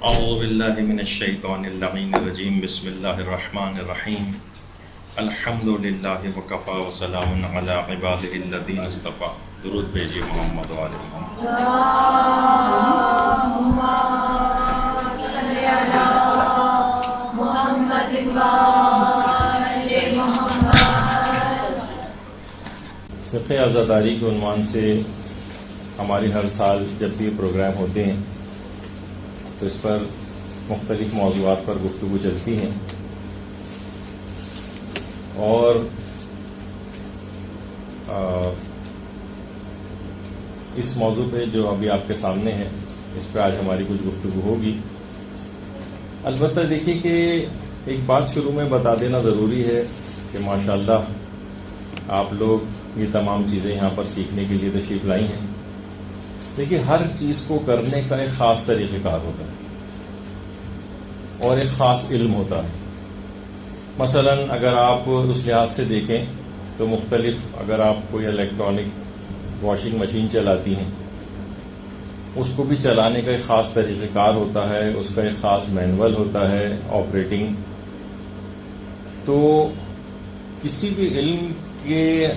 اعوذ باللہ من الشیطان اللعین الرجیم بسم اللہ الرحمن الرحیم الحمد للہ وکفی وسلام علی عبادہ الذین اصطفی. درود بھیجیے محمد و آل محمد. اللہم صلی علی محمد و آل محمد. فقہ عزاداری کے عنوان سے ہماری ہر سال جب بھی پروگرام ہوتے ہیں تو اس پر مختلف موضوعات پر گفتگو چلتی ہیں، اور اس موضوع پہ جو ابھی آپ کے سامنے ہے اس پہ آج ہماری کچھ گفتگو ہوگی. البتہ دیکھیے کہ ایک بات شروع میں بتا دینا ضروری ہے کہ ماشاءاللہ آپ لوگ یہ تمام چیزیں یہاں پر سیکھنے کے لیے تشریف لائی ہیں. دیکھیے ہر چیز کو کرنے کا ایک خاص طریقہ کار ہوتا ہے اور ایک خاص علم ہوتا ہے. مثلا اگر آپ اس لحاظ سے دیکھیں تو مختلف، اگر آپ کوئی الیکٹرانک واشنگ مشین چلاتی ہیں اس کو بھی چلانے کا ایک خاص طریقہ کار ہوتا ہے، اس کا ایک خاص مینول ہوتا ہے آپریٹنگ. تو کسی بھی علم کے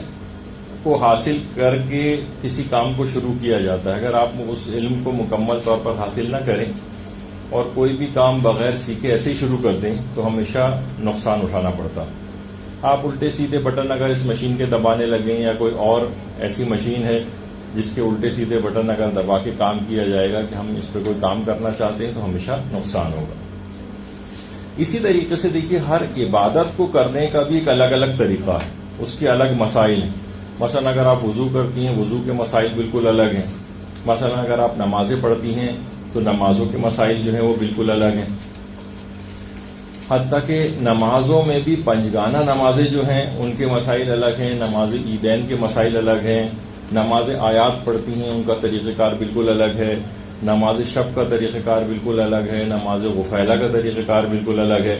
کو حاصل کر کے کسی کام کو شروع کیا جاتا ہے. اگر آپ اس علم کو مکمل طور پر حاصل نہ کریں اور کوئی بھی کام بغیر سیکھے ایسے ہی شروع کر دیں تو ہمیشہ نقصان اٹھانا پڑتا. آپ الٹے سیدھے بٹن اگر اس مشین کے دبانے لگیں یا کوئی اور ایسی مشین ہے جس کے الٹے سیدھے بٹن اگر دبا کے کام کیا جائے گا کہ ہم اس پہ کوئی کام کرنا چاہتے ہیں تو ہمیشہ نقصان ہوگا. اسی طریقے سے دیکھیے ہر عبادت کو کرنے کا بھی ایک الگ الگ طریقہ ہے، اس کے الگ مسائل ہیں. مثلا اگر آپ وضو کرتی ہیں وضو کے مسائل بالکل الگ ہیں. مثلا اگر آپ نمازیں پڑھتی ہیں تو نمازوں کے مسائل جو ہیں وہ بالکل الگ ہیں. حتیٰ کہ نمازوں میں بھی پنجگانہ نمازیں جو ہیں ان کے مسائل الگ ہیں، نماز عیدین کے مسائل الگ ہیں. نماز آیات پڑھتی ہیں ان کا طریقہ کار بالکل الگ ہے. نماز شب کا طریقہ کار بالکل الگ ہے. نماز غفیلہ کا طریقہ کار بالکل الگ ہے.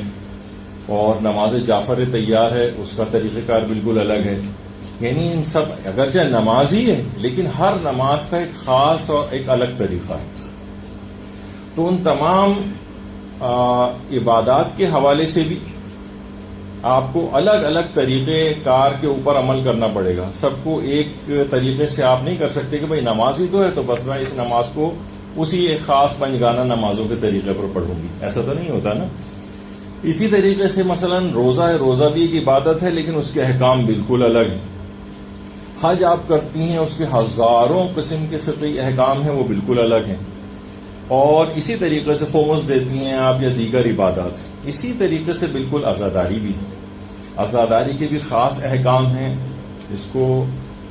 اور نماز جعفر تیار ہے اس کا طریقہ کار بالکل الگ ہے. یعنی ان سب اگرچہ نماز ہی ہے لیکن ہر نماز کا ایک خاص اور ایک الگ طریقہ ہے. تو ان تمام عبادات کے حوالے سے بھی آپ کو الگ الگ طریقے کار کے اوپر عمل کرنا پڑے گا. سب کو ایک طریقے سے آپ نہیں کر سکتے کہ بھئی نماز ہی تو ہے تو بس میں اس نماز کو اسی ایک خاص پنجگانہ نمازوں کے طریقے پر پڑھوں گی، ایسا تو نہیں ہوتا نا. اسی طریقے سے مثلا روزہ ہے، روزہ بھی ایک عبادت ہے لیکن اس کے احکام بالکل الگ ہیں. حج آپ کرتی ہیں اس کے ہزاروں قسم کے فقہی احکام ہیں وہ بالکل الگ ہیں. اور اسی طریقے سے خمس دیتی ہیں آپ یا دیگر عبادات. اسی طریقے سے بالکل عزاداری بھی ہے. عزاداری کے بھی خاص احکام ہیں. اس کو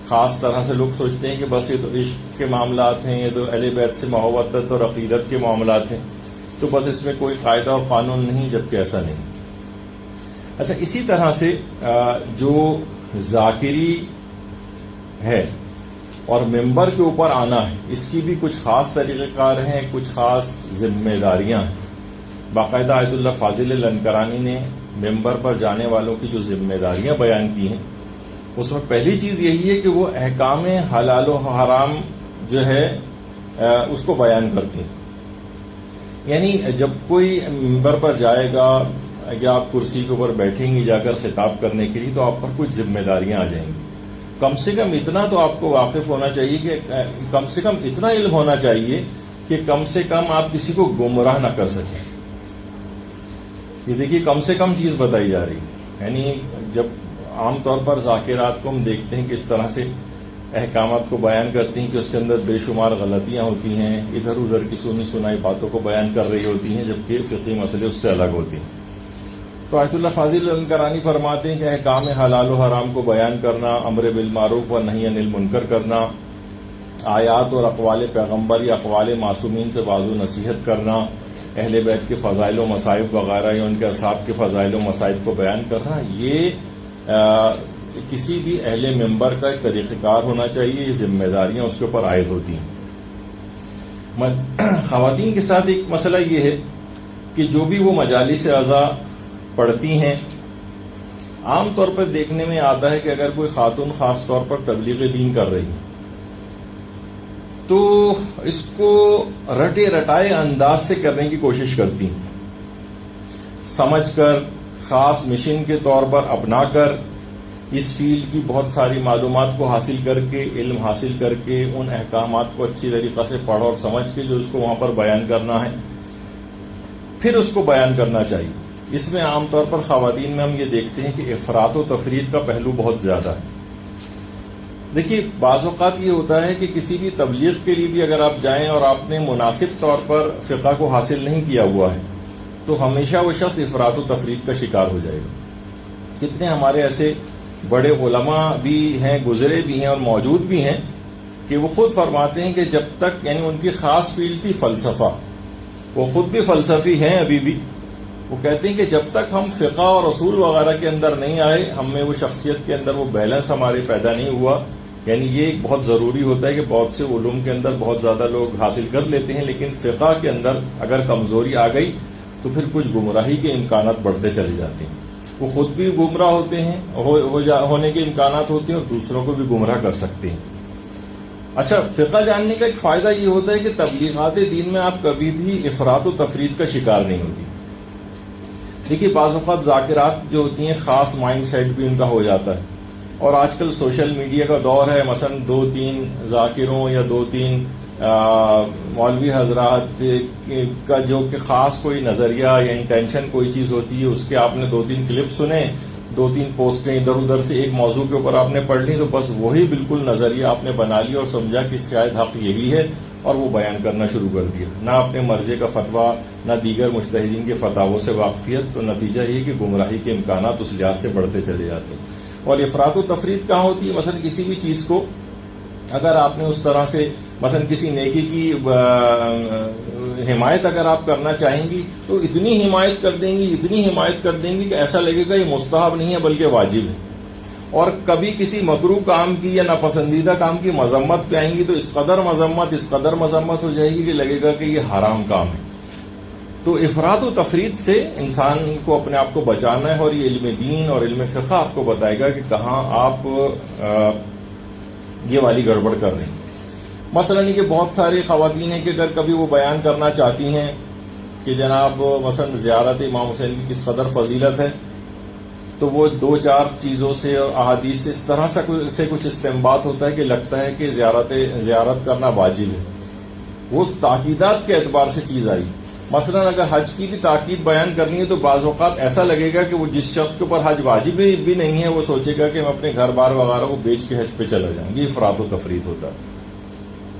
خاص طرح سے لوگ سوچتے ہیں کہ بس یہ تو عشق کے معاملات ہیں، یہ تو اہل بیت سے محبت اور عقیدت کے معاملات ہیں، تو بس اس میں کوئی قاعدہ اور قانون نہیں، جبکہ ایسا نہیں. اچھا، اسی طرح سے جو ذاکری ہے اور ممبر کے اوپر آنا ہے اس کی بھی کچھ خاص طریقہ کار ہیں، کچھ خاص ذمہ داریاں ہیں. باقاعدہ آیت اللہ فاضل لنکرانی نے ممبر پر جانے والوں کی جو ذمہ داریاں بیان کی ہیں اس میں پہلی چیز یہی ہے کہ وہ احکام حلال و حرام جو ہے اس کو بیان کرتے ہیں. یعنی جب کوئی ممبر پر جائے گا یا آپ کرسی کے اوپر بیٹھیں گی جا کر خطاب کرنے کے لیے تو آپ پر کچھ ذمہ داریاں آ جائیں گی. کم سے کم اتنا تو آپ کو واقف ہونا چاہیے کہ کم سے کم اتنا علم ہونا چاہیے کہ کم سے کم آپ کسی کو گمراہ نہ کر سکیں. یہ دیکھیے کم سے کم چیز بتائی جا رہی ہے. یعنی جب عام طور پر ذاکرات کو ہم دیکھتے ہیں کہ اس طرح سے احکامات کو بیان کرتی ہیں کہ اس کے اندر بے شمار غلطیاں ہوتی ہیں، ادھر ادھر کی سنی سنائی باتوں کو بیان کر رہی ہوتی ہیں، جبکہ فقہی مسئلے اس سے الگ ہوتی ہیں. تو آیت اللہ فاضل لنکرانی فرماتے ہیں کہ احکام حلال و حرام کو بیان کرنا، امر بالمعروف و نہی عن المنکر کرنا، آیات اور اقوال پیغمبر یا اقوال معصومین سے واضح نصیحت کرنا، اہل بیت کے فضائل و مصائب وغیرہ یا ان کے اصحاب کے فضائل و مصائب کو بیان کرنا، یہ کسی بھی اہل ممبر کا ایک طریقہ کار ہونا چاہیے. یہ ذمہ داریاں اس کے اوپر عائد ہوتی ہیں. خواتین کے ساتھ ایک مسئلہ یہ ہے کہ جو بھی وہ مجالس اعضاء پڑھتی ہیں عام طور پر دیکھنے میں آتا ہے کہ اگر کوئی خاتون خاص طور پر تبلیغ دین کر رہی ہے تو اس کو رٹے رٹائے انداز سے کرنے کی کوشش کرتی ہیں، سمجھ کر، خاص مشن کے طور پر اپنا کر، اس فیلڈ کی بہت ساری معلومات کو حاصل کر کے، علم حاصل کر کے، ان احکامات کو اچھی طریقہ سے پڑھ اور سمجھ کے جو اس کو وہاں پر بیان کرنا ہے پھر اس کو بیان کرنا چاہیے۔ اس میں عام طور پر خواتین میں ہم یہ دیکھتے ہیں کہ افراط و تفریط کا پہلو بہت زیادہ ہے۔ دیکھیے بعض اوقات یہ ہوتا ہے کہ کسی بھی تبلیغ کے لیے بھی اگر آپ جائیں اور آپ نے مناسب طور پر فقہ کو حاصل نہیں کیا ہوا ہے تو ہمیشہ وہ شخص افراط و تفریط کا شکار ہو جائے گا۔ کتنے ہمارے ایسے بڑے علماء بھی ہیں، گزرے بھی ہیں اور موجود بھی ہیں کہ وہ خود فرماتے ہیں کہ جب تک، یعنی ان کی خاص فیلڈ تھی فلسفہ، وہ خود بھی فلسفی ہیں ابھی بھی، وہ کہتے ہیں کہ جب تک ہم فقہ اور اصول وغیرہ کے اندر نہیں آئے، ہم میں وہ شخصیت کے اندر وہ بیلنس ہمارے پیدا نہیں ہوا۔ یعنی یہ ایک بہت ضروری ہوتا ہے کہ بہت سے علوم کے اندر بہت زیادہ لوگ حاصل کر لیتے ہیں، لیکن فقہ کے اندر اگر کمزوری آ گئی تو پھر کچھ گمراہی کے امکانات بڑھتے چلے جاتے ہیں۔ وہ خود بھی گمراہ ہوتے ہیں، ہونے کے امکانات ہوتے ہیں اور دوسروں کو بھی گمراہ کر سکتے ہیں۔ اچھا، فقہ جاننے کا ایک فائدہ یہ ہوتا ہے کہ تبلیغات دین میں آپ کبھی بھی افراط و تفریط کا شکار نہیں ہوتی۔ دیکھیے بعض اوقات ذاکرات جو ہوتی ہیں خاص مائنڈ سیٹ بھی ان کا ہو جاتا ہے، اور آج کل سوشل میڈیا کا دور ہے، مثلا 2-3 ذاکروں یا 2-3 مولوی حضرات کا جو کہ خاص کوئی نظریہ یا انٹینشن کوئی چیز ہوتی ہے، اس کے آپ نے 2-3 کلپ سنے، 2-3 پوسٹیں ادھر ادھر سے ایک موضوع کے اوپر آپ نے پڑھ لی، تو بس وہی بالکل نظریہ آپ نے بنا لیا اور سمجھا کہ شاید حق یہی ہے اور وہ بیان کرنا شروع کر دیا، نہ اپنے مرجع کا فتویٰ نہ دیگر مجتہدین کے فتاووں سے واقفیت، تو نتیجہ یہ کہ گمراہی کے امکانات اس لحاظ سے بڑھتے چلے جاتے ہیں۔ اور افراط و تفریط کہاں ہوتی ہے؟ مثلا کسی بھی چیز کو اگر آپ نے اس طرح سے، مثلا کسی نیکی کی حمایت اگر آپ کرنا چاہیں گی تو اتنی حمایت کر دیں گی، اتنی حمایت کر دیں گی کہ ایسا لگے گا یہ مستحب نہیں ہے بلکہ واجب ہے۔ اور کبھی کسی مکروہ کام کی یا ناپسندیدہ کام کی مذمت پہ آئیں گی تو اس قدر مذمت ہو جائے گی کہ لگے گا کہ یہ حرام کام ہے۔ تو افراط و تفریط سے انسان کو اپنے آپ کو بچانا ہے، اور یہ علم دین اور علم فقہ آپ کو بتائے گا کہ کہاں آپ یہ والی گڑبڑ کر رہے ہیں۔ مثلا یہ کہ بہت ساری خواتین ہیں کہ اگر کبھی وہ بیان کرنا چاہتی ہیں کہ جناب مثلا زیارت امام حسین کی کس قدر فضیلت ہے، تو وہ 2-4 چیزوں سے اور احادیث سے اس طرح سے کچھ استنباط ہوتا ہے کہ لگتا ہے کہ زیارت کرنا واجب ہے۔ وہ تاکیدات کے اعتبار سے چیز آئی۔ مثلا اگر حج کی بھی تاکید بیان کرنی ہے تو بعض اوقات ایسا لگے گا کہ وہ جس شخص کے اوپر حج واجب بھی نہیں ہے وہ سوچے گا کہ میں اپنے گھر بار وغیرہ کو بیچ کے حج پہ چلا جاؤں، یہ افراط و تفریط ہوتا ہے۔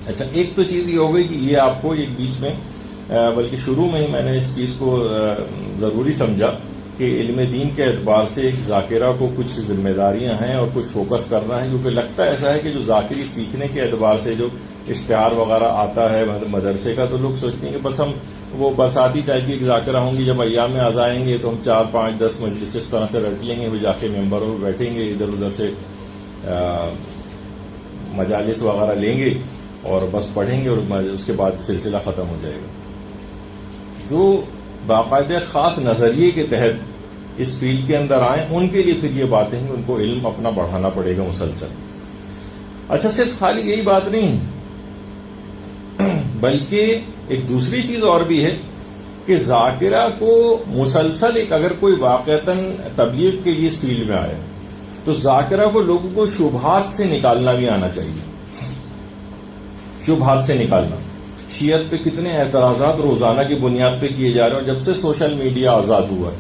اچھا، ایک تو چیز یہ ہو گئی کہ یہ آپ کو ایک بیچ میں بلکہ شروع میں ہی میں نے اس چیز کو ضروری سمجھا کہ علم دین کے اعتبار سے ایک ذاکرہ کو کچھ ذمہ داریاں ہیں اور کچھ فوکس کرنا ہے، کیونکہ لگتا ایسا ہے کہ جو ذاکری سیکھنے کے اعتبار سے جو اشتہار وغیرہ آتا ہے مدرسے کا، تو لوگ سوچتے ہیں کہ بس ہم وہ برساتی ٹائپ کی ایک ذاکرہ ہوں گی، جب ایام میں آز آئیں گے تو ہم 4-5-10 مجلس اس طرح سے رٹ لیں گے، وہ جا کے ممبروں پہ بیٹھیں گے، ادھر ادھر سے مجالس وغیرہ لیں گے اور بس پڑھیں گے اور اس کے بعد سلسلہ ختم ہو جائے گا۔ جو باقاعدہ خاص نظریے کے تحت اس فیلڈ کے اندر آئیں ان کے لیے پھر یہ باتیں ہیں کہ ان کو علم اپنا بڑھانا پڑے گا مسلسل۔ اچھا، صرف خالی یہی بات نہیں بلکہ ایک دوسری چیز اور بھی ہے کہ ذاکرہ کو مسلسل ایک اگر کوئی واقعتاً تبلیغ کے لیے اس فیلڈ میں آئے تو ذاکرہ کو لوگوں کو شبہات سے نکالنا بھی آنا چاہیے۔ شبہات سے نکالنا، شیعت پہ کتنے اعتراضات روزانہ کی بنیاد پہ کیے جا رہے ہیں جب سے سوشل میڈیا آزاد ہوا ہے،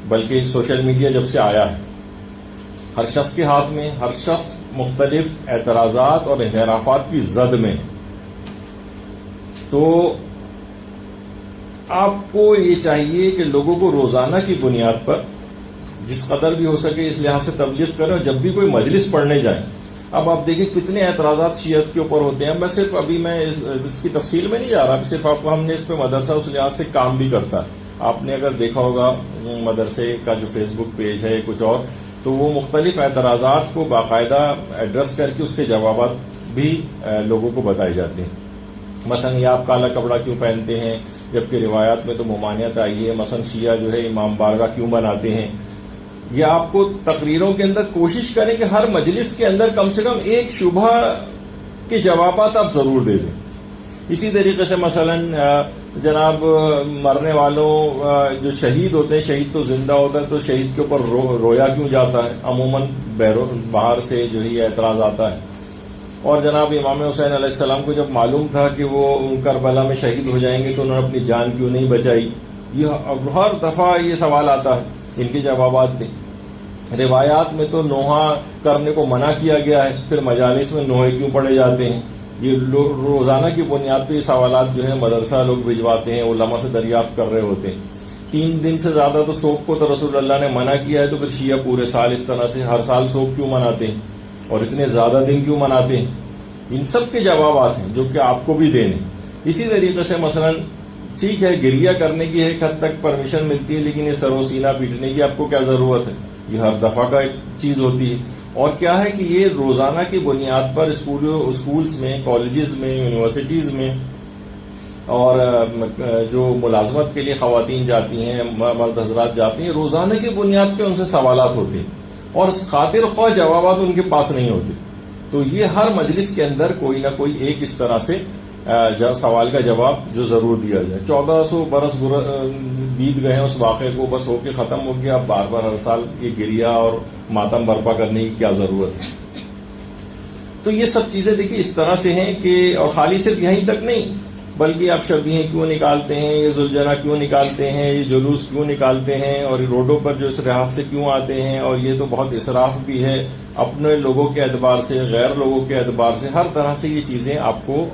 بلکہ سوشل میڈیا جب سے آیا ہے ہر شخص کے ہاتھ میں، ہر شخص مختلف اعتراضات اور انحرافات کی زد میں، تو آپ کو یہ چاہیے کہ لوگوں کو روزانہ کی بنیاد پر جس قدر بھی ہو سکے اس لحاظ سے تبلیغ کریں، اور جب بھی کوئی مجلس پڑھنے جائیں، اب آپ دیکھیں کتنے اعتراضات شیعت کے اوپر ہوتے ہیں۔ میں اس کی تفصیل میں نہیں جا رہا، صرف آپ کو ہم نے اس پہ مدرسہ اس لحاظ سے کام بھی کرتا ہے۔ آپ نے اگر دیکھا ہوگا مدرسے کا جو فیس بک پیج ہے کچھ اور، تو وہ مختلف اعتراضات کو باقاعدہ ایڈریس کر کے اس کے جوابات بھی لوگوں کو بتائے جاتے ہیں۔ مثلا یہ آپ کالا کپڑا کیوں پہنتے ہیں جبکہ روایات میں تو ممانعت آئی ہے، مثلا شیعہ جو ہے امام بارگاہ کیوں بناتے ہیں، یا آپ کو تقریروں کے اندر کوشش کریں کہ ہر مجلس کے اندر کم سے کم ایک شبہ کہ جوابات آپ ضرور دے دیں. اسی طریقے سے مثلا جناب مرنے والوں جو شہید ہوتے ہیں، شہید تو زندہ ہوتا ہے تو شہید کے اوپر رویا کیوں جاتا ہے؟ عموماً باہر سے جو ہی اعتراض آتا ہے. اور جناب امام حسین علیہ السلام کو جب معلوم تھا کہ وہ کربلا میں شہید ہو جائیں گے تو انہوں نے اپنی جان کیوں نہیں بچائی؟ یہ ہر دفعہ یہ سوال آتا ہے، ان کے جوابات دیں. روایات میں تو نوحہ کرنے کو منع کیا گیا ہے، پھر مجالس میں نوحے کیوں پڑھے جاتے ہیں؟ یہ روزانہ کی بنیاد پہ یہ سوالات جو ہیں مدرسہ لوگ بھجواتے ہیں، علماء سے دریافت کر رہے ہوتے ہیں. 3 دن سے زیادہ تو سوگ کو تو رسول اللہ نے منع کیا ہے، تو پھر شیعہ پورے سال اس طرح سے ہر سال سوگ کیوں مناتے ہیں اور اتنے زیادہ دن کیوں مناتے ہیں؟ ان سب کے جوابات ہیں جو کہ آپ کو بھی دینے. اسی طریقے سے مثلا ٹھیک ہے گریہ کرنے کی ایک حد تک پرمیشن ملتی ہے، لیکن یہ سر و سینہ پیٹنے کی آپ کو کیا ضرورت ہے؟ یہ ہر دفعہ کا ایک چیز ہوتی ہے. اور کیا ہے کہ یہ روزانہ کی بنیاد پر اسکولز میں، کالجز میں، یونیورسٹیز میں اور جو ملازمت کے لیے خواتین جاتی ہیں، مرد حضرات جاتے ہیں، روزانہ کی بنیاد پہ ان سے سوالات ہوتے ہیں اور خاطر خواہ جوابات ان کے پاس نہیں ہوتے. تو یہ ہر مجلس کے اندر کوئی نہ کوئی ایک اس طرح سے سوال کا جواب جو ضرور دیا جائے. 1400 برس بیت گئے ہیں اس واقعے کو، بس ہو کے ختم ہو گیا. اب بار بار ہر سال یہ گریہ اور ماتم برپا کرنے کی کیا ضرورت ہے؟ تو یہ سب چیزیں دیکھیے اس طرح سے ہیں کہ، اور خالی صرف یہیں تک نہیں بلکہ آپ شبیہیں کیوں نکالتے ہیں، یہ ذوالجناح کیوں نکالتے ہیں، یہ جلوس کیوں نکالتے ہیں، اور یہ روڈوں پر جو اس لحاظ سے کیوں آتے ہیں، اور یہ تو بہت اسراف بھی ہے اپنے لوگوں کے اعتبار سے، غیر لوگوں کے اعتبار سے، ہر طرح سے یہ چیزیں آپ کو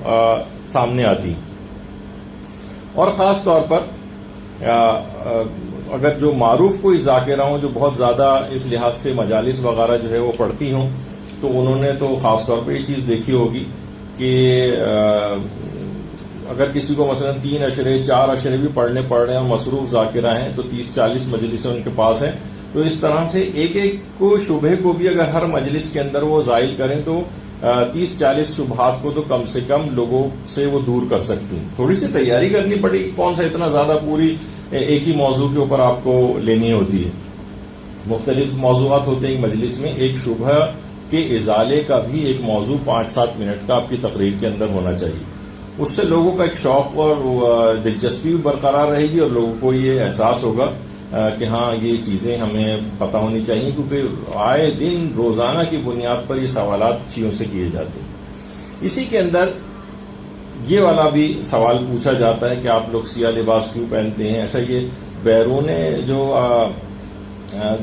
سامنے آتی ہیں. اور خاص طور پر اگر جو معروف کوئی ذاکرہ ہوں جو بہت زیادہ اس لحاظ سے مجالس وغیرہ جو ہے وہ پڑھتی ہوں، تو انہوں نے تو خاص طور پہ یہ چیز دیکھی ہوگی کہ اگر کسی کو مثلا 3 اشرے 4 اشرے بھی پڑھنے پڑ رہے ہیں اور مصروف ذاکرہ ہیں تو 30-40 مجلسیں ان کے پاس ہیں. تو اس طرح سے ایک ایک کو شبہ کو بھی اگر ہر مجلس کے اندر وہ زائل کریں تو 30-40 شبہات کو تو کم سے کم لوگوں سے وہ دور کر سکتی ہیں. تھوڑی سی تیاری کرنی پڑے گی، کون سا اتنا زیادہ پوری ایک ہی موضوع کے اوپر آپ کو لینی ہوتی ہے. مختلف موضوعات ہوتے ہیں ایک مجلس میں، ایک شبہ کے ازالے کا بھی ایک موضوع 5-7 منٹ کا آپ کی تقریر کے اندر ہونا چاہیے. اس سے لوگوں کا ایک شوق اور دلچسپی بھی برقرار رہے گی اور لوگوں کو یہ احساس ہوگا کہ ہاں یہ چیزیں ہمیں پتہ ہونی چاہیے، کیونکہ آئے دن روزانہ کی بنیاد پر یہ سوالات شیعوں سے کیے جاتے ہیں. اسی کے اندر یہ والا بھی سوال پوچھا جاتا ہے کہ آپ لوگ سیاہ لباس کیوں پہنتے ہیں. اچھا، یہ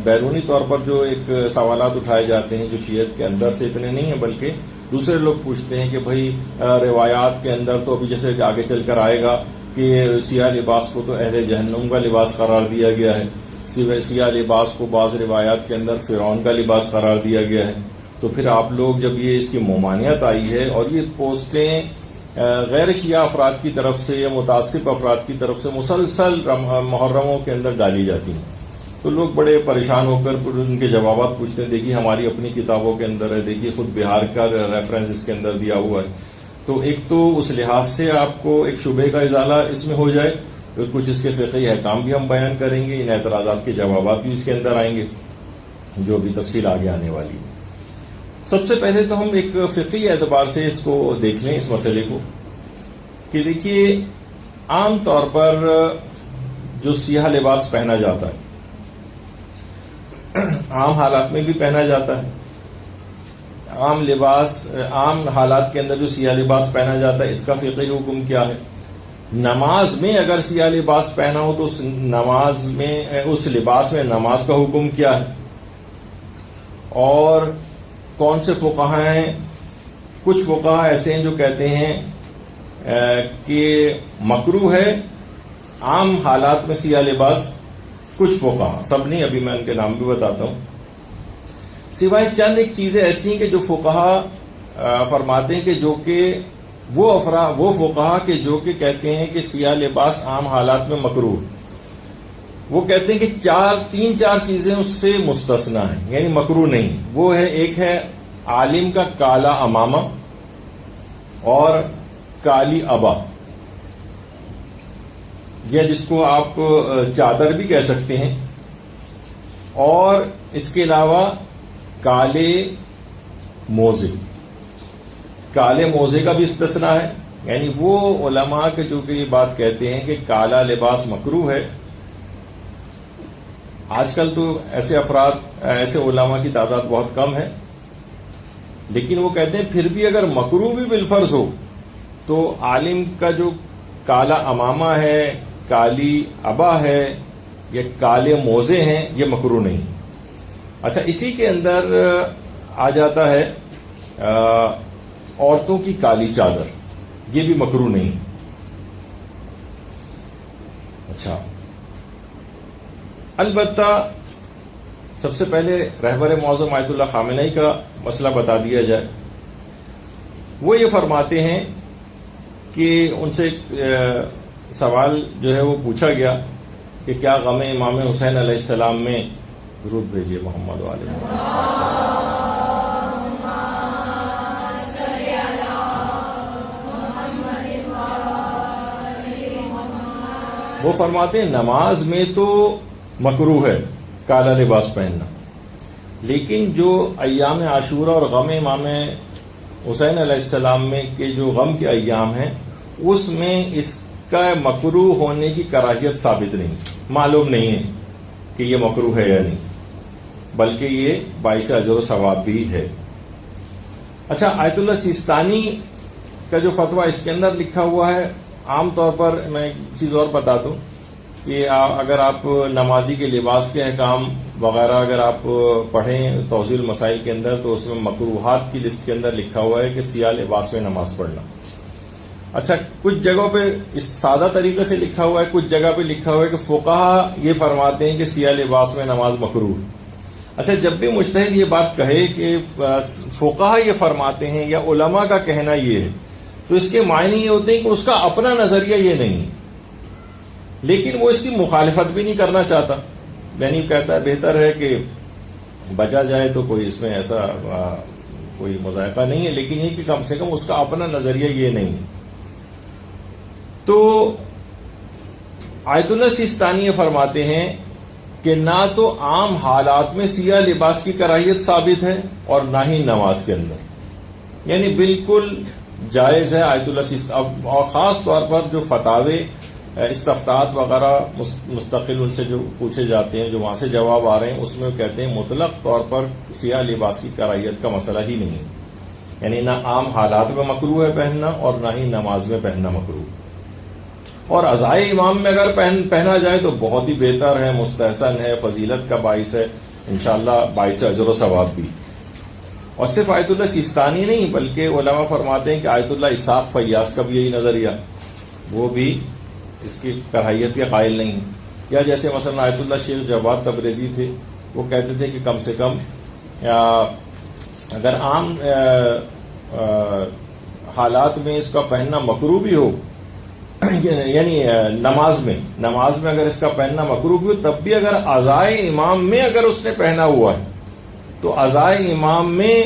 بیرونی طور پر جو ایک سوالات اٹھائے جاتے ہیں جو شیعت کے اندر سے اتنے نہیں ہیں، بلکہ دوسرے لوگ پوچھتے ہیں کہ بھائی روایات کے اندر تو ابھی جیسے آگے چل کر آئے گا کہ سیاہ لباس کو تو اہل جہنم کا لباس قرار دیا گیا ہے، سیاہ لباس کو بعض روایات کے اندر فرعون کا لباس قرار دیا گیا ہے. تو پھر آپ لوگ جب یہ اس کی ممانعت آئی ہے اور یہ پوسٹیں غیر شیعہ افراد کی طرف سے یا متعصب افراد کی طرف سے مسلسل محرموں کے اندر ڈالی جاتی ہیں، تو لوگ بڑے پریشان ہو کر ان کے جوابات پوچھتے ہیں. دیکھیے ہماری اپنی کتابوں کے اندر ہے، دیکھیے خود بہار کا ریفرنس اس کے اندر دیا ہوا ہے. تو ایک تو اس لحاظ سے آپ کو ایک شبہ کا ازالہ اس میں ہو جائے، کچھ اس کے فقہی احکام بھی ہم بیان کریں گے، ان اعتراضات کے جوابات بھی اس کے اندر آئیں گے جو بھی تفصیل آگے آنے والی ہے. سب سے پہلے تو ہم ایک فقہی اعتبار سے اس کو دیکھ لیں اس مسئلے کو کہ دیکھیے عام طور پر جو سیاہ لباس پہنا جاتا ہے عام حالات میں بھی پہنا جاتا ہے، عام حالات کے اندر جو سیاہ لباس پہنا جاتا ہے اس کا فقہی حکم کیا ہے؟ نماز میں اگر سیاہ لباس پہنا ہو تو اس لباس میں نماز کا حکم کیا ہے؟ اور کون سے فقہا ہیں؟ کچھ فقہا ایسے ہیں جو کہتے ہیں کہ مکروہ ہے عام حالات میں سیاہ لباس. کچھ فقہا، سب نہیں، ابھی میں ان کے نام بھی بتاتا ہوں، سوائے چند ایک چیزیں ایسی ہیں کہ جو فقہا فرماتے ہیں کہ جو کہ وہ فقہا کہ جو کہ کہتے ہیں کہ سیاہ لباس عام حالات میں مکروہ، وہ کہتے ہیں کہ 3-4 چیزیں اس سے مستثنا ہیں، یعنی مکروہ نہیں. وہ ہے، ایک ہے عالم کا کالا امامہ اور کالی ابا، یا جس کو آپ چادر بھی کہہ سکتے ہیں، اور اس کے علاوہ کالے موزے. کالے موزے کا بھی استثناء ہے. یعنی وہ علماء کے جو کہ یہ بات کہتے ہیں کہ کالا لباس مکروہ ہے. آج کل تو ایسے افراد، ایسے علماء کی تعداد بہت کم ہے، لیکن وہ کہتے ہیں پھر بھی اگر مکروہ بھی بالفرض ہو تو عالم کا جو کالا امامہ ہے، کالی عبا ہے یا کالے موزے ہیں، یہ مکروہ نہیں. اچھا، اسی کے اندر آ جاتا ہے عورتوں کی کالی چادر، یہ بھی مکروہ نہیں. اچھا، البتہ سب سے پہلے رہبر معظم آیت اللہ خامنئی کا مسئلہ بتا دیا جائے. وہ یہ فرماتے ہیں کہ ان سے سوال جو ہے وہ پوچھا گیا کہ کیا غم امام حسین علیہ السلام میں، درود بھیجیے محمد علیہ وہ فرماتے ہیں نماز میں تو مکروہ ہے کالا لباس پہننا، لیکن جو ایام عاشورہ اور غم امام حسین علیہ السلام میں کے جو غم کے ایام ہیں اس میں اس کا مکروہ ہونے کی کراہیت ثابت نہیں، معلوم نہیں ہے کہ یہ مکروہ ہے یا نہیں، بلکہ یہ باعث اجر و ثواب بھی ہے. اچھا، آیت اللہ سیستانی کا جو فتویٰ اس کے اندر لکھا ہوا ہے، عام طور پر میں ایک چیز اور بتا دوں کہ اگر آپ نمازی کے لباس کے احکام وغیرہ اگر آپ پڑھیں توضیح المسائل کے اندر تو اس میں مکروہات کی لسٹ کے اندر لکھا ہوا ہے کہ سیاہ لباس میں نماز پڑھنا. اچھا، کچھ جگہوں پہ اس سادہ طریقے سے لکھا ہوا ہے، کچھ جگہ پہ لکھا ہوا ہے کہ فقہا یہ فرماتے ہیں کہ سیاہ لباس میں نماز مکروہ. اچھا، جب بھی مجتہد یہ بات کہے کہ فقہا یہ فرماتے ہیں یا علماء کا کہنا یہ ہے، تو اس کے معنی یہ ہوتے ہیں کہ اس کا اپنا نظریہ یہ نہیں، لیکن وہ اس کی مخالفت بھی نہیں کرنا چاہتا. یعنی کہتا ہے بہتر ہے کہ بچا جائے تو کوئی اس میں ایسا کوئی مذائقہ نہیں ہے، لیکن یہ کہ کم سے کم اس کا اپنا نظریہ یہ نہیں. تو آیت اللہ سیستانی یہ فرماتے ہیں کہ نہ تو عام حالات میں سیاہ لباس کی کراہیت ثابت ہے اور نہ ہی نماز کے اندر، یعنی بالکل جائز ہے. آیت اللہ سیستانی اور خاص طور پر جو فتاوے استفتاحات وغیرہ مستقل ان سے جو پوچھے جاتے ہیں، جو وہاں سے جواب آ رہے ہیں، اس میں وہ کہتے ہیں مطلق طور پر سیاہ لباس کی کراہیت کا مسئلہ ہی نہیں ہے. یعنی نہ عام حالات میں مکروہ ہے پہننا اور نہ ہی نماز میں پہننا مکروہ. اور عزائے امام میں اگر پہنا جائے تو بہت ہی بہتر ہے، مستحسن ہے، فضیلت کا باعث ہے، انشاءاللہ باعث اجر و ثواب بھی. اور صرف آیت اللہ سیستانی نہیں بلکہ علماء فرماتے ہیں کہ آیت اللہ اسحاق فیاض کا بھی یہی نظریہ، وہ بھی اس کی کراہیت کے قائل نہیں ہیں. یا جیسے مثلا آیت اللہ شیخ جواد تبریزی تھے، وہ کہتے تھے کہ کم سے کم اگر عام حالات میں اس کا پہننا مکروہ بھی ہو، یعنی نماز میں اگر اس کا پہننا مکروہ بھی ہو، تب بھی اگر عزائے امام میں اگر اس نے پہنا ہوا ہے تو عزائے امام میں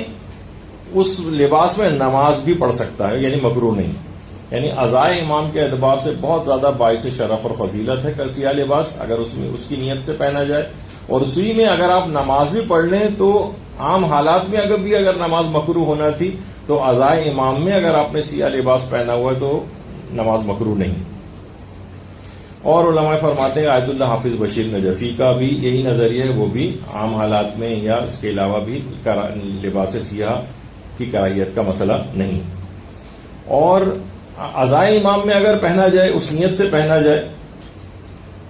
اس لباس میں نماز بھی پڑھ سکتا ہے، یعنی مکروہ نہیں. یعنی عزائے امام کے اعتبار سے بہت زیادہ باعث شرف اور فضیلت ہے سیاہ لباس، اگر اس میں اس کی نیت سے پہنا جائے. اور اسی میں اگر آپ نماز بھی پڑھ لیں تو عام حالات میں اگر نماز مکروہ ہونا تھی تو عزائے امام میں اگر آپ نے سیاہ لباس پہنا ہوا ہے تو نماز مکروہ نہیں. اور علماء فرماتے ہیں آیت اللہ حافظ بشیر نجفی کا بھی یہی نظریہ ہے، وہ بھی عام حالات میں یا اس کے علاوہ بھی لباس سیاہ کی کراہیت کا مسئلہ نہیں. اور عزائے امام میں اگر پہنا جائے، اس نیت سے پہنا جائے،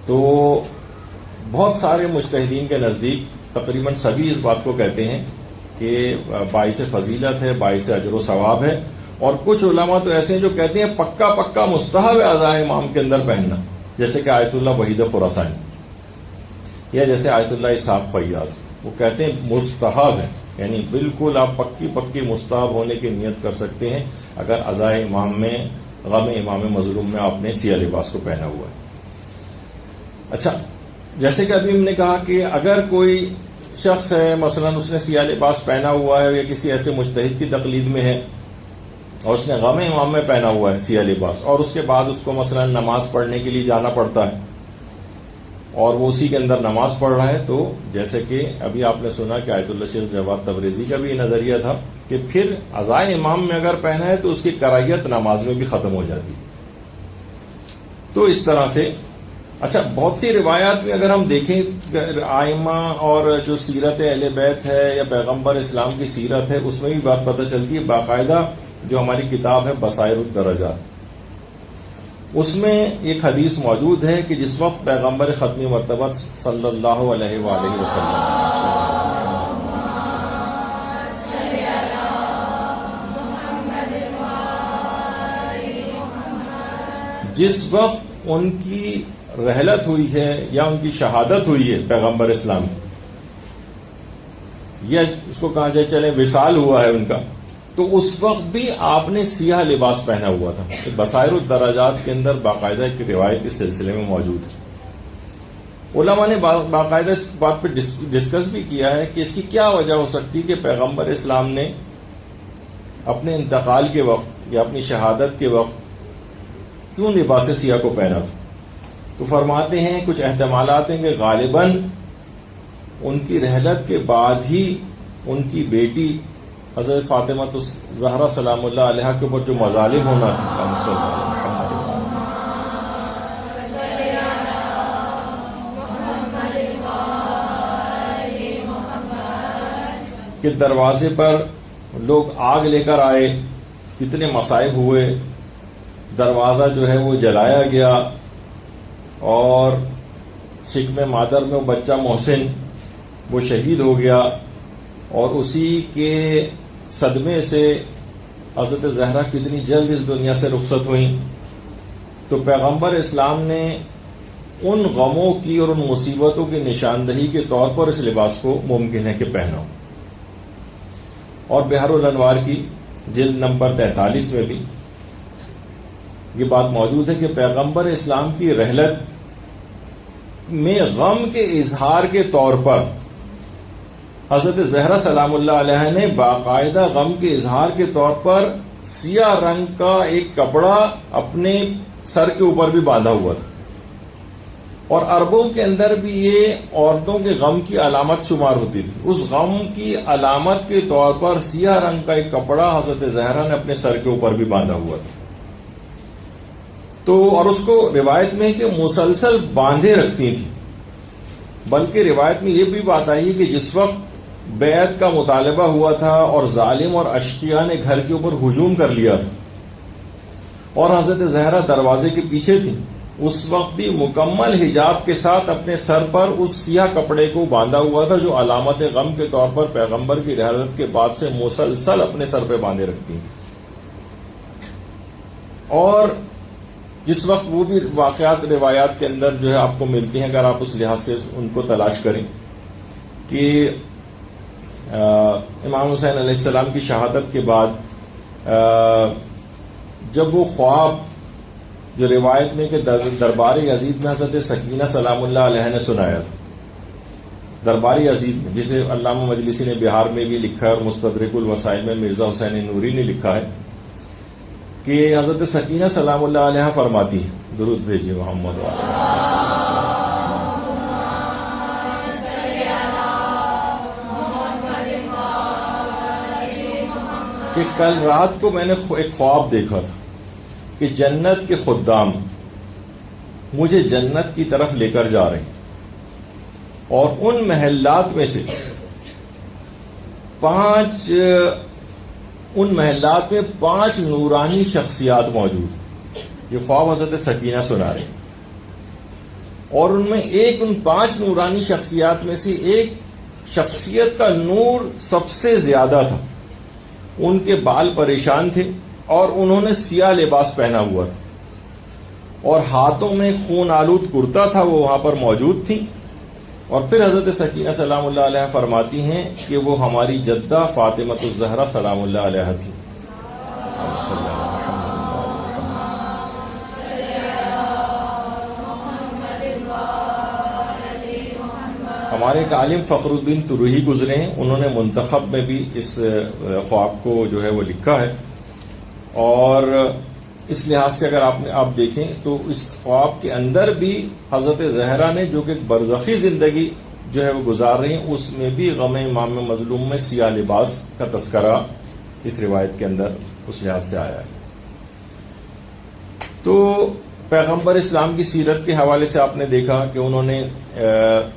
تو بہت سارے مجتہدین کے نزدیک تقریباً سبھی اس بات کو کہتے ہیں کہ باعث فضیلت ہے، باعث اجر و ثواب ہے. اور کچھ علماء تو ایسے ہیں جو کہتے ہیں پکا مستحب ہے عزائے امام کے اندر پہننا، جیسے کہ آیت اللہ وحید خراسانی یا جیسے آیت اللہ اسحاق فیاض، وہ کہتے ہیں مستحب ہے، یعنی بالکل آپ پکی مستحب ہونے کی نیت کر سکتے ہیں اگر عزائے امام میں غم امام مظلوم میں آپ نے سیاہ لباس کو پہنا ہوا ہے. اچھا، جیسے کہ ابھی ہم نے کہا کہ اگر کوئی شخص ہے مثلا اس نے سیاہ لباس پہنا ہوا ہے یا کسی ایسے مجتہد کی تقلید میں ہے اور اس نے غم امام میں پہنا ہوا ہے سیاہ لباس، اور اس کے بعد اس کو مثلا نماز پڑھنے کے لیے جانا پڑتا ہے اور وہ اسی کے اندر نماز پڑھ رہا ہے، تو جیسے کہ ابھی آپ نے سنا کہ آیت اللہ شیخ جواد تبریزی کا بھی یہ نظریہ تھا کہ پھر عزائے امام میں اگر پہنا ہے تو اس کی کراہیت نماز میں بھی ختم ہو جاتی. تو اس طرح سے اچھا بہت سی روایات میں اگر ہم دیکھیں آئمہ اور جو سیرت اہل بیت ہے یا پیغمبر اسلام کی سیرت ہے اس میں بھی بات پتہ چلتی ہے. باقاعدہ جو ہماری کتاب ہے بصائر الدرجات اس میں ایک حدیث موجود ہے کہ جس وقت پیغمبر ختمی مرتبہ صلی اللہ علیہ وآلہ وسلم جس وقت ان کی رحلت ہوئی ہے یا ان کی شہادت ہوئی ہے پیغمبر اسلام کی یا اس کو کہا جائے چلے وصال ہوا ہے ان کا, تو اس وقت بھی آپ نے سیاہ لباس پہنا ہوا تھا. بصائر الدرجات کے اندر باقاعدہ ایک روایت اس سلسلے میں موجود ہے. علماء نے باقاعدہ اس بات پہ ڈسکس بھی کیا ہے کہ اس کی کیا وجہ ہو سکتی کہ پیغمبر اسلام نے اپنے انتقال کے وقت یا اپنی شہادت کے وقت کیوں لباس سیاہ کو پہنا تھا. تو فرماتے ہیں کچھ احتمالات ہیں کہ غالباً ان کی رحلت کے بعد ہی ان کی بیٹی حضرت فاطمہ الزہرا سلام اللہ علیہ کے اوپر جو مظالم ہونا تھا کہ دروازے پر لوگ آگ لے کر آئے, کتنے مصائب ہوئے, دروازہ جو ہے وہ جلایا گیا اور شکم مادر میں وہ بچہ محسن وہ شہید ہو گیا, اور اسی کے صدمے سے حضرت زہرا کتنی جلد اس دنیا سے رخصت ہوئیں. تو پیغمبر اسلام نے ان غموں کی اور ان مصیبتوں کی نشاندہی کے طور پر اس لباس کو ممکن ہے کہ پہناؤ. اور بحر الانوار کی جلد نمبر 43 میں بھی یہ بات موجود ہے کہ پیغمبر اسلام کی رحلت میں غم کے اظہار کے طور پر حضرت زہرا سلام اللہ علیہ نے باقاعدہ غم کے اظہار کے طور پر سیاہ رنگ کا ایک کپڑا اپنے سر کے اوپر بھی باندھا ہوا تھا. اور عربوں کے اندر بھی یہ عورتوں کے غم کی علامت شمار ہوتی تھی. اس غم کی علامت کے طور پر سیاہ رنگ کا ایک کپڑا حضرت زہرا نے اپنے سر کے اوپر بھی باندھا ہوا تھا. تو اور اس کو روایت میں کہ مسلسل باندھے رکھتی تھی. بلکہ روایت میں یہ بھی بات آئی ہے کہ جس وقت بیعت کا مطالبہ ہوا تھا اور ظالم اور اشقیاء نے گھر کے اوپر ہجوم کر لیا تھا اور حضرت زہرا دروازے کے پیچھے تھی, اس وقت بھی مکمل حجاب کے ساتھ اپنے سر پر اس سیاہ کپڑے کو باندھا ہوا تھا جو علامت غم کے طور پر پیغمبر کی رحلت کے بعد سے مسلسل اپنے سر پہ باندھے رکھتی. اور جس وقت وہ بھی واقعات روایات کے اندر جو ہے آپ کو ملتی ہیں, اگر آپ اس لحاظ سے ان کو تلاش کریں, کہ امام حسین علیہ السلام کی شہادت کے بعد جب وہ خواب جو روایت میں کہ دربار یزید میں حضرت سکینہ سلام اللہ علیہ نے سنایا تھا, دربار یزید میں, جسے علامہ مجلسی نے بہار میں بھی لکھا ہے اور مستدرک الوسائل میں مرزا حسین نوری نے لکھا ہے کہ حضرت سکینہ سلام اللہ علیہ فرماتی ہے, درود بھیجیے محمد کہ کل رات کو میں نے ایک خواب دیکھا تھا کہ جنت کے خدام مجھے جنت کی طرف لے کر جا رہے ہیں, اور ان محلات میں سے 5 نورانی شخصیات موجود ہیں. یہ خواب حضرت سکینہ سنا رہے ہیں, اور ان میں ان 5 نورانی شخصیات میں سے ایک شخصیت کا نور سب سے زیادہ تھا. ان کے بال پریشان تھے اور انہوں نے سیاہ لباس پہنا ہوا تھا, اور ہاتھوں میں خون آلود کرتا تھا, وہ وہاں پر موجود تھی. اور پھر حضرت سکینہ سلام اللہ علیہ فرماتی ہیں کہ وہ ہماری جدہ فاطمہ الزہرا سلام اللہ علیہ تھی. ہمارے ایک عالم فخر الدین تروہی گزرے ہیں, انہوں نے منتخب میں بھی اس خواب کو جو ہے وہ لکھا ہے. اور اس لحاظ سے اگر آپ دیکھیں تو اس خواب کے اندر بھی حضرت زہرا نے جو کہ برزخی زندگی جو ہے وہ گزار رہی ہیں, اس میں بھی غم امام مظلوم میں سیاہ لباس کا تذکرہ اس روایت کے اندر اس لحاظ سے آیا ہے. تو پیغمبر اسلام کی سیرت کے حوالے سے آپ نے دیکھا کہ انہوں نے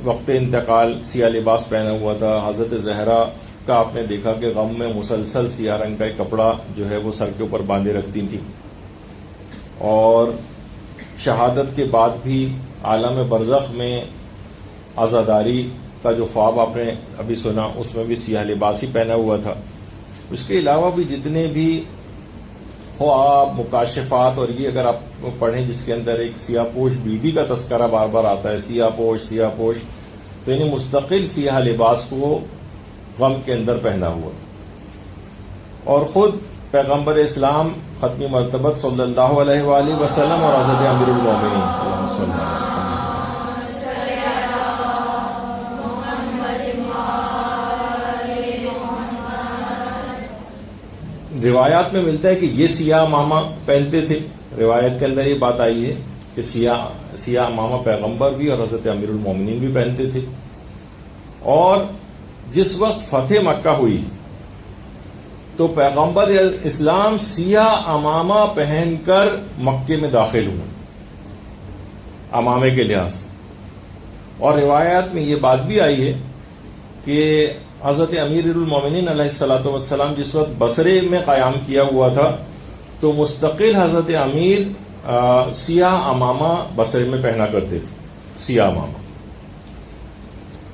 وقت انتقال سیاہ لباس پہنا ہوا تھا. حضرت زہرا کا آپ نے دیکھا کہ غم میں مسلسل سیاہ رنگ کا ایک کپڑا جو ہے وہ سر کے اوپر باندھے رکھتی تھی, اور شہادت کے بعد بھی عالم برزخ میں عزاداری کا جو خواب آپ نے ابھی سنا اس میں بھی سیاہ لباس ہی پہنا ہوا تھا. اس کے علاوہ بھی جتنے بھی خواب مکاشفات اور یہ اگر آپ پڑھیں جس کے اندر ایک سیاہ پوش بی بی کا تذکرہ بار بار آتا ہے, سیاہ پوش, تو یعنی مستقل سیاہ لباس کو غم کے اندر پہنا ہوا. اور خود پیغمبر اسلام ختمی مرتبت صلی اللہ علیہ وآلہ وسلم اور حضرت امیر المومنین اللہم صلی اللہ علیہ وسلم روایات میں ملتا ہے کہ یہ سیاہ امامہ پہنتے تھے. روایت کے اندر یہ بات آئی ہے کہ سیاہ امامہ پیغمبر بھی اور حضرت امیر المومنین بھی پہنتے تھے. اور جس وقت فتح مکہ ہوئی تو پیغمبر اسلام سیاہ امامہ پہن کر مکے میں داخل ہوئے امامے کے لحاظ سے. اور روایات میں یہ بات بھی آئی ہے کہ حضرت امیر المومنین علیہ الصلوۃ والسلام جس وقت بصرے میں قیام کیا ہوا تھا تو مستقل حضرت امیر سیاہ امامہ بصرے میں پہنا کرتے تھے, سیاہ امامہ.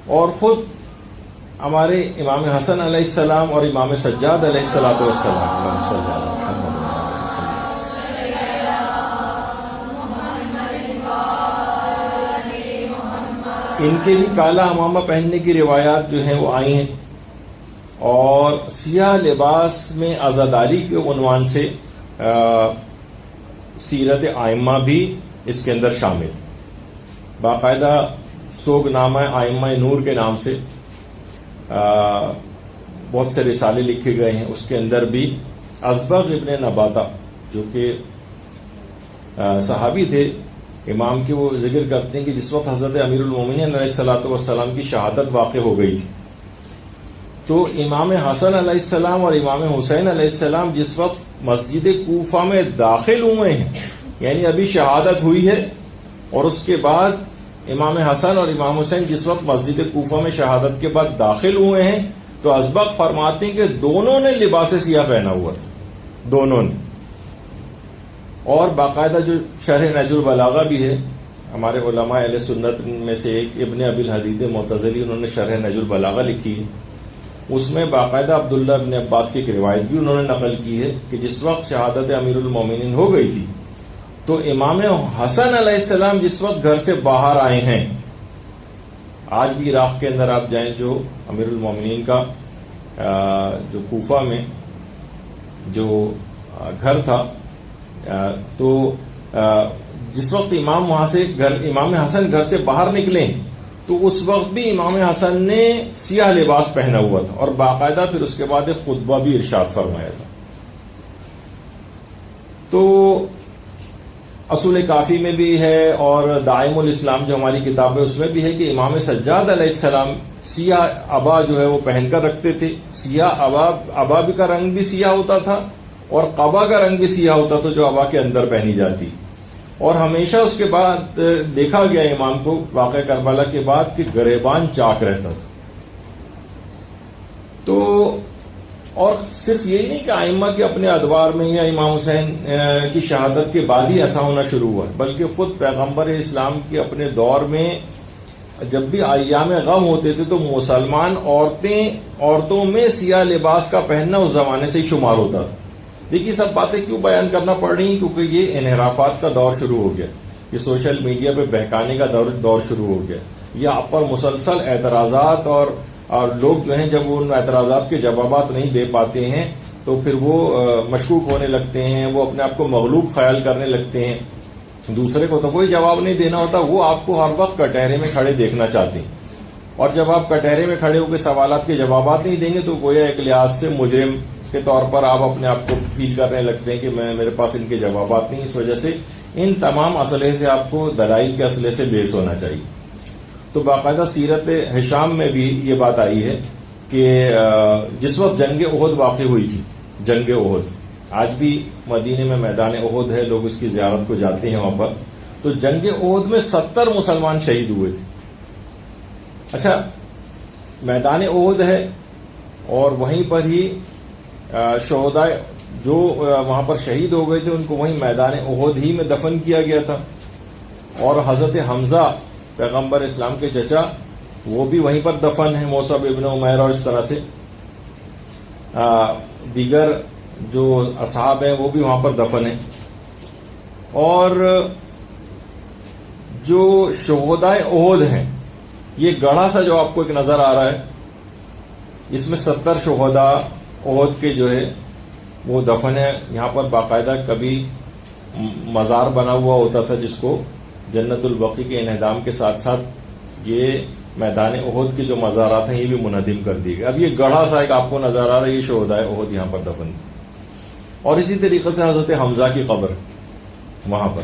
اور خود ہمارے امام حسن علیہ السلام اور امام سجاد علیہ الصلوۃ والسلام ان کے بھی کالا امامہ پہننے کی روایات جو ہیں وہ آئی ہیں. اور سیاہ لباس میں عزاداری کے عنوان سے سیرت آئمہ بھی اس کے اندر شامل. باقاعدہ سوگ نامہ آئمہ نور کے نام سے بہت سے رسالے لکھے گئے ہیں. اس کے اندر بھی ازبغ ابن نباتہ جو کہ صحابی تھے امام کے, وہ ذکر کرتے ہیں کہ جس وقت حضرت امیر المومنین علیہ الصلوۃ والسلام کی شہادت واقع ہو گئی تھی تو امام حسن علیہ السلام اور امام حسین علیہ السلام جس وقت مسجد کوفہ میں داخل ہوئے ہیں, یعنی ابھی شہادت ہوئی ہے, اور اس کے بعد امام حسن اور امام حسین جس وقت مسجد کوفہ میں شہادت کے بعد داخل ہوئے ہیں تو ازبغ فرماتے ہیں کہ دونوں نے لباس سیاہ پہنا ہوا تھا, دونوں نے. اور باقاعدہ جو شرح نہج البلاغہ بھی ہے ہمارے علماء اہل سنت میں سے ایک ابن ابی الحدید معتزلی, انہوں نے شرح نہج البلاغہ لکھی ہے. اس میں باقاعدہ عبداللہ ابن عباس کی ایک روایت بھی انہوں نے نقل کی ہے کہ جس وقت شہادت امیر المومنین ہو گئی تھی تو امام حسن علیہ السلام جس وقت گھر سے باہر آئے ہیں, آج بھی عراق کے اندر آپ جائیں جو امیر المومنین کا جو کوفہ میں جو گھر تھا, تو جس وقت امام حسن گھر سے باہر نکلے تو اس وقت بھی امام حسن نے سیاہ لباس پہنا ہوا تھا, اور باقاعدہ پھر اس کے بعد ایک خطبہ بھی ارشاد فرمایا تھا. تو اصول کافی میں بھی ہے اور دائم الاسلام جو ہماری کتاب ہے اس میں بھی ہے کہ امام سجاد علیہ السلام سیاہ عبا جو ہے وہ پہن کر رکھتے تھے. سیاہ عبا کا رنگ بھی سیاہ ہوتا تھا اور قبا کا رنگ بھی سیاہ ہوتا تھا جو عبا کے اندر پہنی جاتی. اور ہمیشہ اس کے بعد دیکھا گیا امام کو واقع کربلا کے بعد کہ گریبان چاک رہتا تھا. تو اور صرف یہی نہیں کہ ائمہ کے اپنے ادوار میں یا امام حسین کی شہادت کے بعد ہی ایسا ہونا شروع ہوا, بلکہ خود پیغمبر اسلام کے اپنے دور میں جب بھی ایام غم ہوتے تھے تو مسلمان عورتوں میں سیاہ لباس کا پہننا اس زمانے سے ہی شمار ہوتا تھا. دیکھیے سب باتیں کیوں بیان کرنا پڑ رہی ہیں, کیونکہ یہ انحرافات کا دور شروع ہو گیا, یہ سوشل میڈیا پہ بہکانے کا دور شروع ہو گیا. یہ آپ پر مسلسل اعتراضات اور لوگ جو ہیں جب ان اعتراضات کے جوابات نہیں دے پاتے ہیں تو پھر وہ مشکوک ہونے لگتے ہیں, وہ اپنے آپ کو مغلوب خیال کرنے لگتے ہیں. دوسرے کو تو کوئی جواب نہیں دینا ہوتا, وہ آپ کو ہر وقت کٹہرے میں کھڑے دیکھنا چاہتے ہیں, اور جب آپ کٹہرے میں کھڑے ہو کے سوالات کے جوابات نہیں دیں گے تو گویا ایک لحاظ سے مجرم کے طور پر آپ اپنے آپ کو فیل کرنے لگتے ہیں کہ میرے پاس ان کے جوابات نہیں. اس وجہ سے ان تمام اسلحے سے آپ کو دلائل کے اسلحے سے لیس ہونا چاہیے. تو باقاعدہ سیرت ہشام میں بھی یہ بات آئی ہے کہ جس وقت جنگ احد واقع ہوئی تھی, جنگ احد. آج بھی مدینے میں میدان احد ہے، لوگ اس کی زیارت کو جاتے ہیں وہاں پر. تو جنگ احد میں 70 مسلمان شہید ہوئے تھے. اچھا، میدان احد ہے اور وہیں پر ہی شہداء جو وہاں پر شہید ہو گئے تھے ان کو وہیں میدان احد ہی میں دفن کیا گیا تھا. اور حضرت حمزہ پیغمبر اسلام کے چچا وہ بھی وہیں پر دفن ہیں، مصعب ابن عمیر، اور اس طرح سے دیگر جو اصحاب ہیں وہ بھی وہاں پر دفن ہیں. اور جو شہداء احد ہیں، یہ گڑھا سا جو آپ کو ایک نظر آ رہا ہے، اس میں 70 شہداء احد کے جو ہے وہ دفن ہے. یہاں پر باقاعدہ کبھی مزار بنا ہوا ہوتا تھا جس کو جنت البقیع کے انہدام کے ساتھ ساتھ یہ میدان احد کے جو مزارات ہیں یہ بھی منہدم کر دیے گئے. اب یہ گڑھا سا ایک آپ کو نظر آ رہا ہے، یہ شہداء احد یہاں پر دفن. اور اسی طریقے سے حضرت حمزہ کی قبر وہاں پر.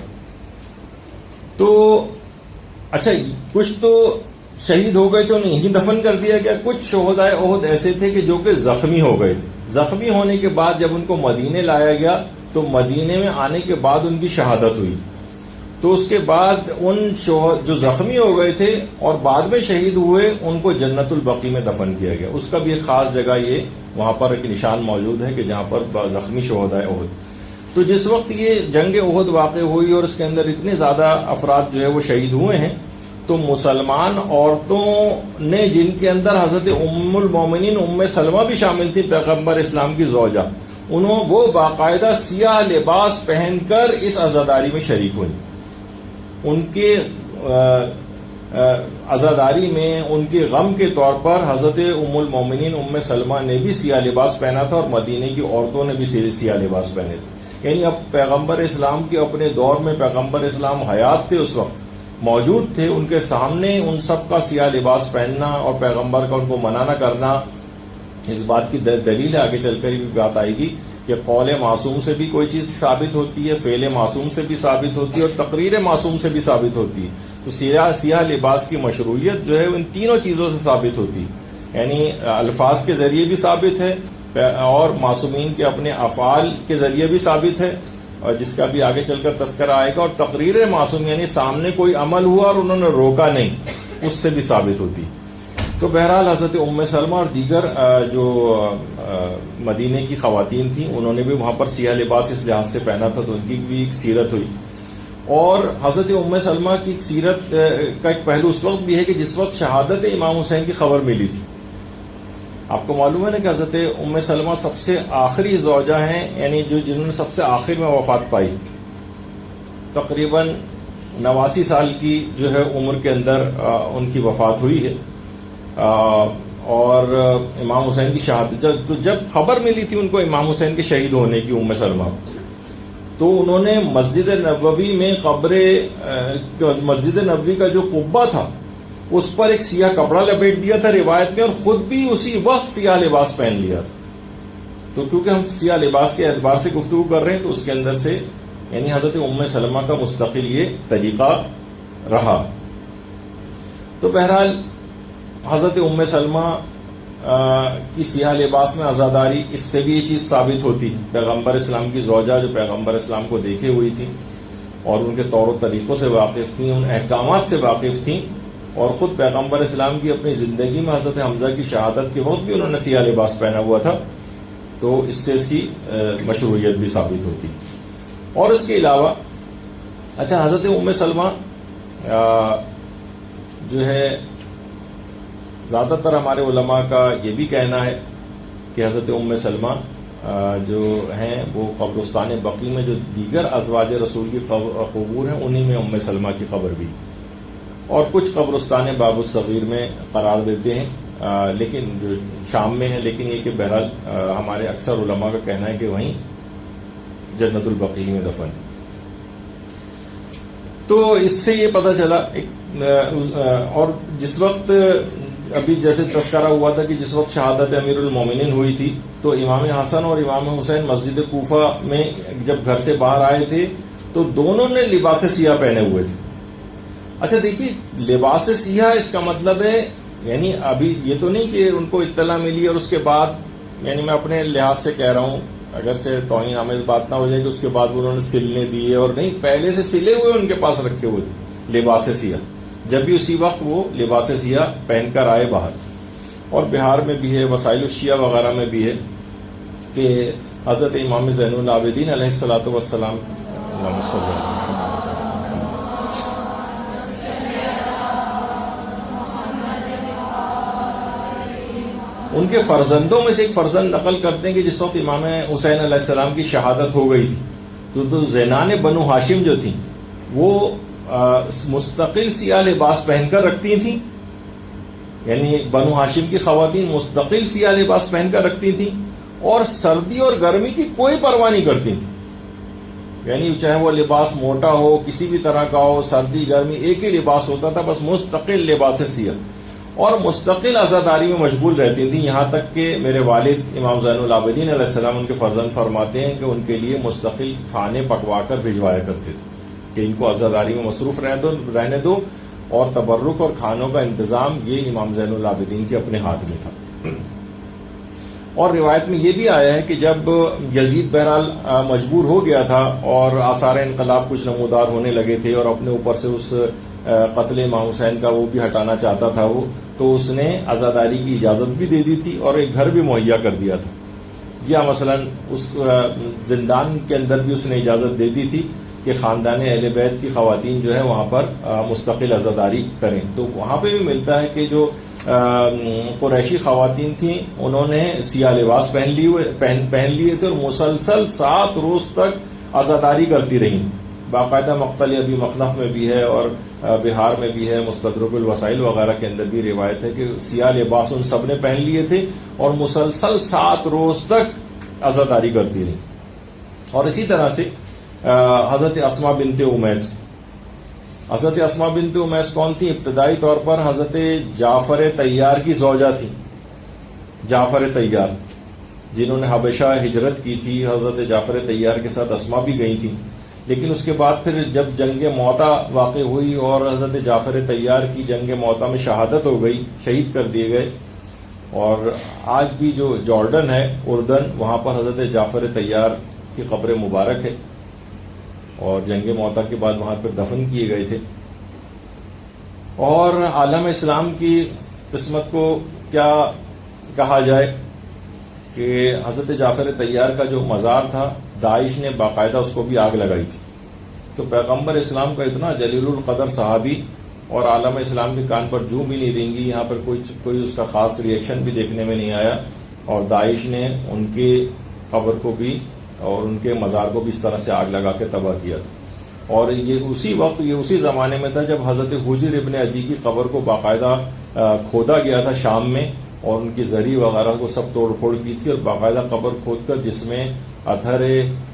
تو اچھا، کچھ تو شہید ہو گئے تھے انہیں یہیں دفن کر دیا گیا. کچھ شہداء احد ایسے تھے کہ جو کہ زخمی ہو گئے تھے. زخمی ہونے کے بعد جب ان کو مدینے لایا گیا تو مدینے میں آنے کے بعد ان کی شہادت ہوئی. تو اس کے بعد ان جو زخمی ہو گئے تھے اور بعد میں شہید ہوئے ان کو جنت البقیع میں دفن کیا گیا. اس کا بھی ایک خاص جگہ یہ وہاں پر ایک نشان موجود ہے کہ جہاں پر زخمی شہداء احد. تو جس وقت یہ جنگ احد واقع ہوئی اور اس کے اندر اتنے زیادہ افراد جو ہے وہ شہید ہوئے ہیں، تو مسلمان عورتوں نے، جن کے اندر حضرت ام المومنین ام سلمہ بھی شامل تھی پیغمبر اسلام کی زوجہ، وہ باقاعدہ سیاہ لباس پہن کر اس عزاداری میں شریک ہوئی. ان کے عزاداری میں ان کے غم کے طور پر حضرت ام المومنین ام سلمہ نے بھی سیاہ لباس پہنا تھا اور مدینے کی عورتوں نے بھی سیاہ لباس پہنے تھے. یعنی اب پیغمبر اسلام کے اپنے دور میں پیغمبر اسلام حیات تھے، اس وقت موجود تھے، ان کے سامنے ان سب کا سیاہ لباس پہننا اور پیغمبر کا ان کو منع نہ کرنا، اس بات کی دلیل ہے. آگے چل کر بھی بات آئے گی کہ قول معصوم سے بھی کوئی چیز ثابت ہوتی ہے، فعل معصوم سے بھی ثابت ہوتی ہے اور تقریر معصوم سے بھی ثابت ہوتی ہے. تو سیاہ لباس کی مشروعیت جو ہے ان تینوں چیزوں سے ثابت ہوتی ہے. یعنی الفاظ کے ذریعے بھی ثابت ہے اور معصومین کے اپنے افعال کے ذریعے بھی ثابت ہے، اور جس کا بھی آگے چل کر تذکرہ آئے گا. اور تقریر معصوم یعنی سامنے کوئی عمل ہوا اور انہوں نے روکا نہیں، اس سے بھی ثابت ہوتی. تو بہرحال حضرت ام سلمہ اور دیگر جو مدینے کی خواتین تھیں انہوں نے بھی وہاں پر سیاہ لباس اس لحاظ سے پہنا تھا، تو ان کی بھی ایک سیرت ہوئی. اور حضرت ام سلمہ کی سیرت کا ایک پہلو اس وقت بھی ہے کہ جس وقت شہادت امام حسین کی خبر ملی تھی. آپ کو معلوم ہے نا کہ حضرت ام سلمہ سب سے آخری زوجہ ہیں، یعنی جنہوں نے سب سے آخر میں وفات پائی. تقریباً 89 سال کی جو ہے عمر کے اندر ان کی وفات ہوئی ہے. اور امام حسین کی شہادت جب خبر ملی تھی ان کو امام حسین کے شہید ہونے کی ام سلمہ، تو انہوں نے مسجد نبوی میں مسجد نبوی کا جو قبہ تھا اس پر ایک سیاہ کپڑا لپیٹ دیا تھا روایت میں، اور خود بھی اسی وقت سیاہ لباس پہن لیا تھا. تو کیونکہ ہم سیاہ لباس کے اعتبار سے گفتگو کر رہے ہیں تو اس کے اندر سے یعنی حضرت ام سلمہ کا مستقل یہ طریقہ رہا. تو بہرحال حضرت ام سلمہ کی سیاہ لباس میں عزاداری، اس سے بھی یہ چیز ثابت ہوتی ہے. پیغمبر اسلام کی زوجہ جو پیغمبر اسلام کو دیکھے ہوئی تھی اور ان کے طور و طریقوں سے واقف تھیں، ان احکامات سے واقف تھیں، اور خود پیغمبر اسلام کی اپنی زندگی میں حضرت حمزہ کی شہادت کے وقت بھی انہوں نے سیاہ لباس پہنا ہوا تھا، تو اس سے اس کی مشروعیت بھی ثابت ہوتی. اور اس کے علاوہ اچھا، حضرت ام سلمہ جو ہے زیادہ تر ہمارے علماء کا یہ بھی کہنا ہے کہ حضرت ام سلمہ جو ہیں وہ قبرستان بقیع میں جو دیگر ازواج رسول کی قبور ہیں انہی میں ام سلمہ کی قبر بھی، اور کچھ قبرستان باب الصغیر میں قرار دیتے ہیں، لیکن جو شام میں ہے. لیکن یہ کہ بہرحال ہمارے اکثر علماء کا کہنا ہے کہ وہیں جنت البقیع میں دفن. تو اس سے یہ پتہ چلا اور جس وقت ابھی جیسے تذکرہ ہوا تھا کہ جس وقت شہادت امیر المومنین ہوئی تھی تو امام حسن اور امام حسین مسجد کوفہ میں جب گھر سے باہر آئے تھے تو دونوں نے لباس سیاہ پہنے ہوئے تھے. اچھا دیکھیے، لباس سیاہ اس کا مطلب ہے یعنی ابھی یہ تو نہیں کہ ان کو اطلاع ملی اور اس کے بعد، یعنی میں اپنے لحاظ سے کہہ رہا ہوں اگرچہ توہین آمیز بات نہ ہو جائے کہ اس کے بعد انہوں نے سلنے دیے، اور نہیں، پہلے سے سلے ہوئے ان کے پاس رکھے ہوئے تھے لباس سیاہ، جب بھی اسی وقت وہ لباس سیاہ پہن کر آئے باہر. اور بہار میں بھی ہے، وسائل الشیعہ وغیرہ میں بھی ہے کہ حضرت امام زین العابدین علیہ الصلوۃ والسلام ان کے فرزندوں میں سے ایک فرزند نقل کرتے ہیں کہ جس وقت امام حسین علیہ السلام کی شہادت ہو گئی تھی تو زینان بنو ہاشم جو تھیں وہ مستقل سیاہ لباس پہن کر رکھتی تھیں، یعنی بنو ہاشم کی خواتین مستقل سیاہ لباس پہن کر رکھتی تھیں اور سردی اور گرمی کی کوئی پرواہ نہیں کرتی تھیں. یعنی چاہے وہ لباس موٹا ہو، کسی بھی طرح کا ہو، سردی گرمی ایک ہی لباس ہوتا تھا، بس مستقل لباس سیاہ، اور مستقل عزاداری میں مشغول رہتی تھیں. یہاں تک کہ میرے والد امام زین العابدین علیہ السلام ان کے فرزند فرماتے ہیں کہ ان کے لیے مستقل کھانے پکوا کر بھجوایا کرتے تھے کہ ان کو عزاداری میں مصروف رہنے دو، اور تبرک اور کھانوں کا انتظام یہ امام زین العابدین کے اپنے ہاتھ میں تھا. اور روایت میں یہ بھی آیا ہے کہ جب یزید بہرحال مجبور ہو گیا تھا اور آثار انقلاب کچھ نمودار ہونے لگے تھے اور اپنے اوپر سے اس قتل امام حسین کا وہ بھی ہٹانا چاہتا تھا وہ، تو اس نے عزاداری کی اجازت بھی دے دی تھی اور ایک گھر بھی مہیا کر دیا تھا. یا مثلا اس زندان کے اندر بھی اس نے اجازت دے دی تھی کہ خاندان اہل بیت کی خواتین جو ہے وہاں پر مستقل عزاداری کریں. تو وہاں پہ بھی ملتا ہے کہ جو قریشی خواتین تھیں انہوں نے سیاہ لباس پہن لیے تھے اور مسلسل 7 روز تک عزاداری کرتی رہیں. باقاعدہ مقتل ابی مخنف میں بھی ہے اور بہار میں بھی ہے، مستدرک الوسائل وغیرہ کے اندر بھی روایت ہے کہ سیاہ لباس ان سب نے پہن لیے تھے اور مسلسل 7 روز تک عزاداری کرتی رہیں. اور اسی طرح سے حضرت اسماء بنت امیس، حضرت اسماء بنت امیس کون تھی؟ ابتدائی طور پر حضرت جعفر طیار کی زوجہ تھی. جعفر طیار جنہوں نے حبشہ ہجرت کی تھی، حضرت جعفر طیار کے ساتھ اسماء بھی گئی تھی. لیکن اس کے بعد پھر جب جنگ موتا واقع ہوئی اور حضرت جعفر طیار کی جنگ موتا میں شہادت ہو گئی، شہید کر دیے گئے، اور آج بھی جو جارڈن ہے اردن، وہاں پر حضرت جعفر طیار کی قبر مبارک ہے اور جنگ موتا کے بعد وہاں پر دفن کیے گئے تھے. اور عالم اسلام کی قسمت کو کیا کہا جائے کہ حضرت جعفر طیار کا جو مزار تھا داعش نے باقاعدہ اس کو بھی آگ لگائی تھی. تو پیغمبر اسلام کا اتنا جلیل القدر صحابی اور عالم اسلام کے کان پر جوں بھی نہیں رینگی، یہاں پر کوئی اس کا خاص ری ایکشن بھی دیکھنے میں نہیں آیا، اور داعش نے ان کے قبر کو بھی اور ان کے مزار کو بھی اس طرح سے آگ لگا کے تباہ کیا تھا. اور یہ اسی زمانے میں تھا جب حضرت حجر ابن عدی کی قبر کو باقاعدہ کھودا گیا تھا شام میں، اور ان کی زری وغیرہ کو سب توڑ پھوڑ کی تھی، اور باقاعدہ قبر کھود کر جس میں اطہر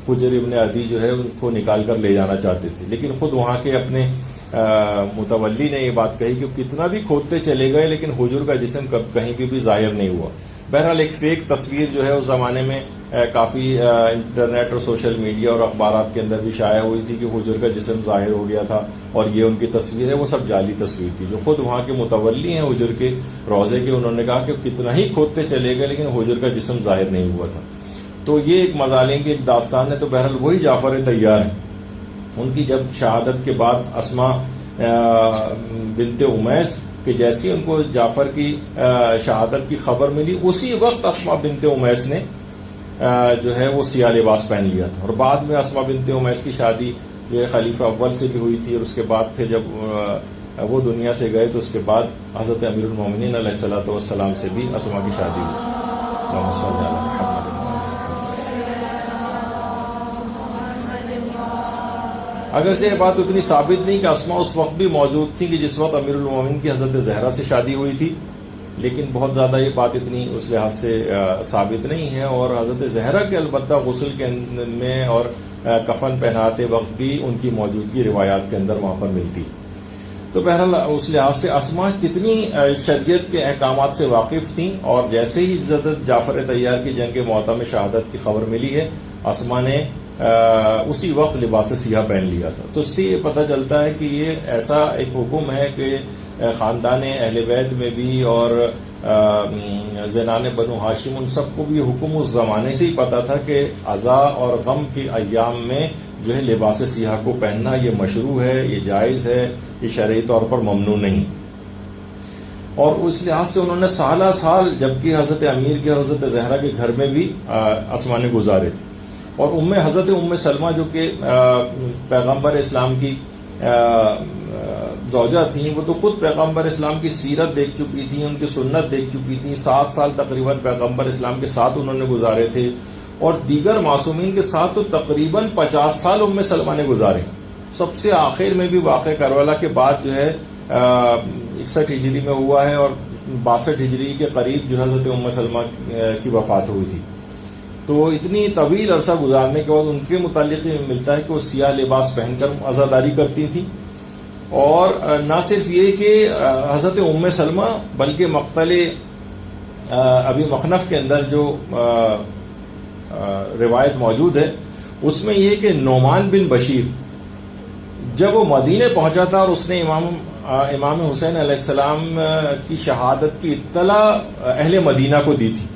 حجر ابن عدی جو ہے ان کو نکال کر لے جانا چاہتے تھے. لیکن خود وہاں کے اپنے متولی نے یہ بات کہی کہ کتنا بھی کھودتے چلے گئے لیکن حجر کا جسم کہیں بھی ظاہر نہیں ہوا. بہرحال ایک فیک تصویر جو ہے اس زمانے میں کافی انٹرنیٹ اور سوشل میڈیا اور اخبارات کے اندر بھی شائع ہوئی تھی کہ حجر کا جسم ظاہر ہو گیا تھا اور یہ ان کی تصویر ہے. وہ سب جعلی تصویر تھی. جو خود وہاں کے متولی ہیں حجر کے روضے کے، انہوں نے کہا کہ کتنا ہی کھودتے چلے گئے لیکن حجر کا جسم ظاہر نہیں ہوا تھا. تو یہ ایک مظالم کی ایک داستان ہے. تو بہرحال وہی جعفر طیار ہیں. ان کی جب شہادت کے بعد اسماء بنت امیس کہ جیسی ان کو جعفر کی شہادت کی خبر ملی، اسی وقت اسماء بنت امیس نے جو ہے وہ سیاہ لباس پہن لیا تھا. اور بعد میں اسماء بنت امیس کی شادی جو ہے خلیفہ اول سے بھی ہوئی تھی، اور اس کے بعد پھر جب وہ دنیا سے گئے تو اس کے بعد حضرت امیر المومنین علیہ الصلوۃ والسلام سے بھی اسماء کی شادی ہوئی. اللہم صل علی محمد. اگر سے یہ بات اتنی ثابت نہیں کہ اسماء اس وقت بھی موجود تھی کہ جس وقت امیر المومنین کی حضرت زہرا سے شادی ہوئی تھی، لیکن بہت زیادہ یہ بات اتنی اس لحاظ سے ثابت نہیں ہے. اور حضرت زہرا کے البتہ غسل کے میں اور کفن پہناتے وقت بھی ان کی موجودگی روایات کے اندر وہاں پر ملتی. تو بہرحال اس لحاظ سے اسماء کتنی شریعت کے احکامات سے واقف تھیں، اور جیسے ہی حضرت جعفر طیار کی جنگ موتا میں شہادت کی خبر ملی ہے، اسماء نے اسی وقت لباس سیاہ پہن لیا تھا. تو اس سے یہ پتہ چلتا ہے کہ یہ ایسا ایک حکم ہے کہ خاندان اہل بیت میں بھی اور زنان بنو ہاشم ان سب کو بھی حکم اس زمانے سے ہی پتا تھا کہ عزا اور غم کے ایام میں جو ہے لباس سیاہ کو پہننا یہ مشروع ہے، یہ جائز ہے، یہ شرعی طور پر ممنوع نہیں. اور اس لحاظ سے انہوں نے سالہ سال جبکہ حضرت امیر کے حضرت زہرا کے گھر میں بھی اسمانے گزارے تھے. اور حضرت ام سلمہ جو کہ پیغمبر اسلام کی زوجہ تھیں، وہ تو خود پیغمبر اسلام کی سیرت دیکھ چکی تھیں، ان کی سنت دیکھ چکی تھیں. 7 سال تقریباً پیغمبر اسلام کے ساتھ انہوں نے گزارے تھے، اور دیگر معصومین کے ساتھ تو تقریباً 50 سال ام سلمہ نے گزارے. سب سے آخر میں بھی واقع کربلا کے بعد جو ہے 61 ہجری میں ہوا ہے، اور 62 ہجری کے قریب جو حضرت ام سلمہ کی وفات ہوئی تھی. تو اتنی طویل عرصہ گزارنے کے بعد ان کے متعلق ملتا ہے کہ وہ سیاہ لباس پہن کر عزاداری کرتی تھیں. اور نہ صرف یہ کہ حضرت ام سلمہ بلکہ مقتل ابی مخنف کے اندر جو روایت موجود ہے اس میں یہ کہ نعمان بن بشیر جب وہ مدینے پہنچا تھا اور اس نے امام حسین علیہ السلام کی شہادت کی اطلاع اہل مدینہ کو دی تھی،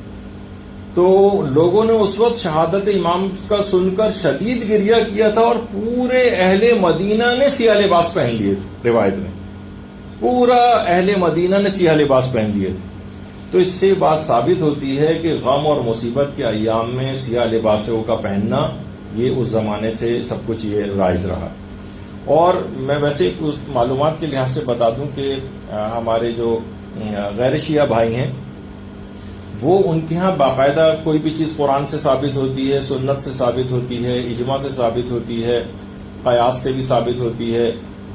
تو لوگوں نے اس وقت شہادت امام کا سن کر شدید گریہ کیا تھا، اور پورے اہل مدینہ نے سیاہ لباس پہن لیے تھے. روایت میں پورا اہل مدینہ نے سیاہ لباس پہن لیے تھے. تو اس سے بات ثابت ہوتی ہے کہ غم اور مصیبت کے ایام میں سیاہ لباسوں کا پہننا یہ اس زمانے سے سب کچھ یہ رائج رہا. اور میں ویسے اس معلومات کے لحاظ سے بتا دوں کہ ہمارے جو غیر شیعہ بھائی ہیں وہ ان کے ہاں باقاعدہ کوئی بھی چیز قرآن سے ثابت ہوتی ہے، سنت سے ثابت ہوتی ہے، اجماع سے ثابت ہوتی ہے، قیاس سے بھی ثابت ہوتی ہے.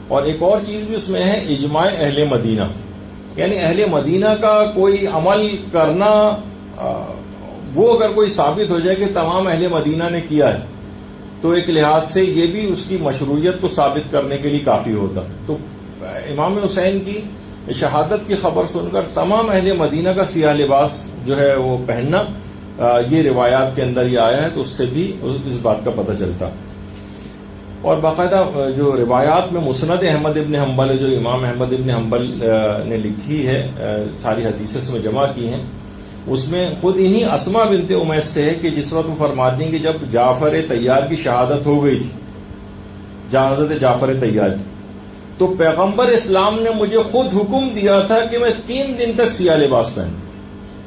اور ایک اور چیز بھی اس میں ہے اجماع اہل مدینہ، یعنی اہل مدینہ کا کوئی عمل کرنا وہ اگر کوئی ثابت ہو جائے کہ تمام اہل مدینہ نے کیا ہے تو ایک لحاظ سے یہ بھی اس کی مشروعیت کو ثابت کرنے کے لیے کافی ہوتا. تو امام حسین کی شہادت کی خبر سن کر تمام اہل مدینہ کا سیاہ لباس جو ہے وہ پہننا یہ روایات کے اندر یہ آیا ہے، تو اس سے بھی اس بات کا پتہ چلتا. اور باقاعدہ جو روایات میں مسند احمد ابن حنبل جو امام احمد ابن حنبل نے لکھی ہے، ساری حدیثیں اس میں جمع کی ہیں، اس میں خود انہی اسما بنت امیس سے ہے کہ جس وقت وہ فرماتی ہیں کہ جب جعفر طیار کی شہادت ہو گئی تھی، حضرت جعفر طیار کی، تو پیغمبر اسلام نے مجھے خود حکم دیا تھا کہ میں 3 دن تک سیاہ لباس پہنوں.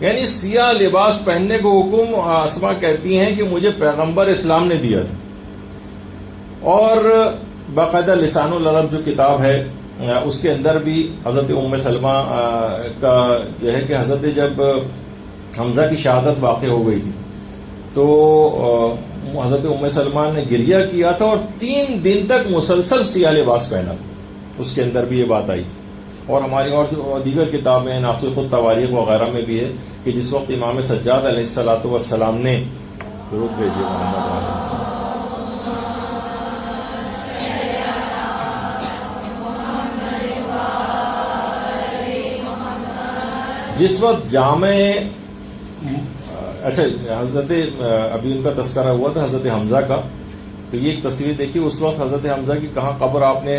یعنی سیاہ لباس پہننے کو حکم اسما کہتی ہیں کہ مجھے پیغمبر اسلام نے دیا تھا. اور باقاعدہ لسان العرب جو کتاب ہے اس کے اندر بھی حضرت ام سلمہ کا جو ہے کہ حضرت جب حمزہ کی شہادت واقع ہو گئی تھی تو حضرت ام سلمہ نے گریہ کیا تھا اور 3 دن تک مسلسل سیاہ لباس پہنا تھا. اس کے اندر بھی یہ بات آئی. اور ہماری اور جو دیگر کتابیں ناسخ التواریخ وغیرہ میں بھی ہے کہ جس وقت امام سجاد علیہ الصلوۃ والسلام نے درود بھیجیے محمد علیہ جس وقت جامع اچھا حضرت ابھی ان کا تذکرہ ہوا تھا حضرت حمزہ کا، تو یہ ایک تصویر دیکھی اس وقت حضرت حمزہ کی کہاں قبر آپ نے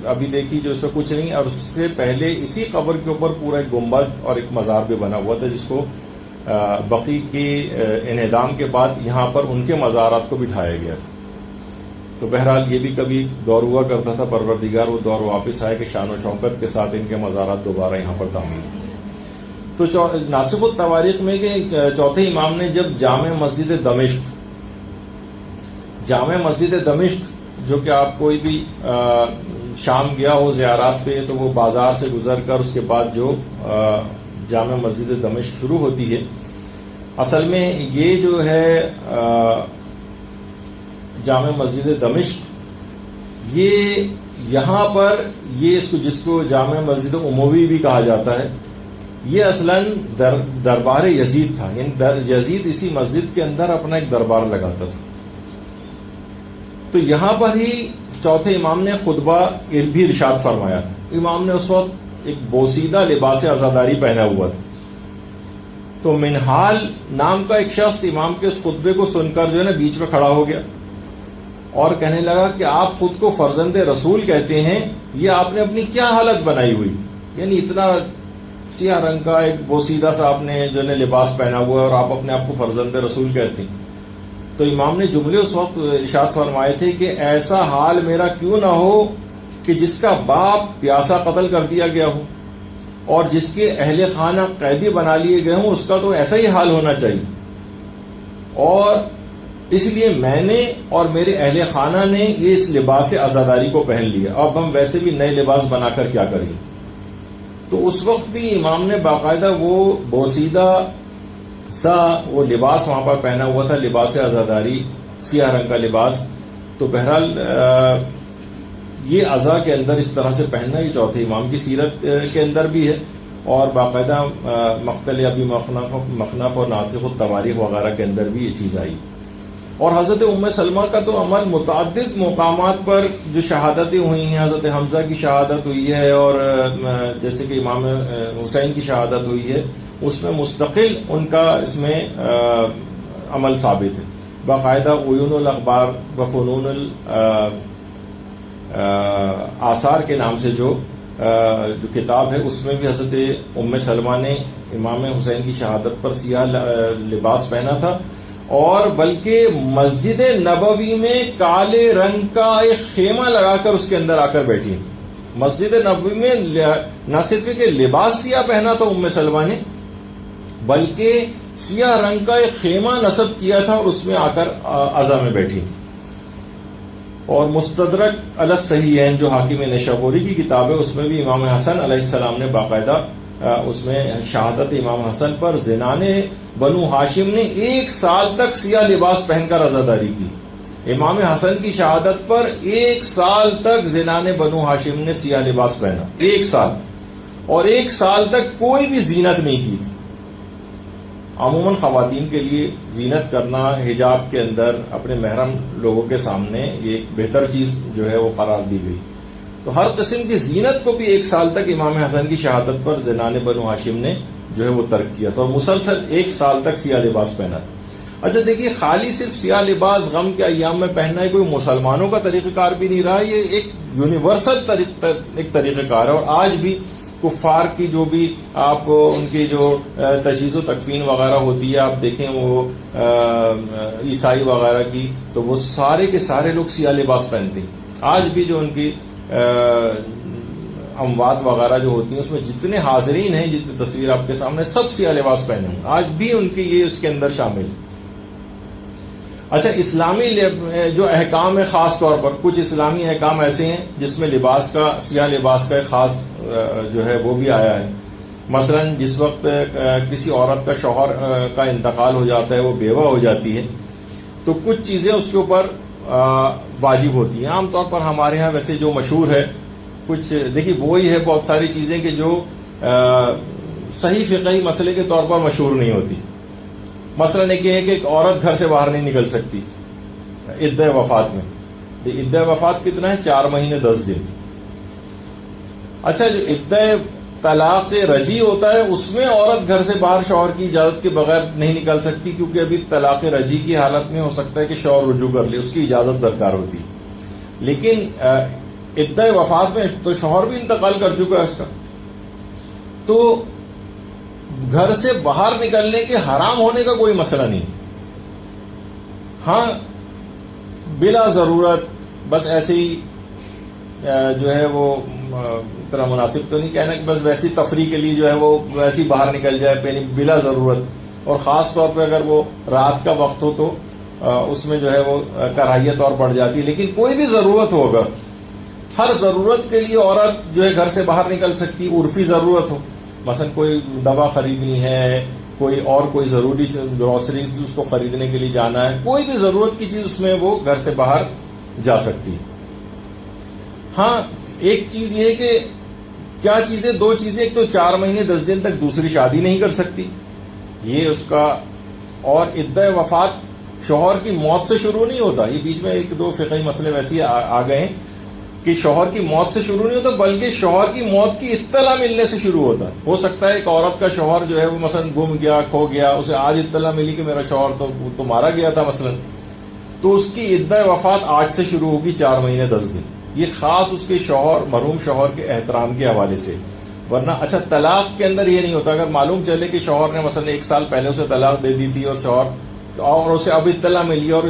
ابھی دیکھی جو اس پہ کچھ نہیں، اور اس سے پہلے اسی قبر کے اوپر پورا ایک گنبد اور ایک مزار بھی بنا ہوا تھا جس کو بقی کے انہدام کے بعد یہاں پر ان کے مزارات کو بٹھایا گیا تھا. تو بہرحال یہ بھی کبھی دور ہوا کرتا تھا، پروردگار وہ دور واپس آئے کہ شان و شوکت کے ساتھ ان کے مزارات دوبارہ یہاں پر تعمیر. تو ناسخ التواریخ میں کہ چوتھے امام نے جب جامع مسجد دمشق جو کہ آپ کوئی بھی شام گیا ہو زیارات پہ تو وہ بازار سے گزر کر اس کے بعد جو جامع مسجد دمشق شروع ہوتی ہے، اصل میں یہ جو ہے جامع مسجد دمشق یہ یہاں پر یہ جس کو جامع مسجد اموی بھی کہا جاتا ہے، یہ اصلاً دربار یزید تھا. یعنی یزید اسی مسجد کے اندر اپنا ایک دربار لگاتا تھا. تو یہاں پر ہی چوتھے امام نے خطبہ بھی ارشاد فرمایا تھا. امام نے اس وقت ایک بوسیدہ لباس عزاداری پہنا ہوا تھا. تو منحال نام کا ایک شخص امام کے اس خطبے کو سن کر جو ہے نا بیچ میں کھڑا ہو گیا اور کہنے لگا کہ آپ خود کو فرزند رسول کہتے ہیں، یہ آپ نے اپنی کیا حالت بنائی ہوئی؟ یعنی اتنا سیاہ رنگ کا ایک بوسیدہ سا آپ نے جو ہے لباس پہنا ہوا ہے اور آپ اپنے آپ کو فرزند رسول کہتے ہیں. تو امام نے جملے اس وقت ارشاد فرمائے تھے کہ ایسا حال میرا کیوں نہ ہو کہ جس کا باپ پیاسا قتل کر دیا گیا ہو اور جس کے اہل خانہ قیدی بنا لیے گئے ہوں، اس کا تو ایسا ہی حال ہونا چاہیے. اور اس لیے میں نے اور میرے اہل خانہ نے یہ اس لباس عزاداری کو پہن لیا. اب ہم ویسے بھی نئے لباس بنا کر کیا کریں؟ تو اس وقت بھی امام نے باقاعدہ وہ بوسیدہ سا وہ لباس وہاں پر پہنا ہوا تھا، لباس عزاداری، سیاہ رنگ کا لباس. تو بہرحال یہ عزا کے اندر اس طرح سے پہننا یہ چوتھے امام کی سیرت کے اندر بھی ہے، اور باقاعدہ مقتل ابی مخنف اور ناسخ التواریخ وغیرہ کے اندر بھی یہ چیز آئی. اور حضرت ام سلمہ کا تو عمل متعدد مقامات پر جو شہادتیں ہوئی ہیں، حضرت حمزہ کی شہادت ہوئی ہے اور جیسے کہ امام حسین کی شہادت ہوئی ہے، اس میں مستقل ان کا اس میں عمل ثابت ہے. باقاعدہ عیون الاخبار و فنون آثار کے نام سے جو کتاب ہے، اس میں بھی حضرت ام سلمہ نے امام حسین کی شہادت پر سیاہ لباس پہنا تھا، اور بلکہ مسجد نبوی میں کالے رنگ کا ایک خیمہ لگا کر اس کے اندر آ کر بیٹھی. مسجد نبوی میں نہ صرف کہ لباس سیاہ پہنا تھا ام سلمہ نے، بلکہ سیاہ رنگ کا ایک خیمہ نصب کیا تھا اور اس میں آ کر عزا میں بیٹھی. اور مستدرک علی الصحیحین جو حاکم نیشابوری کی کتاب ہے، اس میں بھی امام حسن علیہ السلام نے باقاعدہ اس میں شہادت امام حسن پر زنان بنو ہاشم نے 1 سال تک سیاہ لباس پہن کر عزاداری کی. امام حسن کی شہادت پر 1 سال تک زنان بنو ہاشم نے سیاہ لباس پہنا، 1 سال، اور 1 سال تک کوئی بھی زینت نہیں کی تھی. عموماً خواتین کے لیے زینت کرنا حجاب کے اندر اپنے محرم لوگوں کے سامنے یہ ایک بہتر چیز جو ہے وہ قرار دی گئی. تو ہر قسم کی زینت کو بھی 1 سال تک امام حسن کی شہادت پر زنان بنو ہاشم نے جو ہے وہ ترک کیا تھا، اور مسلسل 1 سال تک سیاہ لباس پہنا تھا. اچھا دیکھیے، خالی صرف سیاہ لباس غم کے ایام میں پہننا ہے کوئی مسلمانوں کا طریقہ کار بھی نہیں رہا، یہ ایک یونیورسل ایک طریقہ کار ہے. اور آج بھی کفار کی جو بھی آپ ان کی جو تجہیز و تکفین وغیرہ ہوتی ہے، آپ دیکھیں وہ عیسائی وغیرہ کی، تو وہ سارے کے سارے لوگ سیاہ لباس پہنتے ہیں. آج بھی جو ان کی اموات وغیرہ جو ہوتی ہیں، اس میں جتنے حاضرین ہیں، جتنی تصویر آپ کے سامنے، سب سیاہ لباس پہنے ہیں. آج بھی ان کی یہ اس کے اندر شامل ہے. اچھا، اسلامی جو احکام ہے، خاص طور پر کچھ اسلامی احکام ایسے ہیں جس میں لباس کا، سیاہ لباس کا ایک خاص جو ہے وہ بھی آیا ہے. مثلا جس وقت کسی عورت کا شوہر کا انتقال ہو جاتا ہے، وہ بیوہ ہو جاتی ہے، تو کچھ چیزیں اس کے اوپر واجب ہوتی ہیں. عام طور پر ہمارے ہاں ویسے جو مشہور ہے، کچھ دیکھیے وہی ہے، بہت ساری چیزیں کہ جو صحیح فقہی مسئلے کے طور پر مشہور نہیں ہوتی. مثلا ایک یہ ہے کہ ایک عورت گھر سے باہر نہیں نکل سکتی عدہ وفات میں. عدہ وفات کتنا ہے؟ 4 مہینے 10 دن. اچھا، جو عدہ طلاق رجی ہوتا ہے، اس میں عورت گھر سے باہر شوہر کی اجازت کے بغیر نہیں نکل سکتی، کیونکہ ابھی طلاق رجی کی حالت میں ہو سکتا ہے کہ شوہر رجوع کر لے، اس کی اجازت درکار ہوتی. لیکن عدہ وفات میں تو شوہر بھی انتقال کر چکا ہے اس کا، تو گھر سے باہر نکلنے کے حرام ہونے کا کوئی مسئلہ نہیں. ہاں، بلا ضرورت بس ایسے ہی جو ہے وہ اتنا مناسب تو نہیں کہنا کہ بس ویسی تفریح کے لیے جو ہے وہ ویسی باہر نکل جائے بلا ضرورت. اور خاص طور پہ اگر وہ رات کا وقت ہو تو اس میں جو ہے وہ کراہیت اور بڑھ جاتی ہے. لیکن کوئی بھی ضرورت ہو، اگر ہر ضرورت کے لیے عورت جو ہے گھر سے باہر نکل سکتی. عرفی ضرورت ہو، مثلا کوئی دوا خریدنی ہے، کوئی ضروری گروسریز اس کو خریدنے کے لیے جانا ہے، کوئی بھی ضرورت کی چیز اس میں وہ گھر سے باہر جا سکتی ہے. ہاں، ایک چیز یہ ہے کہ کیا چیزیں، 2 چیزیں، ایک تو 4 مہینے 10 دن تک دوسری شادی نہیں کر سکتی، یہ اس کا. اور عدہ وفات شوہر کی موت سے شروع نہیں ہوتا. یہ بیچ میں 1-2 فقہی مسئلے ویسے آ گئے ہیں کہ شوہر کی موت سے شروع نہیں ہوتا، بلکہ شوہر کی موت کی اطلاع ملنے سے شروع ہوتا ہے. ہو سکتا ہے ایک عورت کا شوہر جو ہے وہ مثلا گم گیا، کھو گیا، اسے آج اطلاع ملی کہ میرا شوہر تو مارا گیا تھا مثلا، تو اس کی عدہ وفات آج سے شروع ہوگی 4 مہینے 10 دن. یہ خاص اس کے شوہر، مرحوم شوہر کے احترام کے حوالے سے. ورنہ اچھا طلاق کے اندر یہ نہیں ہوتا. اگر معلوم چلے کہ شوہر نے مثلا 1 سال پہلے اسے طلاق دے دی تھی اور اسے اب اطلاع ملی اور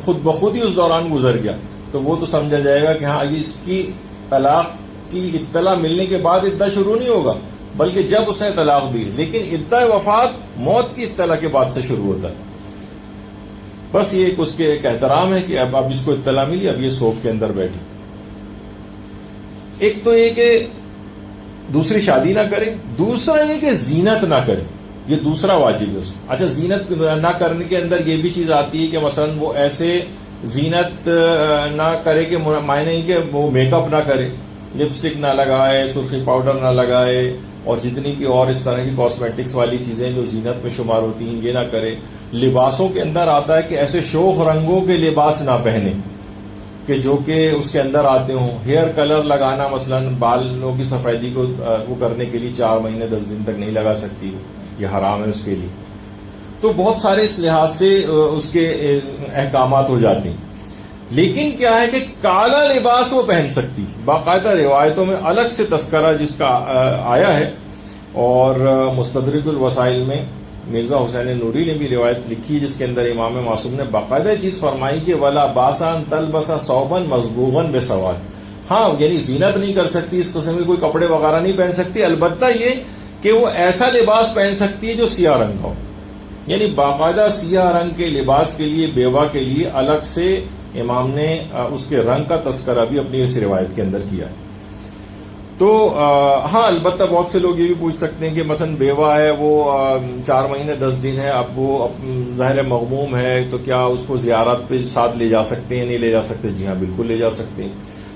خود بخود ہی اس دوران گزر گیا, تو وہ تو سمجھا جائے گا کہ ہاں اس کی طلاق کی اطلاع ملنے کے بعد عدہ شروع نہیں ہوگا, بلکہ جب اس نے طلاق دی. لیکن عدہ وفات موت کی اطلاع کے بعد سے شروع ہوتا ہے. بس یہ اس کے ایک احترام ہے کہ اب اس کو اطلاع ملی, اب یہ سوگ کے اندر بیٹھی. ایک تو یہ کہ دوسری شادی نہ کرے, دوسرا یہ کہ زینت نہ کرے, یہ دوسرا واجب ہے اس کو. اچھا زینت نہ کرنے کے اندر یہ بھی چیز آتی ہے کہ مثلا وہ ایسے زینت نہ کرے کہ معنی نہیں کہ وہ میک اپ نہ کرے, لپسٹک نہ لگائے, سرخی پاؤڈر نہ لگائے, اور جتنی بھی اور اس طرح کی کاسمیٹکس والی چیزیں جو زینت میں شمار ہوتی ہیں یہ نہ کرے. لباسوں کے اندر آتا ہے کہ ایسے شوخ رنگوں کے لباس نہ پہنے کہ جو کہ اس کے اندر آتے ہوں. ہیئر کلر لگانا مثلا بالوں کی سفیدی کو وہ کرنے کے لیے 4 مہینے 10 دن تک نہیں لگا سکتی, یہ حرام ہے اس کے لیے. تو بہت سارے اس لحاظ سے اس کے احکامات ہو جاتے ہیں. لیکن کیا ہے کہ کالا لباس وہ پہن سکتی, باقاعدہ روایتوں میں الگ سے تذکرہ جس کا آیا ہے, اور مستدرک الوسائل میں مرزا حسین نوری نے بھی روایت لکھی جس کے اندر امام معصوم نے باقاعدہ چیز فرمائی کہ ولا باسان تلبسا صوبا مصبوغا بسواد. ہاں یعنی زینت نہیں کر سکتی, اس قسم کے کوئی کپڑے وغیرہ نہیں پہن سکتی, البتہ یہ کہ وہ ایسا لباس پہن سکتی ہے جو سیاہ رنگ کا ہو. یعنی باقاعدہ سیاہ رنگ کے لباس کے لیے بیوہ کے لیے الگ سے امام نے اس کے رنگ کا تذکرہ بھی اپنی اس روایت کے اندر کیا ہے. تو ہاں البتہ بہت سے لوگ یہ بھی پوچھ سکتے ہیں کہ مثلا بیوہ ہے, وہ 4 مہینے 10 دن ہے, اب وہ ظاہر مغموم ہے, تو کیا اس کو زیارت پہ ساتھ لے جا سکتے ہیں, نہیں لے جا سکتے؟ جی ہاں بالکل لے جا سکتے ہیں.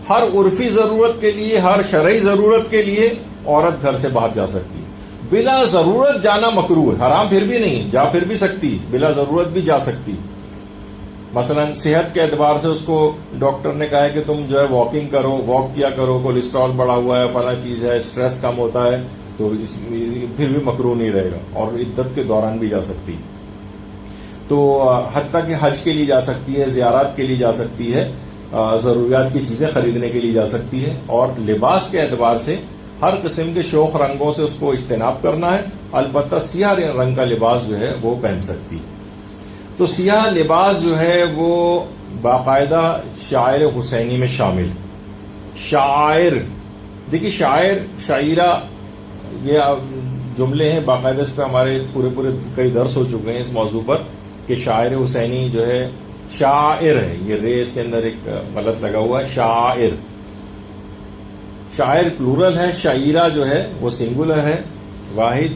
ہر عرفی ضرورت کے لیے, ہر شرعی ضرورت کے لیے عورت گھر سے باہر جا سکتی ہے. بلا ضرورت جانا مکروہ ہے, حرام پھر بھی نہیں, جا پھر بھی سکتی, بلا ضرورت بھی جا سکتی. مثلا صحت کے اعتبار سے اس کو ڈاکٹر نے کہا ہے کہ تم جو ہے واکنگ کرو, واک کیا کرو, کولیسٹرول بڑھا ہوا ہے, فلاں چیز ہے, اسٹریس کم ہوتا ہے, تو پھر بھی مکروہ نہیں رہے گا, اور عدت کے دوران بھی جا سکتی. تو حتیٰ کہ حج کے لیے جا سکتی ہے, زیارات کے لیے جا سکتی ہے, ضروریات کی چیزیں خریدنے کے لیے جا سکتی ہے. اور لباس کے اعتبار سے ہر قسم کے شوخ رنگوں سے اس کو اجتناب کرنا ہے, البتہ سیاہ رنگ کا لباس جو ہے وہ پہن سکتی ہے. تو سیاہ لباس جو ہے وہ باقاعدہ شاعر حسینی میں شامل. شاعر دیکھیے, شاعر شاعرہ یہ جملے ہیں, باقاعدہ اس پہ ہمارے پورے کئی درس ہو چکے ہیں اس موضوع پر کہ شاعر حسینی جو ہے شاعر ہے. یہ رے اس کے اندر ایک غلط لگا ہوا ہے, شاعر. شاعر پلورل ہے, شاعرہ جو ہے وہ سنگولر ہے, واحد,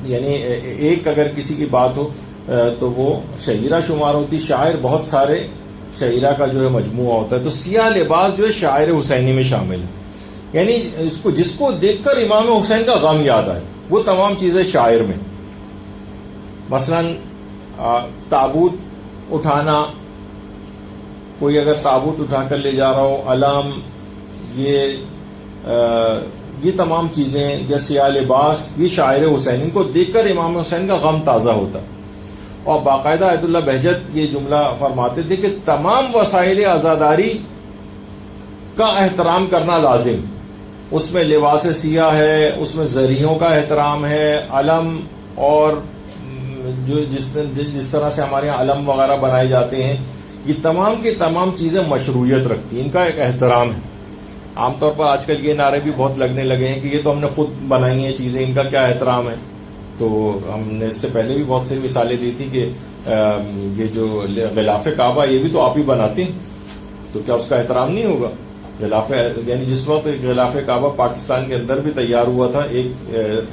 یعنی ایک اگر کسی کی بات ہو تو وہ شاعرہ شمار ہوتی. شاعر بہت سارے شاعرہ کا جو ہے مجموعہ ہوتا ہے. تو سیاہ لباس جو ہے شاعر حسینی میں شامل ہے, یعنی جس کو دیکھ کر امام حسین کا غم یاد آئے, وہ تمام چیزیں شاعر میں. مثلا تابوت اٹھانا, کوئی اگر تابوت اٹھا کر لے جا رہا ہو, علم, یہ تمام چیزیں, یا سیاہ لباس, یہ شاعر حسین, ان کو دیکھ کر امام حسین کا غم تازہ ہوتا. اور باقاعدہ عید اللہ بہجت یہ جملہ فرماتے تھے کہ تمام وسائل عزاداری کا احترام کرنا لازم. اس میں لباس سیاہ ہے, اس میں ذریحوں کا احترام ہے, علم, اور جو جس طرح سے ہمارے یہاں علم وغیرہ بنائے جاتے ہیں, یہ تمام کی تمام چیزیں مشروعیت رکھتی ہیں, ان کا ایک احترام ہے. عام طور پر آج کل یہ نعرے بھی بہت لگنے لگے ہیں کہ یہ تو ہم نے خود بنائی ہیں چیزیں, ان کا کیا احترام ہے. تو ہم نے اس سے پہلے بھی بہت سی مثالیں دی تھی کہ یہ جو غلاف کعبہ یہ بھی تو آپ ہی بناتے ہیں, تو کیا اس کا احترام نہیں ہوگا؟ غلاف, یعنی جس وقت غلاف کعبہ پاکستان کے اندر بھی تیار ہوا تھا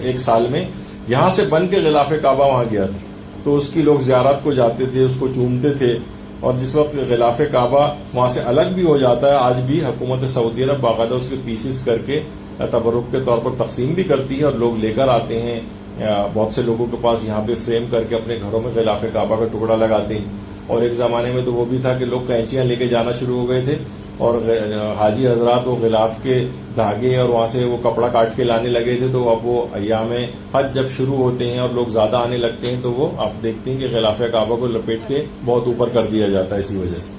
ایک سال میں, یہاں سے بن کے غلاف کعبہ وہاں گیا تھا, تو اس کی لوگ زیارت کو جاتے تھے, اس کو چومتے تھے. اور جس وقت غلاف کعبہ وہاں سے الگ بھی ہو جاتا ہے, آج بھی حکومت سعودی عرب باقاعدہ اس کے پیسز کر کے تبرک کے طور پر تقسیم بھی کرتی ہے, اور لوگ لے کر آتے ہیں. بہت سے لوگوں کے پاس یہاں پہ فریم کر کے اپنے گھروں میں غلاف کعبہ کا ٹکڑا لگاتے ہیں. اور ایک زمانے میں تو وہ بھی تھا کہ لوگ کینچیاں لے کے جانا شروع ہو گئے تھے, اور حاجی حضرات وہ غلاف کے دھاگے اور وہاں سے وہ کپڑا کاٹ کے لانے لگے تھے. تو اب وہ ایام حج جب شروع ہوتے ہیں اور لوگ زیادہ آنے لگتے ہیں, تو وہ آپ دیکھتے ہیں کہ غلاف کعبہ کو لپیٹ کے بہت اوپر کر دیا جاتا ہے اسی وجہ سے.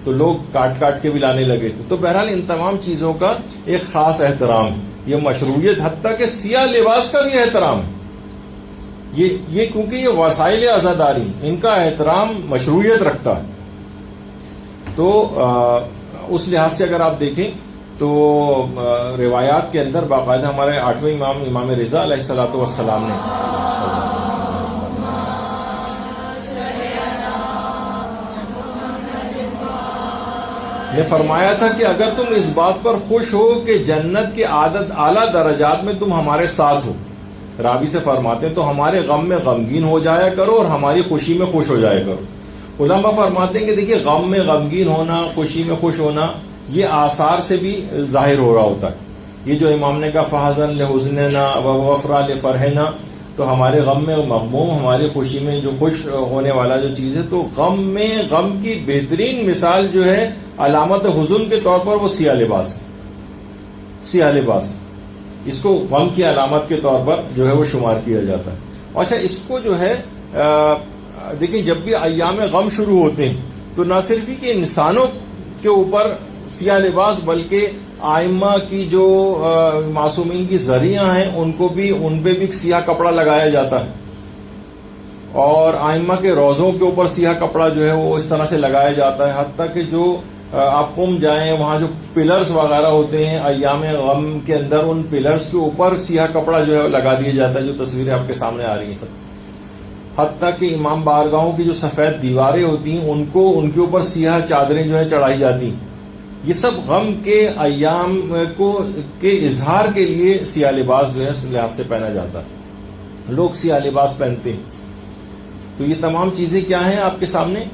تو لوگ کاٹ کاٹ کے بھی لانے لگے تھے. تو بہرحال ان تمام چیزوں کا ایک خاص احترام ہے. یہ مشروعیت حتیٰ کہ سیاہ لباس کا بھی احترام ہے. یہ کیونکہ یہ وسائل عزاداری ان کا احترام مشروعیت رکھتا ہے. تو اس لحاظ سے اگر آپ دیکھیں تو روایات کے اندر باقاعدہ ہمارے 8ویں امام امام رضا علیہ الصلوۃ والسلام نے فرمایا تھا کہ اگر تم اس بات پر خوش ہو کہ جنت کے اعلیٰ درجات میں تم ہمارے ساتھ ہو، راوی سے فرماتے ہیں، تو ہمارے غم میں غمگین ہو جایا کرو اور ہماری خوشی میں خوش ہو جایا کرو. علماء فرماتے ہیں کہ دیکھیے غم میں غمگین ہونا، خوشی میں خوش ہونا، یہ آثار سے بھی ظاہر ہو رہا ہوتا ہے. یہ جو امام نے کہا فحزن لحزننا ووفرا لفرحنا، تو ہمارے غم میں مغموم، ہماری خوشی میں جو خوش ہونے والا جو چیز ہے، تو غم میں غم کی بہترین مثال جو ہے علامت حزن کے طور پر وہ سیاہ لباس ہے. سیاہ لباس اس کو غم کی علامت کے طور پر جو ہے وہ شمار کیا جاتا ہے. اچھا، اس کو جو ہے دیکھیں جب بھی ایام غم شروع ہوتے ہیں تو نہ صرف ہی کہ انسانوں کے اوپر سیاہ لباس بلکہ آئمہ کی جو معصومین کی ذریعہ ہیں ان پہ بھی سیاہ کپڑا لگایا جاتا ہے، اور آئمہ کے روزوں کے اوپر سیاہ کپڑا جو ہے وہ اس طرح سے لگایا جاتا ہے. حتیٰ کہ جو آپ قم جائیں وہاں جو پلرز وغیرہ ہوتے ہیں ایام غم کے اندر، ان پلرز کے اوپر سیاہ کپڑا جو ہے لگا دیا جاتا ہے، جو تصویریں آپ کے سامنے آ رہی ہیں سب. حتیٰ کہ امام بارگاہوں کی جو سفید دیواریں ہوتی ہیں ان کے اوپر سیاہ چادریں جو ہے چڑھائی جاتی ہیں. یہ سب غم کے ایام کے اظہار کے لیے سیاہ لباس جو ہے اس لحاظ سے پہنا جاتا ہے. لوگ سیاہ لباس پہنتے ہیں. تو یہ تمام چیزیں کیا ہیں آپ کے سامنے؟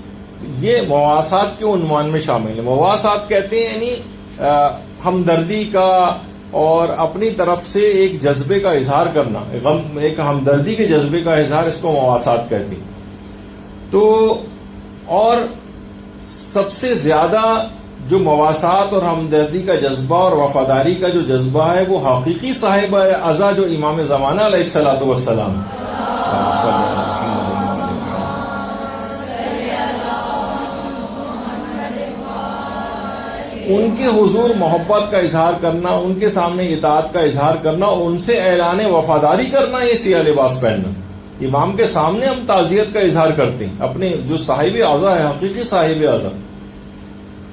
یہ مواسات کے عنوان میں شامل ہیں. مواسات کہتے ہیں یعنی ہمدردی کا اور اپنی طرف سے ایک جذبے کا اظہار کرنا، غم ایک ہمدردی کے جذبے کا اظہار، اس کو مواسات کہتے ہیں. تو اور سب سے زیادہ جو مواسات اور ہمدردی کا جذبہ اور وفاداری کا جو جذبہ ہے وہ حقیقی صاحب ازا جو امام زمانہ علیہ الصلوۃ والسلام، ان کے حضور محبت کا اظہار کرنا، ان کے سامنے اطاعت کا اظہار کرنا اور ان سے اعلان وفاداری کرنا، یہ سیاہ لباس پہننا. امام کے سامنے ہم تعزیت کا اظہار کرتے ہیں، اپنے جو صاحب اعضا ہے، حقیقی صاحب اعضا.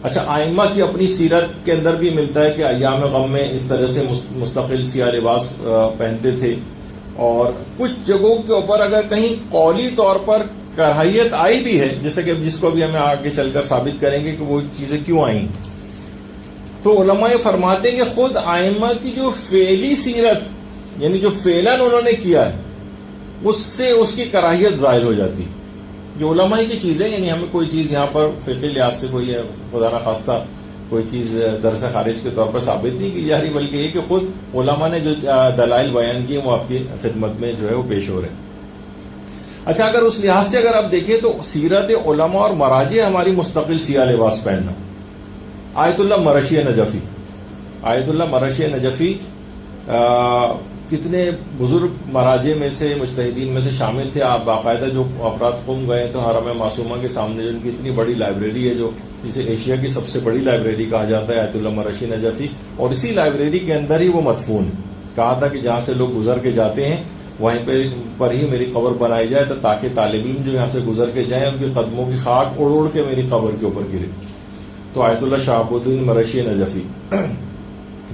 اچھا، آئمہ کی اپنی سیرت کے اندر بھی ملتا ہے کہ ایام غم میں اس طرح سے مستقل سیاہ لباس پہنتے تھے. اور کچھ جگہوں کے اوپر اگر کہیں قولی طور پر کراہیت آئی بھی ہے، جیسے کہ جس کو بھی ہمیں آگے چل کر ثابت کریں گے کہ وہ چیزیں کیوں آئیں، تو علماء یہ فرماتے ہیں کہ خود آئمہ کی جو فعلی سیرت، یعنی جو فعلاً انہوں نے کیا ہے، اس سے اس کی کراہیت ظاہر ہو جاتی. جو علماء کی چیزیں، یعنی ہمیں کوئی چیز یہاں پر فقہی لحاظ سے کوئی خدا نخواستہ کوئی چیز درس خارج کے طور پر ثابت نہیں کی جا رہی، بلکہ یہ کہ خود علماء نے جو دلائل بیان کیے وہ آپ کی خدمت میں جو ہے وہ پیش ہو رہے ہیں. اچھا، اگر اس لحاظ سے اگر آپ دیکھیں تو سیرت علماء اور مراجع ہماری مستقل سیاہ لباس پہننا. آیت اللہ مرشی نجفی، آیت اللہ مرشی نجفی کتنے بزرگ مراجع میں سے، مجتہدین میں سے شامل تھے. آپ باقاعدہ جو افراد قم گئے تو حرم معصومہ کے سامنے جو ان کی اتنی بڑی لائبریری ہے، جو جسے ایشیا کی سب سے بڑی لائبریری کہا جاتا ہے، آیت اللہ مرشی نجفی، اور اسی لائبریری کے اندر ہی وہ مدفون ہے. کہا تھا کہ جہاں سے لوگ گزر کے جاتے ہیں وہیں پر ہی میری قبر بنائی جائے تاکہ طالب علم جو یہاں سے گزر کے جائیں ان کے قدموں کی خاک اڑ اڑ کے میری قبر کے اوپر گرے. تو آیت اللہ شہاب الدین مرشی نجفی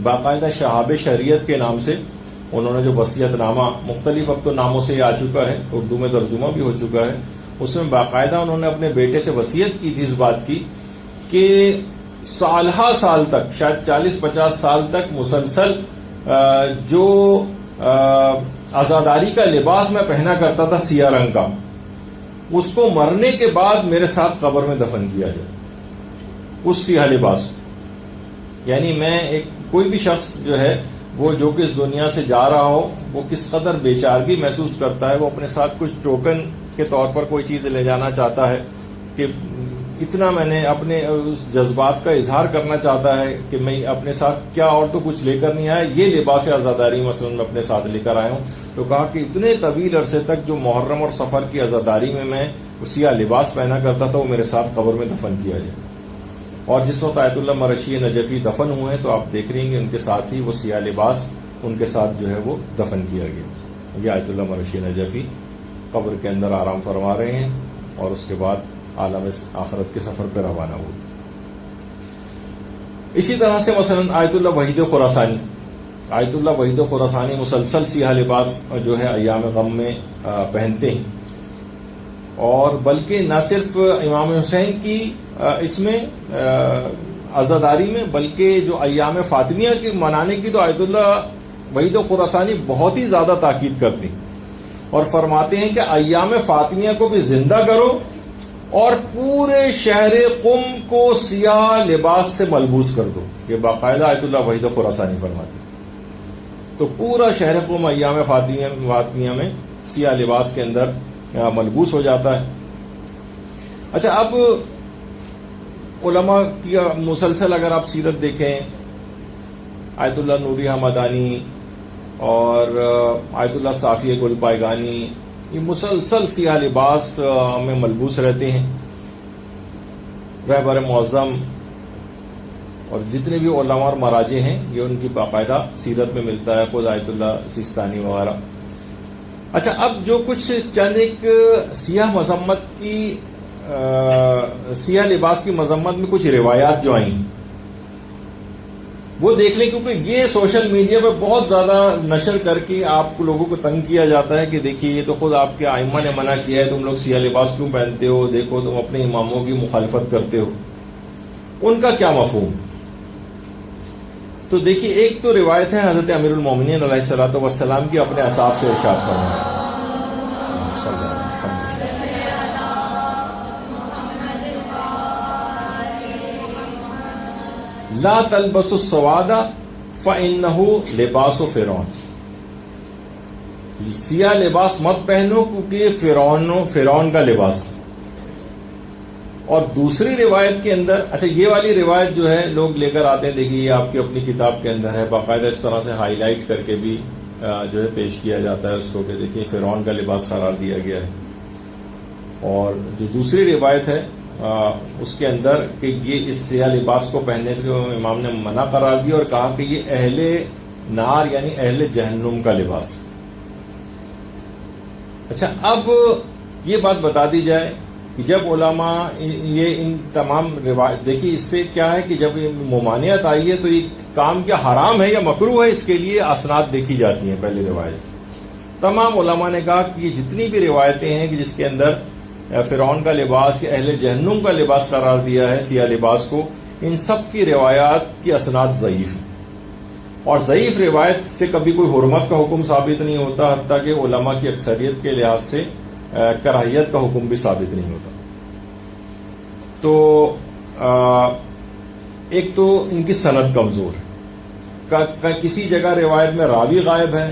باقاعدہ شہاب شریعت کے نام سے انہوں نے جو وصیت نامہ، مختلف اب تو ناموں سے یہ آ چکا ہے، اردو میں ترجمہ بھی ہو چکا ہے، اس میں باقاعدہ انہوں نے اپنے بیٹے سے وصیت کی تھی اس بات کی کہ سالہ سال تک، شاید 40-50 سال تک مسلسل جو عزاداری کا لباس میں پہنا کرتا تھا سیاہ رنگ کا، اس کو مرنے کے بعد میرے ساتھ قبر میں دفن کیا جائے، اس سیاہ لباس. یعنی میں کوئی بھی شخص جو ہے وہ جو کہ اس دنیا سے جا رہا ہو، وہ کس قدر بے چارگی محسوس کرتا ہے، وہ اپنے ساتھ کچھ ٹوکن کے طور پر کوئی چیز لے جانا چاہتا ہے کہ اتنا میں نے اپنے اس جذبات کا اظہار کرنا چاہتا ہے کہ میں اپنے ساتھ کیا اور تو کچھ لے کر نہیں آیا، یہ لباس عزاداری مثلا میں اپنے ساتھ لے کر آیا ہوں. تو کہا کہ اتنے طویل عرصے تک جو محرم اور سفر کی عزاداری میں سیاہ لباس پہنا کرتا تھا وہ میرے ساتھ قبر میں دفن کیا جائے. اور جس وقت آیت اللہ مرشی نجفی دفن ہوئے ہیں تو آپ دیکھ رہے ہیں کہ ان کے ساتھ ہی وہ سیاہ لباس ان کے ساتھ جو ہے وہ دفن کیا گیا. یہ آیت اللہ مرشی نجفی قبر کے اندر آرام فرما رہے ہیں اور اس کے بعد عالم آخرت کے سفر پہ روانہ ہوئے. اسی طرح سے مثلا آیت اللہ وحید خراسانی، آیت اللہ وحید خراسانی مسلسل سیاہ لباس جو ہے ایام غم میں پہنتے ہیں، اور بلکہ نہ صرف امام حسین کی اس میں عزاداری میں، بلکہ جو ایام فاطمیہ کی منانے کی تو آیت اللہ وحید خراسانی بہت ہی زیادہ تاکید کرتے ہیں اور فرماتے ہیں کہ ایام فاطمیہ کو بھی زندہ کرو اور پورے شہر قم کو سیاہ لباس سے ملبوس کر دو. یہ باقاعدہ آیت اللہ وحید خراسانی فرماتے ہیں. تو پورا شہر قم ایام فاطمیہ میں سیاہ لباس کے اندر ملبوس ہو جاتا ہے. اچھا، اب علماء کی مسلسل اگر آپ سیرت دیکھیں، آیت اللہ نوری حمدانی اور آیت اللہ صافی گل پائگانی، یہ مسلسل سیاہ لباس میں ملبوس رہتے ہیں. رہبر معظم اور جتنے بھی علماء اور مراجع ہیں یہ ان کی باقاعدہ سیرت میں ملتا ہے، خود آیت اللہ سیستانی وغیرہ. اچھا، اب جو کچھ چند ایک سیاہ مذمت کی سیاہ لباس کی مذمت میں کچھ روایات جو آئیں وہ دیکھ لیں، کیونکہ یہ سوشل میڈیا پہ بہت زیادہ نشر کر کے آپ کو لوگوں کو تنگ کیا جاتا ہے کہ دیکھیے یہ تو خود آپ کے ائمہ نے منع کیا ہے، تم لوگ سیاہ لباس کیوں پہنتے ہو، دیکھو تم اپنے اماموں کی مخالفت کرتے ہو. ان کا کیا مفہوم؟ تو دیکھیے، ایک تو روایت ہے حضرت امیر المومنین علیہ الصلوۃ والسلام کی اپنے اصحاب سے ارشاد فرمایا، لا تلبسوا السواد فإنه لباس فرعون. سیاہ لباس مت پہنو کیونکہ فرعون کا لباس. اور دوسری روایت کے اندر، اچھا یہ والی روایت جو ہے لوگ لے کر آتے ہیں، دیکھیے یہ آپ کی اپنی کتاب کے اندر ہے، باقاعدہ اس طرح سے ہائی لائٹ کر کے بھی جو ہے پیش کیا جاتا ہے اس کو کہ دیکھیے فرعون کا لباس قرار دیا گیا ہے. اور جو دوسری روایت ہے اس کے اندر کہ یہ اس سیاہ لباس کو پہننے سے امام نے منع قرار دیا اور کہا کہ یہ اہل نار یعنی اہل جہنم کا لباس. اچھا، اب یہ بات بتا دی جائے کہ جب علماء یہ ان تمام روایت دیکھیے، اس سے کیا ہے کہ جب ممانعت آئی ہے تو یہ کام کیا حرام ہے یا مکروہ ہے، اس کے لیے اسناد دیکھی جاتی ہیں. پہلی روایت تمام علماء نے کہا کہ یہ جتنی بھی روایتیں ہیں کہ جس کے اندر فرعون کا لباس یا اہل جہنم کا لباس قرار دیا ہے سیاہ لباس کو، ان سب کی روایات کی اسناد ضعیف ہیں. اور ضعیف روایت سے کبھی کوئی حرمت کا حکم ثابت نہیں ہوتا، حتیٰ کہ علماء کی اکثریت کے لحاظ سے کراہیت کا حکم بھی ثابت نہیں ہوتا. تو ایک تو ان کی سند کمزور ہے، کسی جگہ روایت میں راوی غائب ہے،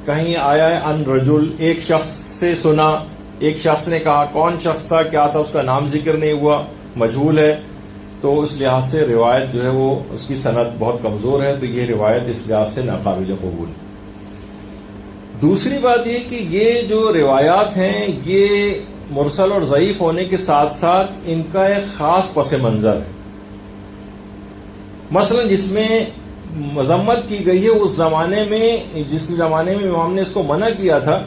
کہیں آیا ہے ان رجل، ایک شخص سے سنا، ایک شخص نے کہا، کون شخص تھا کیا تھا اس کا نام ذکر نہیں ہوا، مجہول ہے. تو اس لحاظ سے روایت جو ہے وہ اس کی سند بہت کمزور ہے، تو یہ روایت اس لحاظ سے ناقابل قبول. دوسری بات یہ کہ یہ جو روایات ہیں یہ مرسل اور ضعیف ہونے کے ساتھ ساتھ ان کا ایک خاص پس منظر ہے. مثلا جس میں مذمت کی گئی ہے اس زمانے میں، جس زمانے میں امام نے اس کو منع کیا تھا،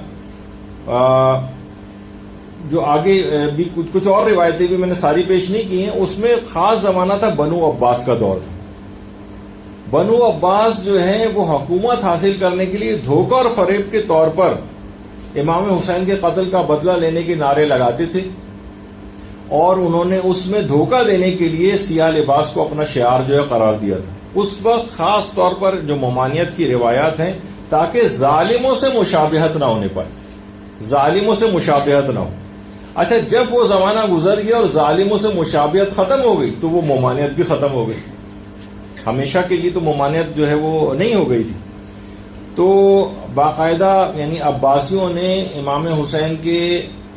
جو آگے بھی کچھ اور روایتیں بھی میں نے ساری پیش نہیں کی ہیں، اس میں خاص زمانہ تھا بنو عباس کا دور تھا. بنو عباس جو ہیں وہ حکومت حاصل کرنے کے لیے دھوکہ اور فریب کے طور پر امام حسین کے قتل کا بدلہ لینے کے نعرے لگاتے تھے، اور انہوں نے اس میں دھوکہ دینے کے لیے سیاہ لباس کو اپنا شعار جو ہے قرار دیا تھا. اس وقت خاص طور پر جو ممانعت کی روایات ہیں تاکہ ظالموں سے مشابہت نہ ہونے پائے، ظالموں سے مشابہت نہ ہو. اچھا، جب وہ زمانہ گزر گیا اور ظالموں سے مشابہت ختم ہو گئی تو وہ ممانعت بھی ختم ہو گئی. ہمیشہ کے لیے تو ممانعت جو ہے وہ نہیں ہو گئی تھی. تو باقاعدہ یعنی عباسیوں نے امام حسین کے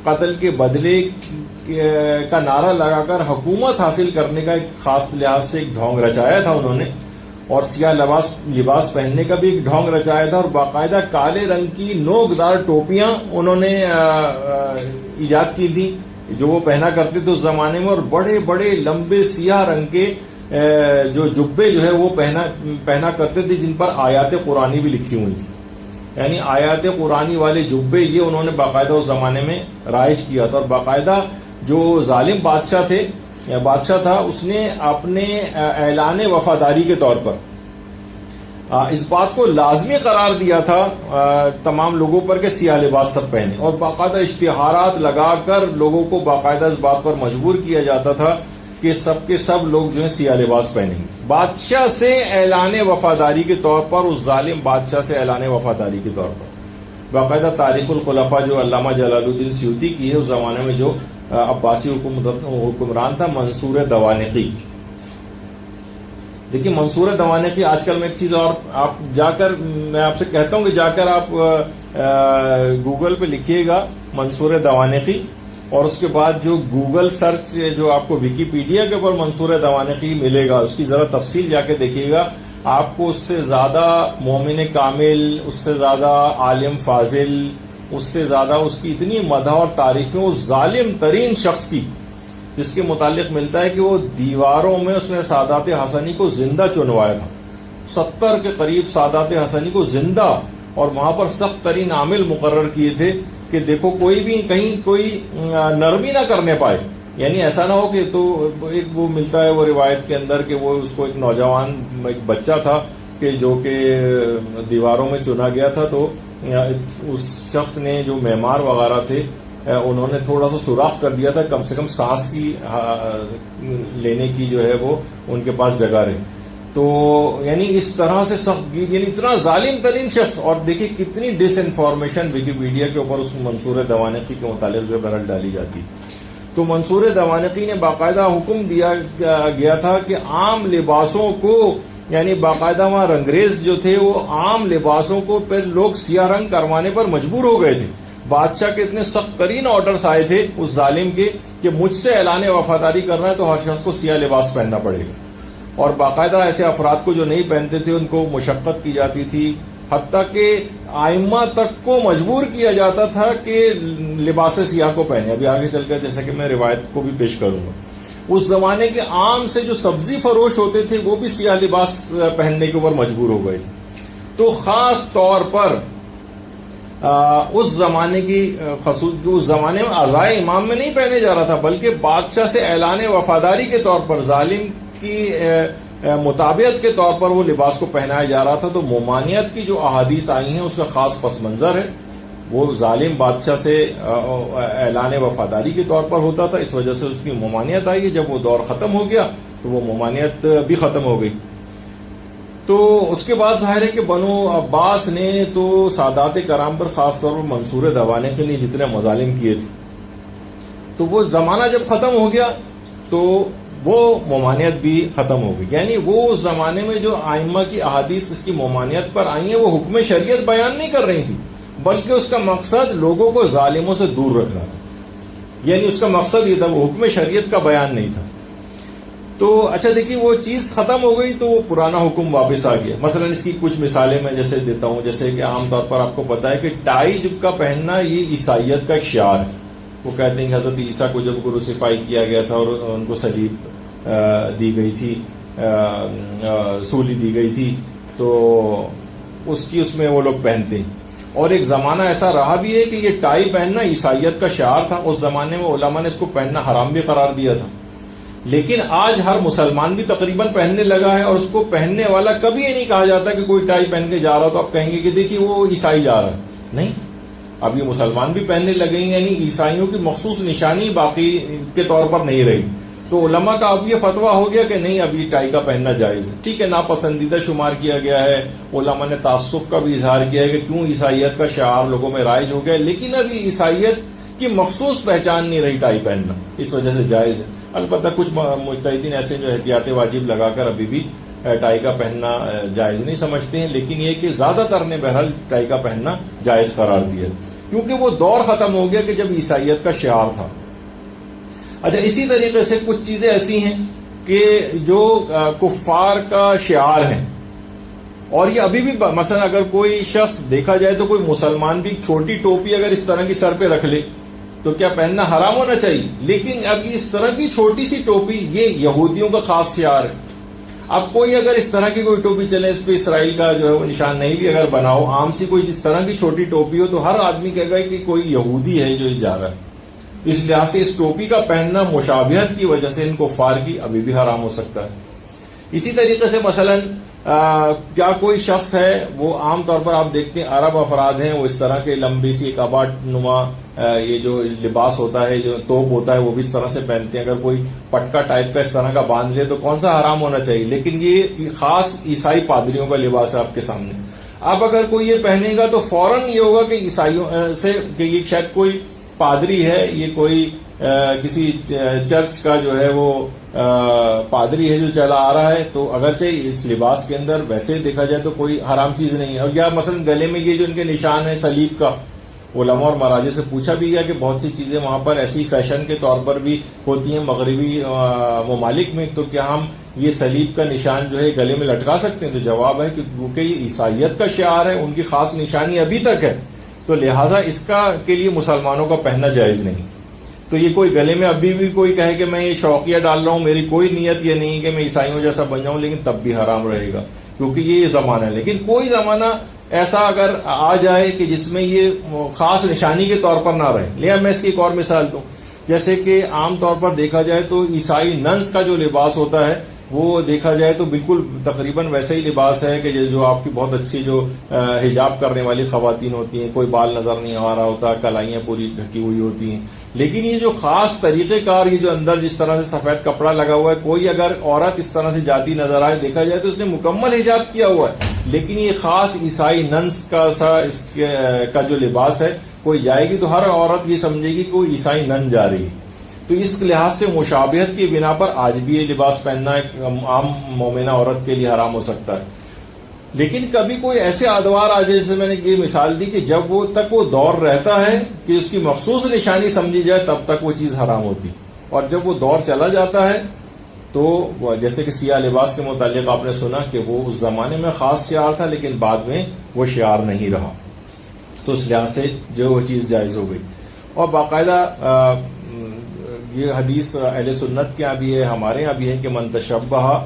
قتل کے بدلے کا نعرہ لگا کر حکومت حاصل کرنے کا ایک خاص لحاظ سے ایک ڈھونگ رچایا تھا انہوں نے، اور سیاہ لباس پہننے کا بھی ایک ڈھونگ رچایا تھا، اور باقاعدہ کالے رنگ کی نوکدار ٹوپیاں انہوں نے ایجاد کی تھی جو وہ پہنا کرتے تھے اس زمانے میں، اور بڑے بڑے لمبے سیاہ رنگ کے جو جبے جو ہے وہ پہنا کرتے تھے جن پر آیات قرآنی بھی لکھی ہوئی تھی. یعنی آیات قرآنی والے جبے یہ انہوں نے باقاعدہ اس زمانے میں رائج کیا تھا. اور باقاعدہ جو ظالم بادشاہ تھا اس نے اپنے اعلان وفاداری کے طور پر اس بات کو لازمی قرار دیا تھا تمام لوگوں پر کہ سیاہ لباس سب پہنے, اور باقاعدہ اشتہارات لگا کر لوگوں کو باقاعدہ اس بات پر مجبور کیا جاتا تھا کہ سب کے سب لوگ جو ہے سیاہ لباس پہنیں گے. بادشاہ سے اعلان وفاداری کے طور پر, اس ظالم بادشاہ سے اعلان وفاداری کے طور پر باقاعدہ تاریخ الخلفاء جو علامہ جلال الدین سیوطی کی ہے, اس زمانے میں جو عباسی حکمران تھا منصور دوانقی. دیکھیے منصور دوانقی, آج کل میں ایک چیز اور آپ جا کر, میں آپ سے کہتا ہوں کہ جا کر آپ گوگل پہ لکھیے گا منصور دوانقی, اور اس کے بعد جو گوگل سرچ جو آپ کو ویکیپیڈیا کے اوپر منصور دوانقی ملے گا, اس کی ذرا تفصیل جا کے دیکھیے گا. آپ کو اس سے زیادہ مومن کامل, اس سے زیادہ عالم فاضل, اس سے زیادہ اس کی اتنی مدح اور تعریفیں اس ظالم ترین شخص کی, جس کے متعلق ملتا ہے کہ وہ دیواروں میں اس نے سادات حسنی کو زندہ چنوایا تھا. 70 کے قریب سادات حسنی کو زندہ, اور وہاں پر سخت ترین عامل مقرر کیے تھے کہ دیکھو کوئی بھی کہیں کوئی نرمی نہ کرنے پائے. یعنی ایسا نہ ہو کہ تو ایک وہ ملتا ہے وہ روایت کے اندر کہ وہ اس کو ایک نوجوان ایک بچہ تھا کہ جو کہ دیواروں میں چنا گیا تھا, تو اس شخص نے جو معمار وغیرہ تھے انہوں نے تھوڑا سا سوراخ کر دیا تھا, کم سے کم سانس کی لینے کی جو ہے وہ ان کے پاس جگہ رہے. تو یعنی اس طرح سے سخت گیر, یعنی اتنا ظالم ترین شخص. اور دیکھیں کتنی ڈس انفارمیشن ویکیپیڈیا کے اوپر اس منصور دوانقی کے متعلق جو برل ڈالی جاتی. تو منصور دوانقی نے باقاعدہ حکم دیا گیا تھا کہ عام لباسوں کو, یعنی باقاعدہ وہاں رنگریز جو تھے وہ عام لباسوں کو پھر لوگ سیاہ رنگ کروانے پر مجبور ہو گئے تھے. بادشاہ کے اتنے سخت ترین آرڈرز آئے تھے اس ظالم کے کہ مجھ سے اعلان وفاداری کرنا ہے تو ہر شخص کو سیاہ لباس پہننا پڑے گا. اور باقاعدہ ایسے افراد کو جو نہیں پہنتے تھے ان کو مشقت کی جاتی تھی, حتیٰ کہ آئمہ تک کو مجبور کیا جاتا تھا کہ لباس سیاہ کو پہنے. ابھی آگے چل کر جیسا کہ میں روایت کو بھی پیش کروں گا. اس زمانے کے عام سے جو سبزی فروش ہوتے تھے وہ بھی سیاہ لباس پہننے کے اوپر مجبور ہو گئے تھے. تو خاص طور پر اس زمانے میں عزائے امام میں نہیں پہنے جا رہا تھا, بلکہ بادشاہ سے اعلان وفاداری کے طور پر, ظالم کی مطابقت کے طور پر وہ لباس کو پہنایا جا رہا تھا. تو ممانعت کی جو احادیث آئی ہیں اس کا خاص پس منظر ہے. وہ ظالم بادشاہ سے اعلان وفاداری کے طور پر ہوتا تھا, اس وجہ سے اس کی ممانعت آئی ہے. جب وہ دور ختم ہو گیا تو وہ ممانعت بھی ختم ہو گئی. تو اس کے بعد ظاہر ہے کہ بنو عباس نے تو سادات کرام پر خاص طور پر منصور دوانقی نے جتنے مظالم کیے تھے, تو وہ زمانہ جب ختم ہو گیا تو وہ ممانعت بھی ختم ہو گئی. یعنی وہ اس زمانے میں جو آئمہ کی احادیث اس کی ممانعت پر آئی ہیں وہ حکم شریعت بیان نہیں کر رہی تھی, بلکہ اس کا مقصد لوگوں کو ظالموں سے دور رکھنا تھا. یعنی اس کا مقصد یہ تھا, وہ حکم شریعت کا بیان نہیں تھا. تو اچھا دیکھیے وہ چیز ختم ہو گئی تو وہ پرانا حکم واپس آ گیا. مثلا اس کی کچھ مثالیں میں جیسے دیتا ہوں, جیسے کہ عام طور پر آپ کو پتا ہے کہ ٹائی جب کا پہننا یہ عیسائیت کا ایک شعار ہے. وہ کہتے ہیں کہ حضرت عیسیٰ کو جب کروسیفائی کیا گیا تھا اور ان کو صلیب دی گئی تھی, سولی دی گئی تھی, تو اس میں وہ لوگ پہنتے ہیں. اور ایک زمانہ ایسا رہا بھی ہے کہ یہ ٹائی پہننا عیسائیت کا شعار تھا. اس زمانے میں علماء نے اس کو پہننا حرام بھی قرار دیا تھا. لیکن آج ہر مسلمان بھی تقریباً پہننے لگا ہے, اور اس کو پہننے والا کبھی یہ نہیں کہا جاتا کہ کوئی ٹائی پہن کے جا رہا تو آپ کہیں گے کہ دیکھیے وہ عیسائی جا رہا ہے. نہیں, اب یہ مسلمان بھی پہننے لگے ہیں, یعنی عیسائیوں کی مخصوص نشانی باقی کے طور پر نہیں رہی. تو علماء کا اب یہ فتویٰ ہو گیا کہ نہیں, اب یہ ٹائی کا پہننا جائز ہے. ٹھیک ہے, ناپسندیدہ شمار کیا گیا ہے. علماء نے تعصب کا بھی اظہار کیا ہے کہ کیوں عیسائیت کا شعار لوگوں میں رائج ہو گیا, لیکن اب یہ عیسائیت کی مخصوص پہچان نہیں رہی ٹائی پہننا, اس وجہ سے جائز ہے. البتہ کچھ مجتہدین ایسے جو احتیاط واجب لگا کر ابھی بھی ٹائی کا پہننا جائز نہیں سمجھتے ہیں, لیکن یہ کہ زیادہ تر نے بہرحال ٹائی کا پہننا جائز قرار دیا, کیونکہ وہ دور ختم ہو گیا کہ جب عیسائیت کا شعار تھا. اچھا, اسی طریقے سے کچھ چیزیں ایسی ہیں کہ جو کفار کا شعار ہیں, اور یہ ابھی بھی, مثلا اگر کوئی شخص دیکھا جائے تو کوئی مسلمان بھی چھوٹی ٹوپی اگر اس طرح کی سر پہ رکھ لے تو کیا پہننا حرام ہونا چاہیے؟ لیکن اب اس طرح کی چھوٹی سی ٹوپی یہ یہودیوں کا خاص شعار ہے. اب کوئی اگر اس طرح کی کوئی ٹوپی چلے، اس پہ اسرائیل کا جو ہے وہ نشان نہیں بھی اگر بنا ہو، عام سی کوئی اس طرح کی چھوٹی ٹوپی ہو، تو ہر آدمی کہے گا کہ کوئی یہودی ہے جو جا رہا ہے۔ اس لحاظ سے اس ٹوپی کا پہننا مشابہت کی وجہ سے ان کفار کی ابھی بھی حرام ہو سکتا ہے۔ اسی طریقے سے مثلا کیا کوئی شخص ہے، وہ عام طور پر آپ دیکھتے ہیں عرب افراد ہیں، وہ اس طرح کے لمبی سی ایک اباٹ نما یہ جو لباس ہوتا ہے، جو توپ ہوتا ہے، وہ بھی اس طرح سے پہنتے ہیں۔ اگر کوئی پٹکا ٹائپ کا اس طرح کا باندھ لے تو کون سا حرام ہونا چاہیے؟ لیکن یہ خاص عیسائی پادریوں کا لباس ہے آپ کے سامنے۔ اب اگر کوئی یہ پہنے گا تو فوراً یہ ہوگا کہ عیسائیوں سے کہ یہ شاید کوئی پادری ہے، یہ کوئی کسی چرچ کا جو ہے وہ پادری ہے جو چلا آ رہا ہے، تو اگرچہ اس لباس کے اندر ویسے دیکھا جائے تو کوئی حرام چیز نہیں ہے۔ اور یا مثلا گلے میں یہ جو ان کے نشان ہے صلیب کا، علماء اور مراجع سے پوچھا بھی گیا کہ بہت سی چیزیں وہاں پر ایسی فیشن کے طور پر بھی ہوتی ہیں مغربی ممالک میں، تو کیا ہم یہ صلیب کا نشان جو ہے گلے میں لٹکا سکتے ہیں؟ تو جواب ہے کہ کیونکہ یہ عیسائیت کا شعار ہے، ان کی خاص نشانی ابھی تک ہے، تو لہٰذا اس کا کے لیے مسلمانوں کا پہننا جائز نہیں۔ تو یہ کوئی گلے میں ابھی بھی کوئی کہے کہ میں یہ شوقیہ ڈال رہا ہوں، میری کوئی نیت یہ نہیں کہ میں عیسائیوں جیسا بن جاؤں، لیکن تب بھی حرام رہے گا کیونکہ یہ زمانہ ہے۔ لیکن کوئی زمانہ ایسا اگر آ جائے کہ جس میں یہ خاص نشانی کے طور پر نہ رہے، لیا میں اس کی ایک اور مثال دوں، جیسے کہ عام طور پر دیکھا جائے تو عیسائی ننس کا جو لباس ہوتا ہے وہ دیکھا جائے تو بالکل تقریباً ویسا ہی لباس ہے کہ جو آپ کی بہت اچھی جو حجاب کرنے والی خواتین ہوتی ہیں، کوئی بال نظر نہیں آ رہا ہوتا، کلائیاں پوری ڈھکی ہوئی ہوتی ہیں۔ لیکن یہ جو خاص طریقہ کار، یہ جو اندر جس طرح سے سفید کپڑا لگا ہوا ہے، کوئی اگر عورت اس طرح سے جاتی نظر آئے دیکھا جائے تو اس نے مکمل حجاب کیا ہوا ہے، لیکن یہ خاص عیسائی ننس کا جو لباس ہے، کوئی جائے گی تو ہر عورت یہ سمجھے گی کہ کوئی عیسائی نن جا رہی ہے۔ تو اس لحاظ سے مشابہت کی بنا پر آج بھی یہ لباس پہننا ایک عام مومنہ عورت کے لیے حرام ہو سکتا ہے۔ لیکن کبھی کوئی ایسے ادوار آ جائے، جیسے میں نے یہ مثال دی کہ جب وہ تک وہ دور رہتا ہے کہ اس کی مخصوص نشانی سمجھی جائے تب تک وہ چیز حرام ہوتی، اور جب وہ دور چلا جاتا ہے تو جیسے کہ سیاہ لباس کے متعلق آپ نے سنا کہ وہ اس زمانے میں خاص شعار تھا لیکن بعد میں وہ شعار نہیں رہا، تو اس لحاظ سے جو وہ چیز جائز ہو گئی۔ اور باقاعدہ یہ حدیث اہل سنت کے یہاں بھی ہے، ہمارے یہاں بھی ہے کہ من تشبہ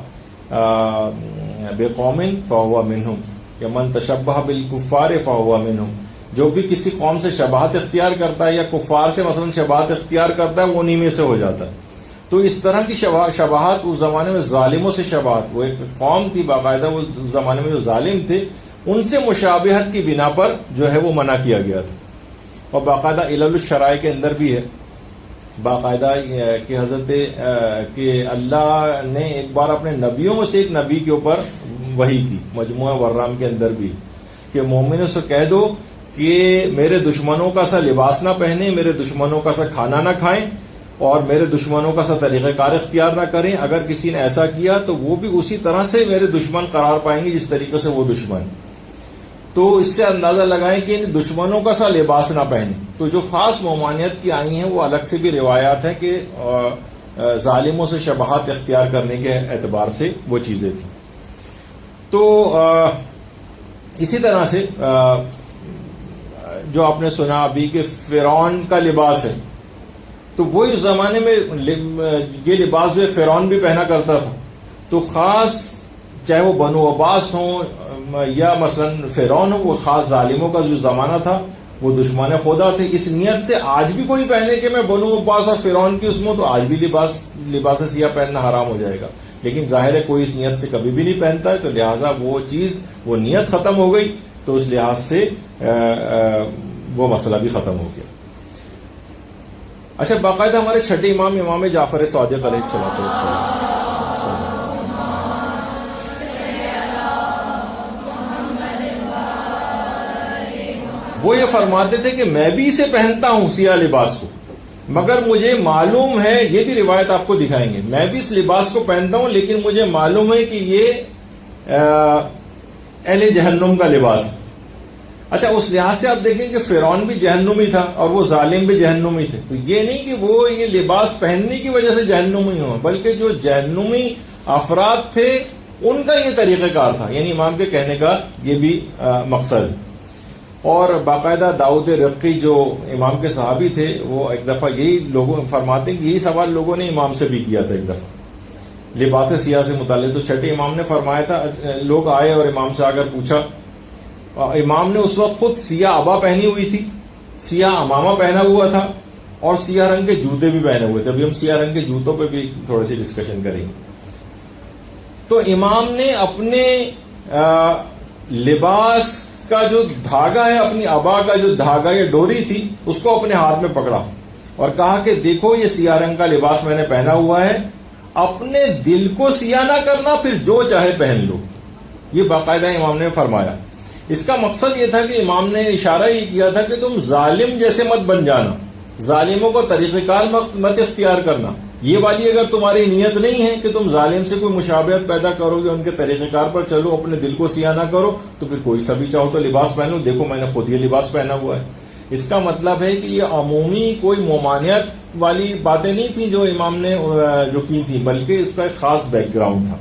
بقوم فہو منہم، یا من تشبہ بالکفار فہو منہم، جو بھی کسی قوم سے شباہت اختیار کرتا ہے یا کفار سے مثلا شباہت اختیار کرتا ہے وہ انہی میں سے ہو جاتا ہے۔ تو اس طرح کی شباہت اس زمانے میں ظالموں سے شباہت، وہ ایک قوم تھی باقاعدہ، وہ زمانے میں جو ظالم تھے ان سے مشابہت کی بنا پر جو ہے وہ منع کیا گیا تھا۔ اور باقاعدہ علل الشرائع کے اندر بھی ہے باقاعدہ کہ حضرت کہ اللہ نے ایک بار اپنے نبیوں میں سے ایک نبی کے اوپر وحی کی، مجموعہ ورام کے اندر بھی، کہ مومنوں سے کہہ دو کہ میرے دشمنوں کا سا لباس نہ پہنیں، میرے دشمنوں کا سا کھانا نہ کھائیں، اور میرے دشمنوں کا سا طریقہ کار اختیار نہ کریں۔ اگر کسی نے ایسا کیا تو وہ بھی اسی طرح سے میرے دشمن قرار پائیں گے جس طریقے سے وہ دشمن۔ تو اس سے اندازہ لگائیں کہ ان دشمنوں کا سا لباس نہ پہنے۔ تو جو خاص ممانعت کی آئی ہیں وہ الگ سے بھی روایات ہیں کہ ظالموں سے شباہت اختیار کرنے کے اعتبار سے وہ چیزیں تھیں۔ تو اسی طرح سے جو آپ نے سنا ابھی کہ فرعون کا لباس ہے، تو وہی اس زمانے میں یہ لباس جو ہے فرعون بھی پہنا کرتا تھا۔ تو خاص چاہے وہ بنو عباس ہوں یا مثلا فرعون ہو، وہ خاص ظالموں کا جو زمانہ تھا وہ دشمن خدا تھے۔ اس نیت سے آج بھی کوئی پہنے کہ میں بنو عباس اور فرعون کی اس میں، تو آج بھی لباس سیاہ پہننا حرام ہو جائے گا۔ لیکن ظاہر ہے کوئی اس نیت سے کبھی بھی نہیں پہنتا ہے، تو لہٰذا وہ چیز، وہ نیت ختم ہو گئی، تو اس لحاظ سے وہ مسئلہ بھی ختم ہو گیا۔ اچھا، باقاعدہ ہمارے چھٹے امام جعفر صادق علیہ الصلوۃ والسلام وہ یہ فرماتے تھے کہ میں بھی اسے پہنتا ہوں سیاہ لباس کو، مگر مجھے معلوم ہے، یہ بھی روایت آپ کو دکھائیں گے، میں بھی اس لباس کو پہنتا ہوں لیکن مجھے معلوم ہے کہ یہ اہل جہنم کا لباس ہے۔ اچھا، اس لحاظ سے آپ دیکھیں کہ فرعون بھی جہنمی تھا اور وہ ظالم بھی جہنمی تھے، تو یہ نہیں کہ وہ یہ لباس پہننے کی وجہ سے جہنمی ہوں، بلکہ جو جہنمی افراد تھے ان کا یہ طریقہ کار تھا، یعنی امام کے کہنے کا یہ بھی مقصد ہے۔ اور باقاعدہ داؤد رقی جو امام کے صحابی تھے، وہ ایک دفعہ یہی لوگوں فرماتے ہیں کہ یہی سوال لوگوں نے امام سے بھی کیا تھا ایک دفعہ، لباس سیاہ سے متعلق. تو چھٹے امام نے فرمایا تھا, لوگ آئے اور امام سے آ کر پوچھا. امام نے اس وقت خود سیاہ عبا پہنی ہوئی تھی, سیاہ امامہ پہنا ہوا تھا, اور سیاہ رنگ کے جوتے بھی پہنے ہوئے تھے. ابھی ہم سیاہ رنگ کے جوتوں پہ بھی تھوڑی سی ڈسکشن کریں گے. تو امام نے اپنے لباس کا جو دھاگا ہے, اپنی عبا کا جو دھاگا یا ڈوری تھی, اس کو اپنے ہاتھ میں پکڑا اور کہا کہ دیکھو یہ سیاہ رنگ کا لباس میں نے پہنا ہوا ہے, اپنے دل کو سیاہ نہ کرنا, پھر جو چاہے پہن لو. یہ باقاعدہ امام نے فرمایا. اس کا مقصد یہ تھا کہ امام نے اشارہ یہ کیا تھا کہ تم ظالم جیسے مت بن جانا, ظالموں کو طریقہ کار مت اختیار کرنا. یہ والی اگر تمہاری نیت نہیں ہے کہ تم ظالم سے کوئی مشابہت پیدا کرو گے, ان کے طریقہ کار پر چلو, اپنے دل کو سیاہ نہ کرو, تو پھر کوئی سا بھی چاہو تو لباس پہنو. دیکھو میں نے خود یہ لباس پہنا ہوا ہے. اس کا مطلب ہے کہ یہ عمومی کوئی ممانعت والی باتیں نہیں تھیں جو امام نے جو کی تھی, بلکہ اس کا ایک خاص بیک گراؤنڈ تھا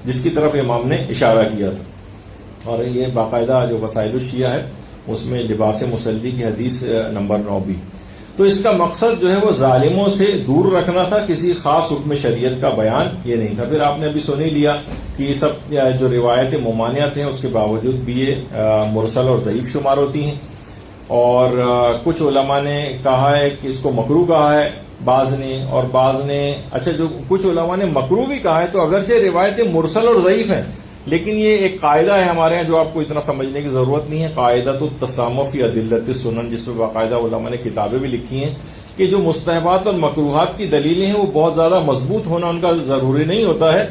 جس کی طرف امام نے اشارہ کیا تھا. اور یہ باقاعدہ جو وسائل الشیعہ ہے اس میں لباس مسلی کی حدیث نمبر 9 بھی. تو اس کا مقصد جو ہے وہ ظالموں سے دور رکھنا تھا, کسی خاص حکم شریعت کا بیان یہ نہیں تھا. پھر آپ نے ابھی سن ہی لیا کہ یہ سب جو روایت ممانعت ہیں اس کے باوجود بھی یہ مرسل اور ضعیف شمار ہوتی ہیں. اور کچھ علماء نے کہا ہے کہ اس کو مکروہ کہا ہے بعض نے, اور بعض نے جو کچھ علماء نے مکروہ بھی کہا ہے. تو اگرچہ روایتیں مرسل اور ضعیف ہیں, لیکن یہ ایک قاعدہ ہے ہمارے یہاں جو آپ کو اتنا سمجھنے کی ضرورت نہیں ہے, قاعدہ تو التسامح فی ادلۃ السنن, جس میں باقاعدہ علماء نے کتابیں بھی لکھی ہیں کہ جو مستحبات اور مکروہات کی دلیلیں ہیں وہ بہت زیادہ مضبوط ہونا ان کا ضروری نہیں ہوتا ہے,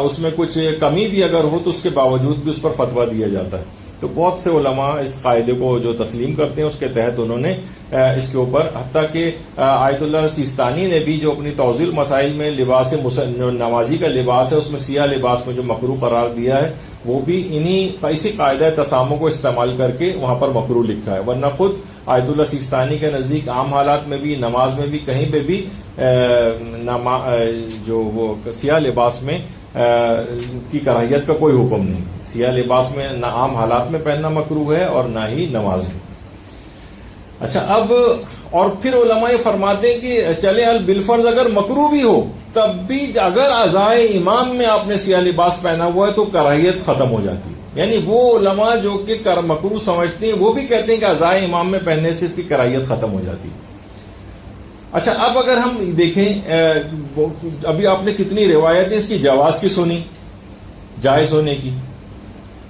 اس میں کچھ کمی بھی اگر ہو تو اس کے باوجود بھی اس پر فتویٰ دیا جاتا ہے. تو بہت سے علماء اس قاعدے کو جو تسلیم کرتے ہیں اس کے تحت انہوں نے اس کے اوپر, حتیٰ کہ آیت اللہ سیستانی نے بھی جو اپنی توضیح المسائل میں لباس نمازی کا لباس ہے اس میں سیاہ لباس میں جو مکروہ قرار دیا ہے وہ بھی اسی قاعدہ تسامح کو استعمال کر کے وہاں پر مکروہ لکھا ہے. ورنہ خود آیت اللہ سیستانی کے نزدیک عام حالات میں بھی, نماز میں بھی, کہیں پہ بھی جو وہ سیاہ لباس میں کی کراہیت کا کوئی حکم نہیں. سیاہ لباس میں نہ عام حالات میں پہننا مکروہ ہے اور نہ ہی نماز میں. اچھا, اب اور پھر علماء فرماتے ہیں کہ چلے بالفرض اگر مکروہ بھی ہو تب بھی اگر عزائے امام میں آپ نے سیاہ لباس پہنا ہوا ہے تو کراہیت ختم ہو جاتی ہے. یعنی وہ علماء جو کہ مکروہ سمجھتے ہیں وہ بھی کہتے ہیں کہ عزائے امام میں پہننے سے اس کی کراہیت ختم ہو جاتی ہے. اچھا, اب اگر ہم دیکھیں ابھی آپ نے کتنی روایتیں اس کی جواز کی سنی, جائز ہونے کی,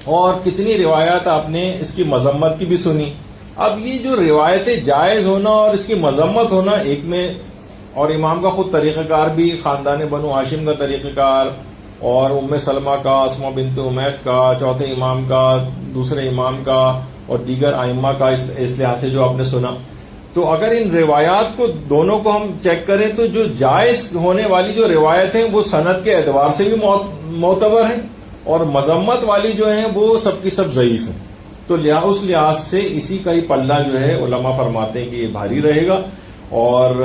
اور کتنی روایات آپ نے اس کی مذمت کی بھی سنی. اب یہ جو روایتیں جائز ہونا اور اس کی مذمت ہونا ایک میں, اور امام کا خود طریقہ کار بھی خاندان بنو ہاشم کا طریقہ کار, اور ام سلمہ کا, اسماء بنت امیس کا, چوتھے امام کا, دوسرے امام کا, اور دیگر ائمہ کا, اس لحاظ سے جو آپ نے سنا. تو اگر ان روایات کو دونوں کو ہم چیک کریں تو جو جائز ہونے والی جو روایت ہیں وہ سند کے اعتبار سے بھی معتبر ہیں, اور مذمت والی جو ہیں وہ سب کی سب ضعیف ہیں. تو اس لحاظ سے اسی کا ہی پلہ جو ہے علماء فرماتے ہیں کہ یہ بھاری رہے گا. اور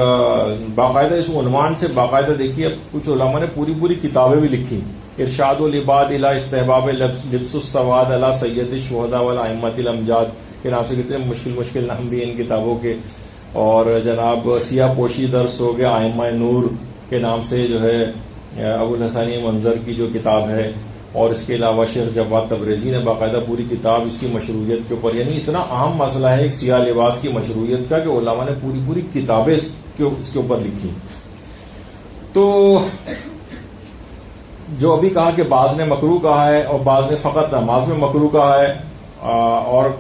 باقاعدہ اس عنوان سے باقاعدہ دیکھیے کچھ علماء نے پوری کتابیں بھی لکھی, ارشاد العباد الی استحباب لبس السواد علی سید الشہداء والائمۃ الامجاد کے نام سے کتنے مشکل نام بھی ان کتابوں کے. اور جناب سیاہ پوشی درس ہو گیا ائمہ نور کے نام سے جو ہے ابو الحسنی منظر کی جو کتاب ہے, اور اس کے علاوہ شیخ جواد تبریزی نے باقاعدہ پوری کتاب اس کی مشروعیت کے اوپر, یعنی اتنا اہم مسئلہ ہے ایک سیاہ لباس کی مشروعیت کا کہ علماء نے پوری کتابیں اس کے اوپر لکھی. تو جو ابھی کہا کہ بعض نے مکروہ کہا ہے اور بعض نے فقط نماز میں مکروہ کہا ہے, اور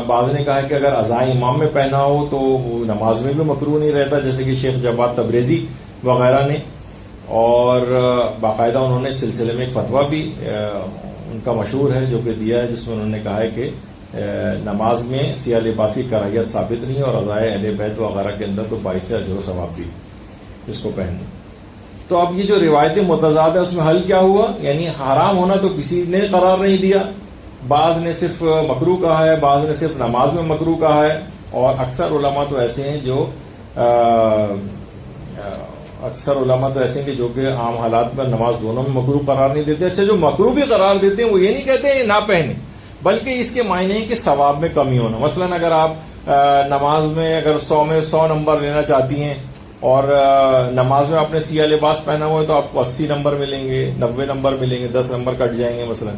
بعض نے کہا ہے کہ اگر عزائے امام میں پہنا ہو تو نماز میں بھی مکروہ نہیں رہتا, جیسے کہ شیخ جواد تبریزی وغیرہ نے. اور باقاعدہ انہوں نے سلسلے میں ایک فتویٰ بھی ان کا مشہور ہے جو کہ دیا ہے, جس میں انہوں نے کہا ہے کہ نماز میں سیاہ لباس کی کراہیت ثابت نہیں, اور عزائے اہل بیت وغیرہ کے اندر تو باعث اجر و ثواب بھی اس کو پہننا. تو اب یہ جو روایتیں متضاد ہیں اس میں حل کیا ہوا, یعنی حرام ہونا تو کسی نے قرار نہیں دیا, بعض نے صرف مکروہ کہا ہے, بعض نے صرف نماز میں مکروہ کہا ہے, اور اکثر علماء تو ایسے ہیں کہ جو کہ عام حالات میں نماز دونوں میں مکروہ قرار نہیں دیتے. اچھا, جو مکروہ بھی قرار دیتے ہیں وہ یہ نہیں کہتے ہیں نہ پہنے, بلکہ اس کے معنی ہے کہ ثواب میں کمی ہونا. مثلا اگر آپ نماز میں اگر 100 میں 100 نمبر لینا چاہتی ہیں اور نماز میں آپ نے سیاہ لباس پہنا ہوا ہے تو آپ کو 80 نمبر ملیں گے، 90 نمبر ملیں گے، 10 نمبر کٹ جائیں گے مثلا.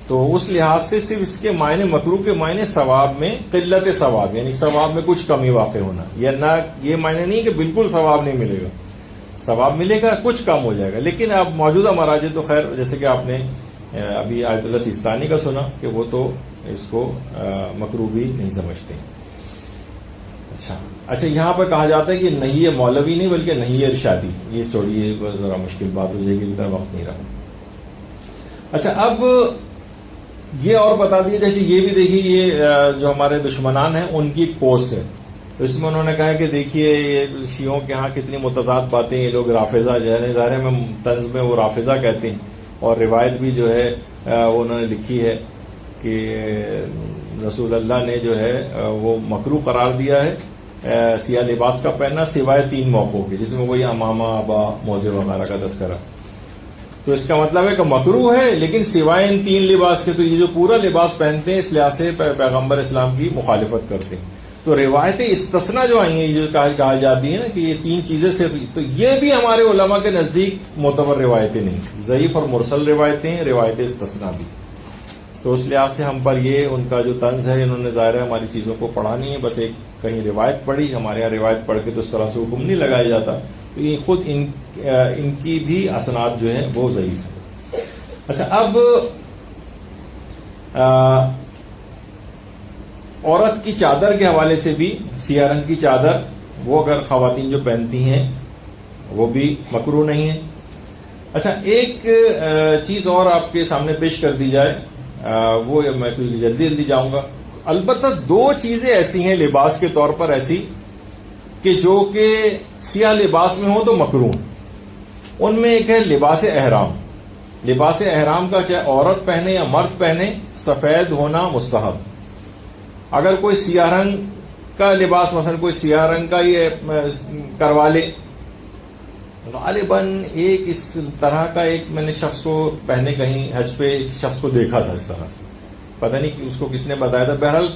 تو اس لحاظ سے صرف اس کے معنی مکروہ کے معنی ثواب میں قلت ثواب، یعنی ثواب میں کچھ کمی واقع ہونا، یا نہ یہ معنی نہیں کہ بالکل ثواب نہیں ملے گا، ثواب ملے گا، کچھ کم ہو جائے گا. لیکن اب موجودہ مراجع تو خیر جیسے کہ آپ نے ابھی آیت اللہ سیستانی کا سنا کہ وہ تو اس کو مکروہ بھی نہیں سمجھتے. اچھا یہاں پر کہا جاتا ہے کہ نہیں مولوی نہیں بلکہ نہیں ارشادی. یہ چھوڑیے ذرا مشکل بات ہو جائے گی، اتنا وقت نہیں رہا. اچھا اب یہ اور بتا دیے، جیسے یہ بھی دیکھیے یہ جو ہمارے دشمنان ہیں ان کی ایک پوسٹ ہے، تو اس میں انہوں نے کہا کہ دیکھیے یہ شیعوں کے ہاں کتنی متضاد باتیں، یہ لوگ رافضہ جو ہے ظاہر میں طنز میں وہ رافضہ کہتے ہیں، اور روایت بھی جو ہے وہ انہوں نے لکھی ہے کہ رسول اللہ نے جو ہے وہ مکروہ قرار دیا ہے سیاہ لباس کا پہننا سوائے 3 موقعوں کے، جس میں وہی امامہ، ابا، موزے وغیرہ کا تذکرہ. تو اس کا مطلب ہے کہ مکروہ ہے لیکن سوائے ان 3 لباس کے. تو یہ جو پورا لباس پہنتے ہیں اس لحاظ سے پیغمبر اسلام کی مخالفت کرتے ہیں. تو روایتیں استثنا جو آئی ہیں، یہ جو کہا جاتی ہے نا کہ یہ 3 چیزیں صرف، تو یہ بھی ہمارے علماء کے نزدیک معتبر روایتیں نہیں، ضعیف اور مرسل روایتیں ہیں، روایتیں استثنا بھی. تو اس لحاظ سے ہم پر یہ ان کا جو طنز ہے، انہوں نے ظاہر ہے ہماری چیزوں کو پڑھا نہیں ہے، بس ایک کہیں روایت پڑھی، ہمارے یہاں روایت پڑھ کے تو اس طرح سے حکم نہیں لگایا جاتا. تو یہ خود ان کی بھی اسناد جو ہے وہ ضعیف ہے. اچھا اب عورت کی چادر کے حوالے سے بھی سیاہ رنگ کی چادر وہ اگر خواتین جو پہنتی ہیں وہ بھی مکروہ نہیں ہے. اچھا ایک چیز اور آپ کے سامنے پیش کر دی جائے، وہ میں جلدی جاؤں گا. البتہ 2 چیزیں ایسی ہیں لباس کے طور پر ایسی کہ جو کہ سیاہ لباس میں ہو تو مکروہ. ان میں ایک ہے لباس احرام. لباس احرام کا چاہے عورت پہنے یا مرد پہنے سفید ہونا مستحب. اگر کوئی سیاہ رنگ کا لباس مثلا کوئی سیاہ رنگ کا یہ کروا لے، غالباً ایک اس طرح کا ایک میں نے شخص کو پہنے کہیں حج پہ ایک شخص کو دیکھا تھا اس طرح سے، پتہ نہیں کہ اس کو کس نے بتایا تھا. بہرحال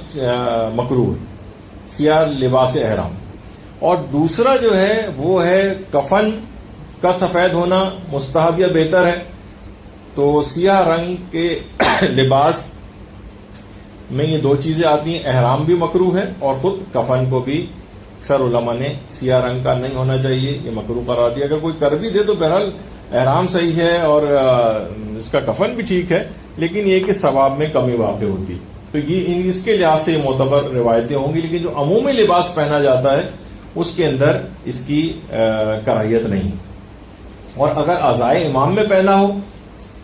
مکروہ ہے سیاہ لباس احرام. اور دوسرا جو ہے وہ ہے کفن کا سفید ہونا مستحب یا بہتر ہے. تو سیاہ رنگ کے لباس میں یہ 2 چیزیں آتی ہیں، احرام بھی مکروہ ہے اور خود کفن کو بھی اکثر علماء نے سیاہ رنگ کا نہیں ہونا چاہیے یہ مکروہ قرار دیا. اگر کوئی کر بھی دے تو بہرحال احرام صحیح ہے اور اس کا کفن بھی ٹھیک ہے، لیکن یہ کہ ثواب میں کمی واقع ہوتی. تو یہ اس کے لحاظ سے معتبر روایتیں ہوں گی، لیکن جو عمومی لباس پہنا جاتا ہے اس کے اندر اس کی کراہیت نہیں. اور اگر عزائے امام میں پہنا ہو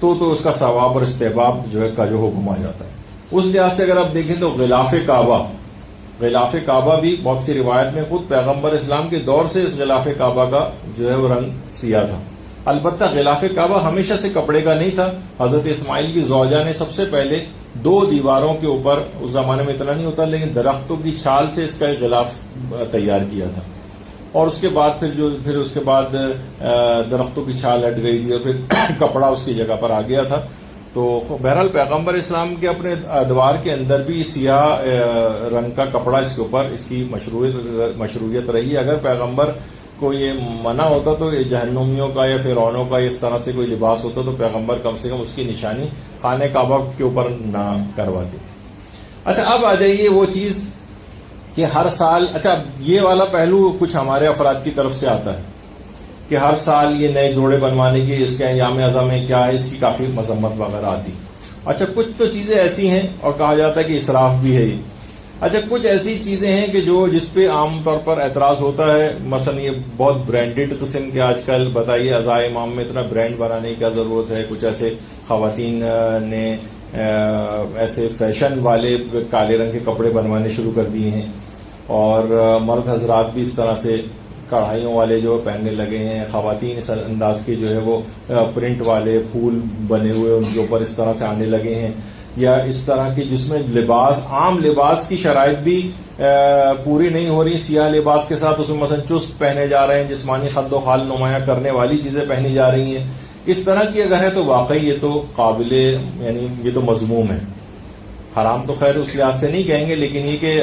تو اس کا ثواب اور استحباب جو ہے کا جو حکم آ جاتا ہے. اس لحاظ سے اگر آپ دیکھیں تو غلاف کعبہ بھی بہت سی روایت میں خود پیغمبر اسلام کے دور سے اس غلاف کعبہ کا جو ہے وہ رنگ سیاہ تھا. البتہ غلاف کعبہ ہمیشہ سے کپڑے کا نہیں تھا. حضرت اسماعیل کی زوجہ نے سب سے پہلے 2 دیواروں کے اوپر، اس زمانے میں اتنا نہیں ہوتا لیکن درختوں کی چھال سے اس کا ایک غلاف تیار کیا تھا، اور اس کے بعد پھر اس کے بعد درختوں کی چھال ہٹ گئی تھی اور پھر کپڑا اس کی جگہ پر آ گیا تھا. تو بہرحال پیغمبر اسلام کے اپنے ادوار کے اندر بھی سیاہ رنگ کا کپڑا اس کے اوپر اس کی مشروعیت رہی. اگر پیغمبر کو یہ منع ہوتا تو یہ جہنمیوں کا یا فرعونوں کا اس طرح سے کوئی لباس ہوتا تو پیغمبر کم سے کم اس کی نشانی خانہ کعبہ کے اوپر نہ کرواتے. اچھا اب آ جائیے وہ چیز کہ ہر سال، اچھا یہ والا پہلو کچھ ہمارے افراد کی طرف سے آتا ہے کہ ہر سال یہ نئے جوڑے بنوانے کی اس کے ایام اعظم میں کیا ہے، اس کی کافی مذمت وغیرہ آتی. اچھا کچھ تو چیزیں ایسی ہیں اور کہا جاتا ہے کہ اسراف بھی ہے یہ. اچھا کچھ ایسی چیزیں ہیں کہ جس پہ عام طور پر اعتراض ہوتا ہے، مثلا یہ بہت برانڈڈ قسم کے آج کل بتائیے عزائے امام میں اتنا برانڈ بنانے کی کیا ضرورت ہے. کچھ ایسے خواتین نے ایسے فیشن والے کالے رنگ کے کپڑے بنوانے شروع کر دیے ہیں، اور مرد حضرات بھی اس طرح سے کڑھائیوں والے جو پہننے لگے ہیں. خواتین اس انداز کے جو ہے وہ پرنٹ والے پھول بنے ہوئے ان کے اوپر اس طرح سے آنے لگے ہیں، یا اس طرح کی جس میں عام لباس کی شرائط بھی پوری نہیں ہو رہی. سیاہ لباس کے ساتھ اس میں مثلا چست پہنے جا رہے ہیں، جسمانی خد و خال نمایاں کرنے والی چیزیں پہنی جا رہی ہیں. اس طرح کی اگر ہے تو واقعی یہ تو قابل، یعنی یہ تو مذموم ہے. حرام تو خیر اس لحاظ سے نہیں کہیں گے، لیکن یہ کہ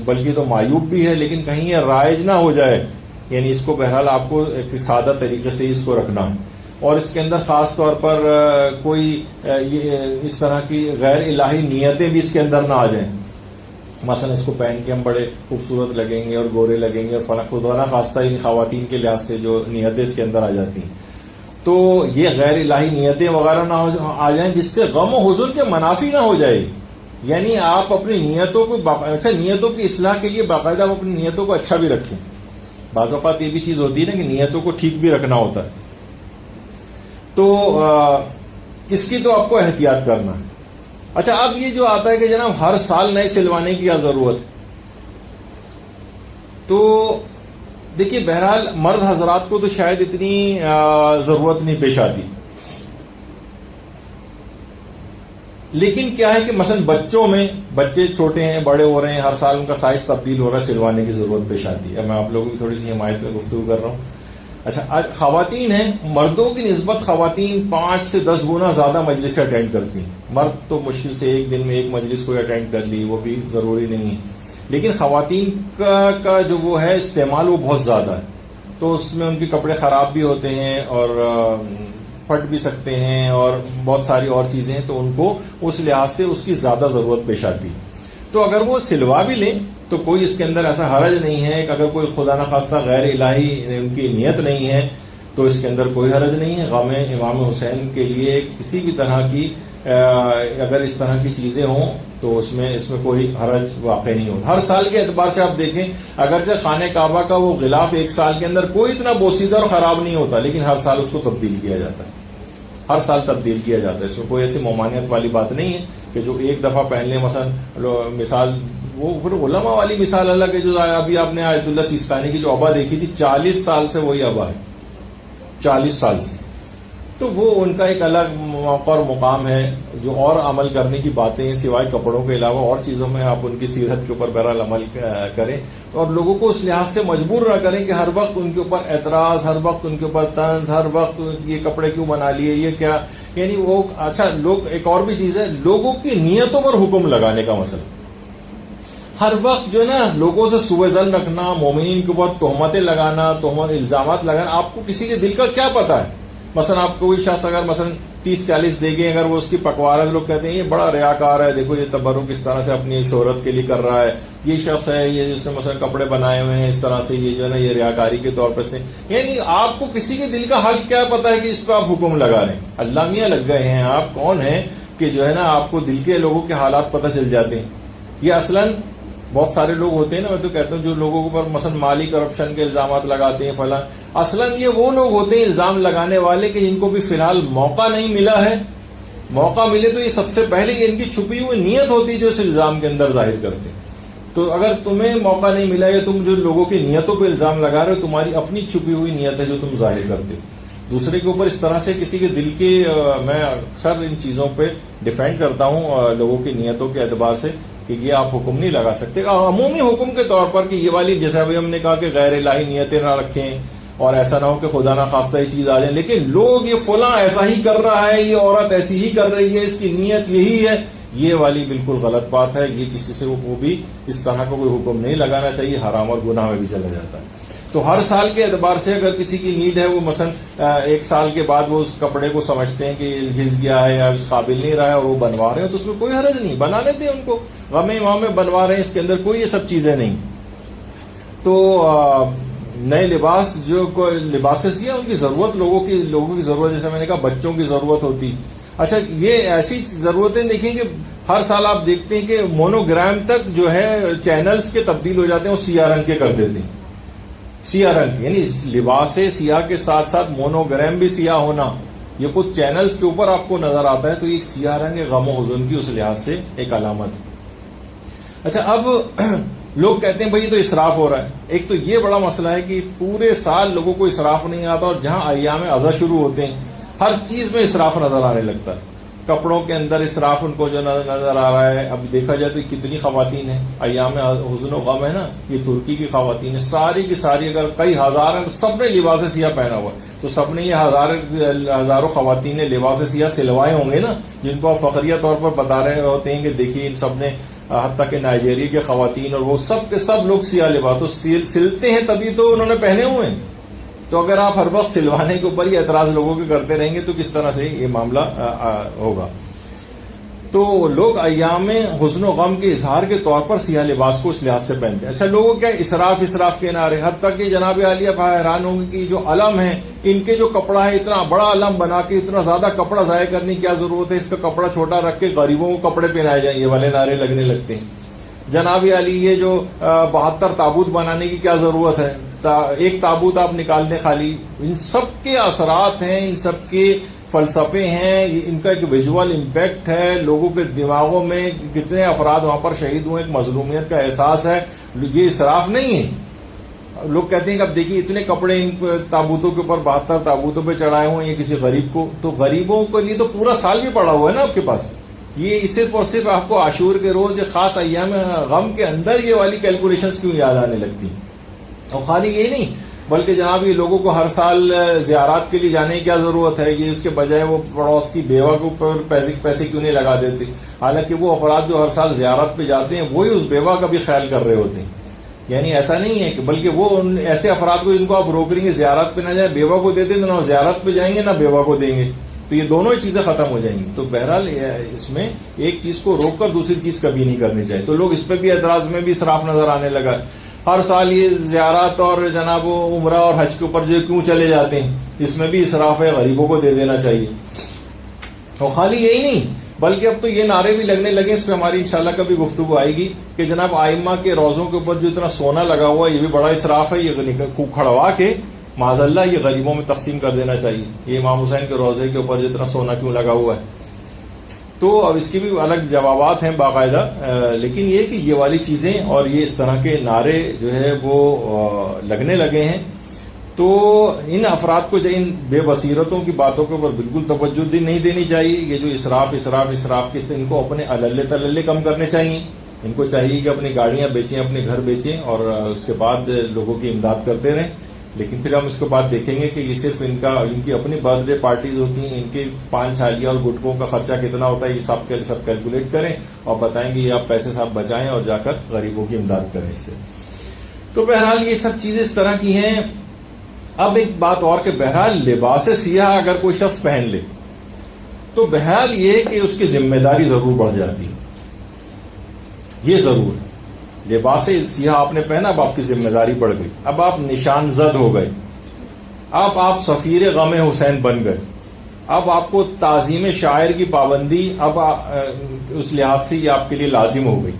بلکہ تو معیوب بھی ہے. لیکن کہیں یہ رائج نہ ہو جائے یعنی اس کو بہرحال آپ کو ایک سادہ طریقے سے اس کو رکھنا ہے، اور اس کے اندر خاص طور پر کوئی اس طرح کی غیر الہی نیتیں بھی اس کے اندر نہ آ جائیں. مثلا اس کو پہن کے ہم بڑے خوبصورت لگیں گے اور گورے لگیں گے، اور فلاں خدا نہ خواستہ ان خواتین کے لحاظ سے جو نیتیں اس کے اندر آ جاتی ہیں، تو یہ غیر الہی نیتیں وغیرہ نہ آ جائیں جس سے غم و حزن کے منافی نہ ہو جائے. یعنی آپ اپنی نیتوں کو اچھا نیتوں کی اصلاح کے لیے باقاعدہ آپ اپنی نیتوں کو اچھا بھی رکھیں. بعض اوقات یہ بھی چیز ہوتی ہے نا کہ نیتوں کو ٹھیک بھی رکھنا ہوتا ہے، تو اس کی تو آپ کو احتیاط کرنا ہے. اچھا اب یہ جو آتا ہے کہ جناب ہر سال نئے سلوانے کی کیا ضرورت ہے، تو دیکھیے بہرحال مرد حضرات کو تو شاید اتنی ضرورت نہیں پیش آتی، لیکن کیا ہے کہ مثلا بچوں میں، بچے چھوٹے ہیں بڑے ہو رہے ہیں، ہر سال ان کا سائز تبدیل ہو رہا ہے، سلوانے کی ضرورت پیش آتی ہے. میں آپ لوگوں کی تھوڑی سی حمایت میں گفتگو کر رہا ہوں. اچھا خواتین ہیں، مردوں کی نسبت خواتین 5 سے 10 گنا زیادہ مجلس اٹینڈ کرتی ہیں. مرد تو مشکل سے ایک دن میں ایک مجلس کو اٹینڈ کر لی، وہ بھی ضروری نہیں ہے، لیکن خواتین کا جو وہ ہے استعمال وہ بہت زیادہ ہے، تو اس میں ان کے کپڑے خراب بھی ہوتے ہیں اور پھٹ بھی سکتے ہیں اور بہت ساری اور چیزیں ہیں، تو ان کو اس لحاظ سے اس کی زیادہ ضرورت پیش آتی ہے. تو اگر وہ سلوا بھی لیں تو کوئی اس کے اندر ایسا حرج نہیں ہے کہ اگر کوئی خدا نخواستہ غیر الہی ان کی نیت نہیں ہے تو اس کے اندر کوئی حرج نہیں ہے. غم امام حسین کے لیے کسی بھی طرح کی اگر اس طرح کی چیزیں ہوں تو اس میں کوئی حرج واقع نہیں ہوتا. ہر سال کے اعتبار سے آپ دیکھیں، اگرچہ خانہ کعبہ کا وہ غلاف ایک سال کے اندر کوئی اتنا بوسیدہ اور خراب نہیں ہوتا، لیکن ہر سال اس کو تبدیل کیا جاتا ہے، ہر سال تبدیل کیا جاتا ہے. اس میں کوئی ایسی ممانعت والی بات نہیں ہے کہ جو ایک دفعہ پہن لیں. مثلا مثال وہ پھر علماء والی مثال الگ ہے، جو ابھی آپ نے آیت اللہ سیستانی کی جو ابا دیکھی تھی 40 سال سے وہی ابا ہے، 40 سال سے، تو وہ ان کا ایک الگ موقع اور مقام ہے. جو اور عمل کرنے کی باتیں ہیں سوائے کپڑوں کے علاوہ اور چیزوں میں آپ ان کی سیرت کے اوپر بہرحال عمل کریں، اور لوگوں کو اس لحاظ سے مجبور نہ کریں کہ ہر وقت ان کے اوپر اعتراض، ہر وقت ان کے اوپر طنز، ہر وقت یہ کپڑے کیوں بنا لیے، یہ کیا. یعنی وہ اچھا لوگ ایک اور بھی چیز ہے، لوگوں کی نیتوں پر حکم لگانے کا مسئلہ. ہر وقت جو ہے نا لوگوں سے سوء ظن رکھنا، مومنین کے اوپر تہمتیں لگانا، الزامات لگانا. آپ کو کسی کے دل کا کیا پتا ہے. مثلا آپ کوئی شخص اگر مثلا 30-40 دے گے، اگر وہ اس کی پکوارت، لوگ کہتے ہیں یہ بڑا ریاکار ہے، دیکھو یہ تبرک کس طرح سے اپنی شہرت کے لیے کر رہا ہے، یہ شخص ہے یہ جس نے مثلا کپڑے بنائے ہوئے ہیں اس طرح سے، یہ جو ہے نا یہ ریاکاری کے طور پر سے. یعنی آپ کو کسی کے دل کا حال کیا پتا ہے کہ اس پہ آپ حکم لگا رہے ہیں. اللہ میاں لگ گئے ہیں، آپ کون ہیں کہ جو ہے نا آپ کو دل کے لوگوں کے حالات پتہ چل جاتے ہیں. یہ اصلاً بہت سارے لوگ ہوتے ہیں نا، میں تو کہتا ہوں جو لوگوں کے اوپر مثلا مالی کرپشن کے الزامات لگاتے ہیں فلاں، اصلاً یہ وہ لوگ ہوتے ہیں الزام لگانے والے کہ جن کو بھی فی الحال موقع نہیں ملا ہے. موقع ملے تو یہ سب سے پہلے یہ ان کی چھپی ہوئی نیت ہوتی ہے جو اس الزام کے اندر ظاہر کرتے ہیں. تو اگر تمہیں موقع نہیں ملا یا تم جو لوگوں کی نیتوں پہ الزام لگا رہے ہو، تمہاری اپنی چھپی ہوئی نیت ہے جو تم ظاہر کرتے ہو. دوسرے کے اوپر اس طرح سے کسی کے دل کے میں اکثر ان چیزوں پہ ڈیفینڈ کرتا ہوں لوگوں کی نیتوں کے اعتبار سے کہ یہ آپ حکم نہیں لگا سکتے. عمومی حکم کے طور پر کہ یہ والی جیسے ابھی ہم نے کہا کہ غیر الہی نیتیں نہ رکھیں اور ایسا نہ ہو کہ خدا نہ خواستہ یہ چیز آ جائے، لیکن لوگ یہ فلاں ایسا ہی کر رہا ہے، یہ عورت ایسی ہی کر رہی ہے، اس کی نیت یہی ہے، یہ والی بالکل غلط بات ہے. یہ کسی سے وہ بھی اس طرح کا کوئی حکم نہیں لگانا چاہیے، حرام اور گناہ میں بھی چلا جاتا ہے. تو ہر سال کے اعتبار سے اگر کسی کی نیڈ ہے، وہ مثلا 1 سال کے بعد وہ اس کپڑے کو سمجھتے ہیں کہ گھس گیا ہے یا اس قابل نہیں رہا ہے اور وہ بنوا رہے ہیں، تو اس میں کوئی حرج نہیں، بنانے دیں ان کو. غم امام میں بنوا رہے ہیں، اس کے اندر کوئی یہ سب چیزیں نہیں. تو نئے لباس جو لباس سیاہ ان کی ضرورت لوگوں کی ضرورت، جیسے میں نے کہا بچوں کی ضرورت ہوتی. اچھا یہ ایسی ضرورتیں دیکھیں کہ ہر سال آپ دیکھتے ہیں کہ مونوگرام تک جو ہے چینلز کے تبدیل ہو جاتے ہیں، وہ سیاہ رنگ کے کر دیتے ہیں. سیاہ رنگ یعنی لباس سیاہ کے ساتھ ساتھ مونوگرام بھی سیاہ ہونا، یہ خود چینلز کے اوپر آپ کو نظر آتا ہے. تو یہ سیاہ رنگ غم و حزن کی اس لحاظ سے ایک علامت ہے. اچھا اب لوگ کہتے ہیں بھائی تو اسراف ہو رہا ہے. ایک تو یہ بڑا مسئلہ ہے کہ پورے سال لوگوں کو اسراف نہیں آتا، اور جہاں ایام عزا شروع ہوتے ہیں ہر چیز میں اسراف نظر آنے لگتا ہے. کپڑوں کے اندر اسراف ان کو جو نظر آ رہا ہے. اب دیکھا جائے تو کتنی خواتین ہیں ایام حزن و غم ہے نا، یہ ترکی کی خواتین ہیں، ساری کی ساری اگر کئی ہزار ہیں، سب نے لباس سیاہ پہنا ہوا ہے. تو سب نے یہ ہزاروں خواتین نے لباس سیاہ سلوائے ہوں گے نا، جن کو آپ فخریہ طور پر بتا رہے ہوتے ہیں کہ دیکھیے ان سب نے حتیٰ کہ نائجیریا کے خواتین اور وہ سب کے سب لوگ سیاہ لباس تو سلتے ہیں تبھی تو انہوں نے پہنے ہوئے ہیں. تو اگر آپ ہر وقت سلوانے کے اوپر ہی اعتراض لوگوں کے کرتے رہیں گے تو کس طرح سے یہ معاملہ ہوگا. تو لوگ ایام حزن و غم کے اظہار کے طور پر سیاہ لباس کو اس لحاظ سے پہنتے ہیں. اچھا لوگوں کیا اسراف کے نعرے, حتیٰ کہ جناب عالیہ حیران ہوں گے کہ جو علم ہے ان کے جو کپڑا ہے اتنا بڑا علم بنا کے اتنا زیادہ کپڑا ضائع کرنے کی کیا ضرورت ہے, اس کا کپڑا چھوٹا رکھ کے غریبوں کو کپڑے پہنائے جائیں, یہ والے نعرے لگنے لگتے ہیں. جناب علی یہ جو 72 تابوت بنانے کی کیا ضرورت ہے, ایک تابوت آپ نکال دیں خالی. ان سب کے اثرات ہیں, ان سب کے فلسفے ہیں, ان کا ایک ویژول امپیکٹ ہے لوگوں کے دماغوں میں. کتنے افراد وہاں پر شہید ہوئے, ایک مظلومیت کا احساس ہے. یہ اسراف نہیں ہے. لوگ کہتے ہیں کہ اب دیکھیے اتنے کپڑے ان تابوتوں کے اوپر 72 تابوتوں پہ چڑھائے ہوئے ہیں یہ کسی غریب کو, تو غریبوں کے لیے تو پورا سال بھی پڑا ہوا ہے نا آپ کے پاس. یہ صرف اور صرف آپ کو عاشور کے روز خاص ایام غم کے اندر یہ والی کیلکولیشنز کیوں یاد آنے لگتی ہیں. اور خالی یہ نہیں بلکہ جناب یہ لوگوں کو ہر سال زیارات کے لیے جانے کی کیا ضرورت ہے, یہ اس کے بجائے وہ پڑوس کی بیوہ کے اوپر پیسے کیوں نہیں لگا دیتے. حالانکہ وہ افراد جو ہر سال زیارت پہ جاتے ہیں وہی اس بیوہ کا بھی خیال کر رہے ہوتے ہیں. یعنی ایسا نہیں ہے کہ بلکہ وہ ان ایسے افراد کو جن کو آپ روک رہیں گے زیارت پہ نہ جائیں, بیوہ کو دے دیں تو نہ زیارت پہ جائیں گے نہ بیوہ کو دیں گے, تو یہ دونوں ہی چیزیں ختم ہو جائیں گی. تو بہرحال اس میں ایک چیز کو روک کر دوسری چیز کبھی نہیں کرنی چاہیے. تو لوگ اس پہ بھی اعتراض میں بھی اسراف نظر آنے لگا. ہر سال یہ زیارات اور جناب عمرہ اور حج کے اوپر جو کیوں چلے جاتے ہیں, اس میں بھی اسراف ہے, غریبوں کو دے دینا چاہیے. اور خالی یہی نہیں بلکہ اب تو یہ نعرے بھی لگنے لگے, اس پہ ہماری انشاءاللہ کبھی گفتگو آئے گی کہ جناب آئمہ کے روزوں کے اوپر جو اتنا سونا لگا ہوا ہے یہ بھی بڑا اسراف ہے, یہ کھڑوا کے معاذ اللہ یہ غریبوں میں تقسیم کر دینا چاہیے. یہ امام حسین کے روزے کے اوپر جو اتنا سونا کیوں لگا ہوا ہے. تو اب اس کی بھی الگ جوابات ہیں باقاعدہ, لیکن یہ کہ یہ والی چیزیں اور یہ اس طرح کے نعرے جو ہے وہ لگنے لگے ہیں. تو ان افراد کو ان بے بصیرتوں کی باتوں کے اوپر بالکل توجہ نہیں دینی چاہیے. یہ جو اسراف کس ان کو اپنے عللے تللے کم کرنے چاہیے. ان کو چاہیے کہ اپنی گاڑیاں بیچیں, اپنے گھر بیچیں اور اس کے بعد لوگوں کی امداد کرتے رہیں. لیکن پھر ہم اس کے بعد دیکھیں گے کہ یہ صرف ان کی اپنی برتھ ڈے پارٹیز ہوتی ہیں, ان کے پان چھالیاں اور گٹکوں کا خرچہ کتنا ہوتا ہے یہ سب کیلکولیٹ کریں اور بتائیں گے یہ آپ پیسے صاحب بچائیں اور جا کر غریبوں کی امداد کریں اس سے. تو بہرحال یہ سب چیزیں اس طرح کی ہیں. اب ایک بات اور کہ بہرحال لباس سیاہ اگر کوئی شخص پہن لے تو بہرحال یہ کہ اس کی ذمہ داری ضرور بڑھ جاتی ہے. یہ ضرور ہے, لباس سیاہ آپ نے پہنا, اب آپ کی ذمہ داری بڑھ گئی, اب آپ نشان زد ہو گئے, اب آپ سفیر غم حسین بن گئے, اب آپ کو تعظیم شاعر کی پابندی اب اس لحاظ سے یہ آپ کے لیے لازم ہو گئی.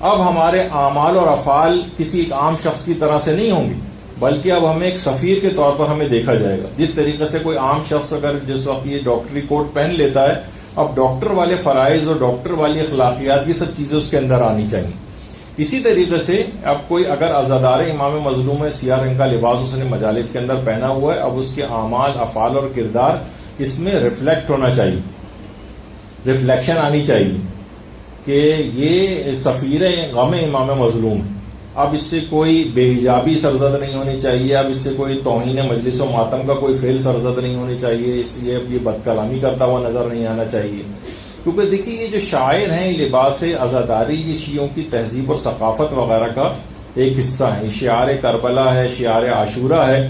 اب ہمارے اعمال اور افعال کسی ایک عام شخص کی طرح سے نہیں ہوں گے بلکہ اب ہمیں ایک سفیر کے طور پر ہمیں دیکھا جائے گا. جس طریقے سے کوئی عام شخص اگر جس وقت یہ ڈاکٹری کوٹ پہن لیتا ہے, اب ڈاکٹر والے فرائض اور ڈاکٹر والی اخلاقیات یہ سب چیزیں اس کے اندر آنی چاہیے. اسی طریقے سے اب کوئی اگر عزادار امام مظلوم ہے, سیاہ رنگ کا لباس اس نے مجالس کے اندر پہنا ہوا ہے, اب اس کے اعمال افعال اور کردار اس میں ریفلیکٹ ہونا چاہیے, ریفلیکشن آنی چاہیے کہ یہ سفیر غم امام مظلوم ہے. اب اس سے کوئی بے حجابی سرزد نہیں ہونی چاہیے, اب اس سے کوئی توہین مجلس و ماتم کا کوئی فعل سرزد نہیں ہونی چاہیے, اس لیے اب یہ بد کلامی کرتا ہوا نظر نہیں آنا چاہیے. کیونکہ دیکھیے یہ جو شاعر ہیں یہ لباس عزاداری یہ شیعوں کی تہذیب اور ثقافت وغیرہ کا ایک حصہ ہے. شعار کربلا ہے, شعار عاشورہ ہے,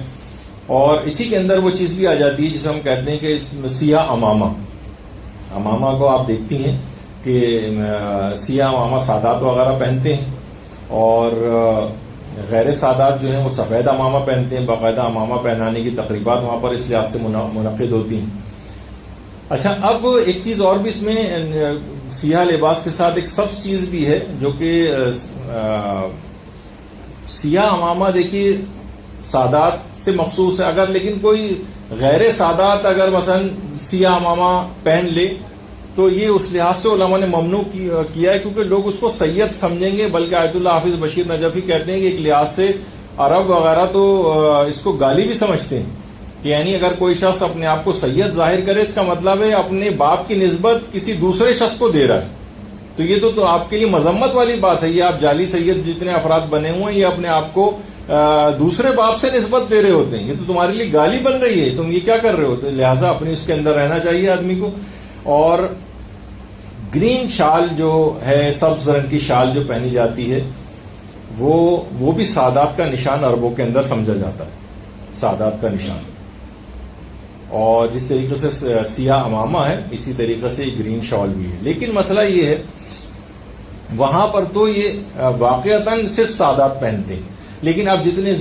اور اسی کے اندر وہ چیز بھی آ جاتی ہے جسے ہم کہتے ہیں کہ سیاہ امامہ کو آپ دیکھتی ہیں کہ سیاہ امامہ سادات وغیرہ پہنتے ہیں اور غیر سادات جو ہیں وہ سفید امامہ پہنتے ہیں. باقاعدہ امامہ پہنانے کی تقریبات وہاں پر اس لحاظ سے منعقد ہوتی ہیں. اچھا اب ایک چیز اور بھی اس میں سیاہ لباس کے ساتھ ایک سب چیز بھی ہے جو کہ سیاہ امامہ دیکھیے سادات سے مخصوص ہے, اگر لیکن کوئی غیر سادات اگر مثلا سیاہ امامہ پہن لے تو یہ اس لحاظ سے علماء نے ممنوع کیا ہے کیونکہ لوگ اس کو سید سمجھیں گے. بلکہ آیت اللہ حافظ بشیر نجفی کہتے ہیں کہ ایک لحاظ سے عرب وغیرہ تو اس کو گالی بھی سمجھتے ہیں کہ یعنی اگر کوئی شخص اپنے آپ کو سید ظاہر کرے اس کا مطلب ہے اپنے باپ کی نسبت کسی دوسرے شخص کو دے رہا ہے. تو یہ تو آپ کے لیے مذمت والی بات ہے. یہ آپ جعلی سید جتنے افراد بنے ہوئے ہیں یہ اپنے آپ کو دوسرے باپ سے نسبت دے رہے ہوتے ہیں. یہ تو تمہارے لیے گالی بن رہی ہے, تم یہ کیا کر رہے ہو. تو لہٰذا اپنی اس کے اندر رہنا چاہیے آدمی کو. اور گرین شال جو ہے، سبز رنگ کی شال جو پہنی جاتی ہے، وہ بھی سعادت کا نشان عربوں کے اندر سمجھا جاتا ہے، سعادت کا نشان. اور جس طریقے سے سیاہ امامہ ہے، اسی طریقے سے گرین شال بھی ہے. لیکن مسئلہ یہ ہے وہاں پر تو یہ واقعتاً صرف سادات پہنتے ہیں، لیکن اب جتنے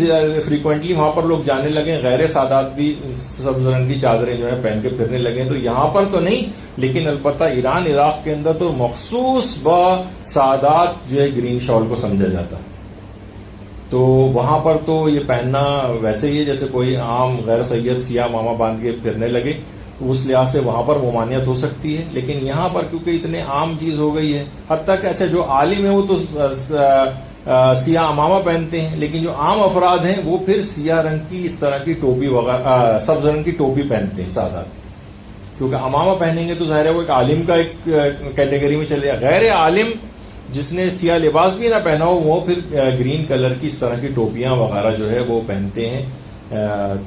فریکوینٹلی وہاں پر لوگ جانے لگے، غیر سادات بھی سبز رنگ کی چادریں جو ہیں پہن کے پھرنے لگے. تو یہاں پر تو نہیں، لیکن البتہ ایران عراق کے اندر تو مخصوص با سادات جو ہے گرین شال کو سمجھا جاتا ہے. تو وہاں پر تو یہ پہننا ویسے ہی ہے جیسے کوئی عام غیر سید سیاہ امامہ باندھ کے پھرنے لگے، تو اس لحاظ سے وہاں پر ممانعت ہو سکتی ہے. لیکن یہاں پر کیونکہ اتنے عام چیز ہو گئی ہے، حتیٰ کہ اچھا جو عالم ہے وہ تو سیاہ امامہ پہنتے ہیں، لیکن جو عام افراد ہیں وہ پھر سیاہ رنگ کی اس طرح کی ٹوپی وغیرہ، سبز رنگ کی ٹوپی پہنتے ہیں سادات. کیونکہ امامہ پہنیں گے تو ظاہر ہے وہ ایک عالم کا ایک کیٹیگری میں چلے گا. غیر عالم جس نے سیاہ لباس بھی نہ پہنا ہو وہ پھر گرین کلر کی اس طرح کی ٹوپیاں وغیرہ جو ہے وہ پہنتے ہیں،